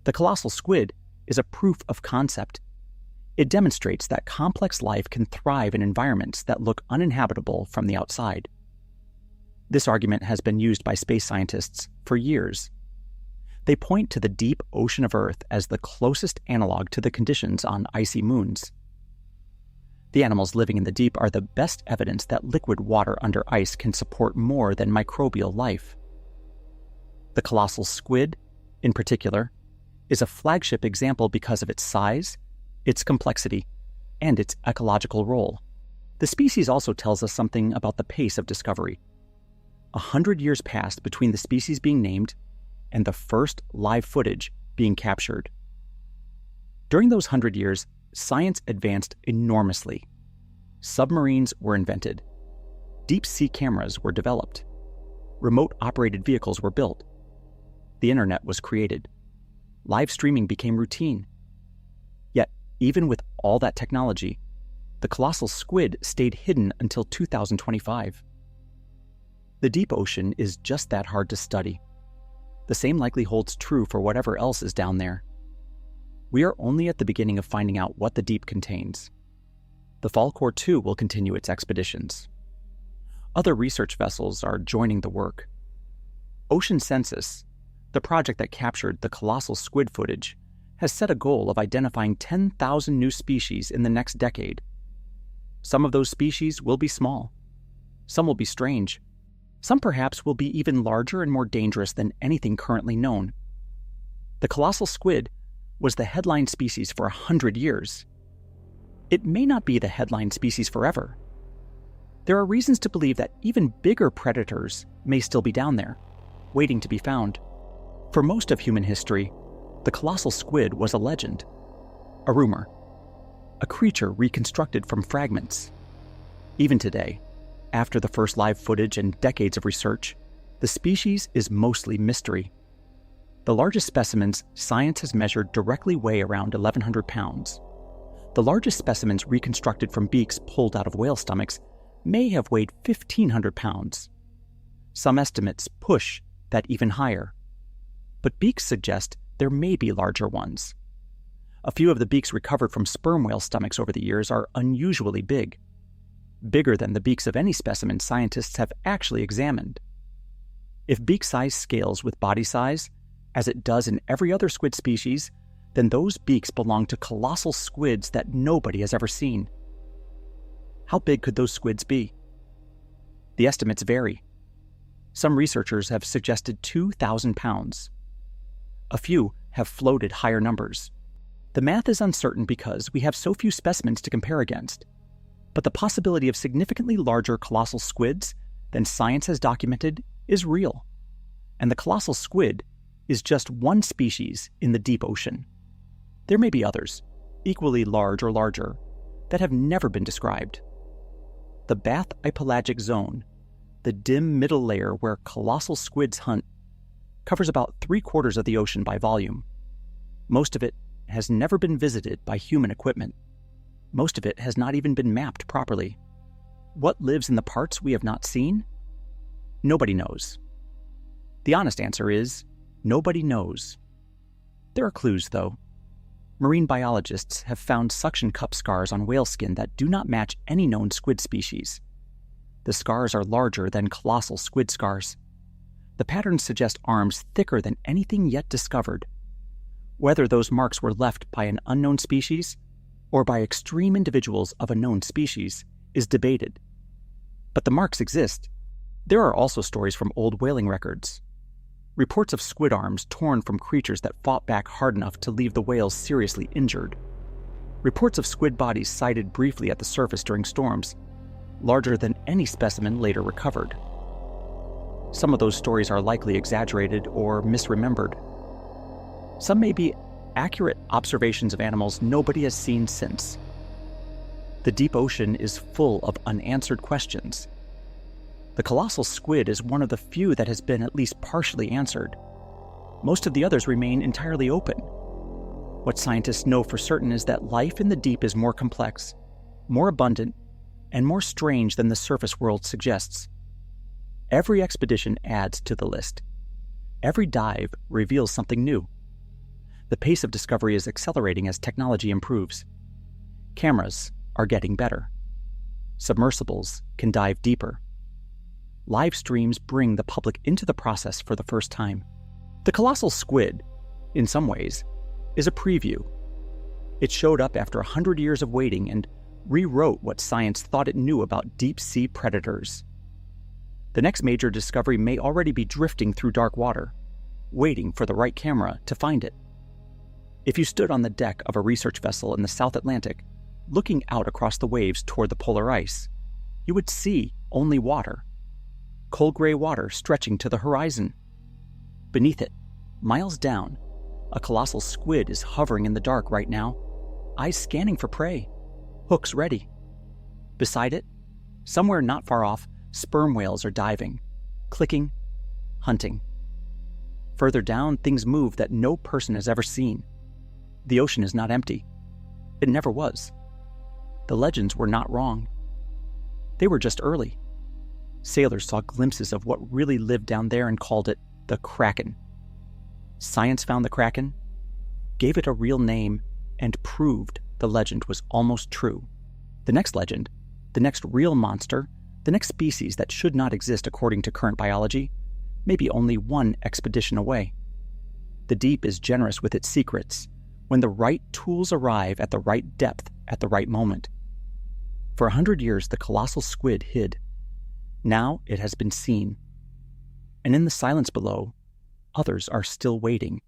[SPEAKER 1] The colossal squid is a proof of concept. It demonstrates that complex life can thrive in environments that look uninhabitable from the outside. This argument has been used by space scientists for years. They point to the deep ocean of Earth as the closest analog to the conditions on icy moons. The animals living in the deep are the best evidence that liquid water under ice can support more than microbial life. The colossal squid, in particular, is a flagship example because of its size, its complexity, and its ecological role. The species also tells us something about the pace of discovery. 100 years passed between the species being named and the first live footage being captured. During those 100 years, science advanced enormously. Submarines were invented. Deep-sea cameras were developed. Remote-operated vehicles were built. The internet was created. Live streaming became routine. Yet, even with all that technology, the colossal squid stayed hidden until 2025. The deep ocean is just that hard to study. The same likely holds true for whatever else is down there. We are only at the beginning of finding out what the deep contains. The Falkor 2 will continue its expeditions. Other research vessels are joining the work. Ocean Census, the project that captured the colossal squid footage, has set a goal of identifying 10,000 new species in the next decade. Some of those species will be small. Some will be strange. Some perhaps will be even larger and more dangerous than anything currently known. The colossal squid was the headline species for 100 years. It may not be the headline species forever. There are reasons to believe that even bigger predators may still be down there, waiting to be found. For most of human history, the colossal squid was a legend, a rumor, a creature reconstructed from fragments. Even today, after the first live footage and decades of research, the species is mostly mystery. The largest specimens science has measured directly weigh around 1,100 pounds. The largest specimens reconstructed from beaks pulled out of whale stomachs may have weighed 1,500 pounds. Some estimates push that even higher. but beaks suggest there may be larger ones. A few of the beaks recovered from sperm whale stomachs over the years are unusually big, bigger than the beaks of any specimen scientists have actually examined. If beak size scales with body size, as it does in every other squid species, then those beaks belong to colossal squids that nobody has ever seen. How big could those squids be? The estimates vary. Some researchers have suggested 2,000 pounds. A few have floated higher numbers. The math is uncertain because we have so few specimens to compare against, but the possibility of significantly larger colossal squids than science has documented is real, and the colossal squid is just one species in the deep ocean. There may be others, equally large or larger, that have never been described. The bathypelagic zone, the dim middle layer where colossal squids hunt, covers about 3/4 of the ocean by volume. Most of it has never been visited by human equipment. Most of it has not even been mapped properly. What lives in the parts we have not seen? Nobody knows. The honest answer is, nobody knows. There are clues, though. Marine biologists have found suction cup scars on whale skin that do not match any known squid species. The scars are larger than colossal squid scars. The patterns suggest arms thicker than anything yet discovered. Whether those marks were left by an unknown species or by extreme individuals of a known species is debated. But the marks exist. There are also stories from old whaling records. Reports of squid arms torn from creatures that fought back hard enough to leave the whales seriously injured. Reports of squid bodies sighted briefly at the surface during storms, larger than any specimen later recovered. Some of those stories are likely exaggerated or misremembered. Some may be accurate observations of animals nobody has seen since. The deep ocean is full of unanswered questions. The colossal squid is one of the few that has been at least partially answered. Most of the others remain entirely open. What scientists know for certain is that life in the deep is more complex, more abundant, and more strange than the surface world suggests. Every expedition adds to the list. Every dive reveals something new. The pace of discovery is accelerating as technology improves. Cameras are getting better. Submersibles can dive deeper. Live streams bring the public into the process for the first time. The colossal squid, in some ways, is a preview. It showed up after 100 years of waiting and rewrote what science thought it knew about deep-sea predators. The next major discovery may already be drifting through dark water, waiting for the right camera to find it. If you stood on the deck of a research vessel in the South Atlantic, looking out across the waves toward the polar ice, you would see only water. Cold gray water stretching to the horizon. Beneath it, miles down, a colossal squid is hovering in the dark right now, eyes scanning for prey, hooks ready. Beside it, somewhere not far off, sperm whales are diving, clicking, hunting. Further down, things move that no person has ever seen. The ocean is not empty. It never was. The legends were not wrong. They were just early. Sailors saw glimpses of what really lived down there and called it the Kraken. Science found the Kraken, gave it a real name, and proved the legend was almost true. The next legend, the next real monster, the next species that should not exist according to current biology, may be only one expedition away. The deep is generous with its secrets when the right tools arrive at the right depth at the right moment. For 100 years, the colossal squid hid. Now it has been seen. And in the silence below, others are still waiting.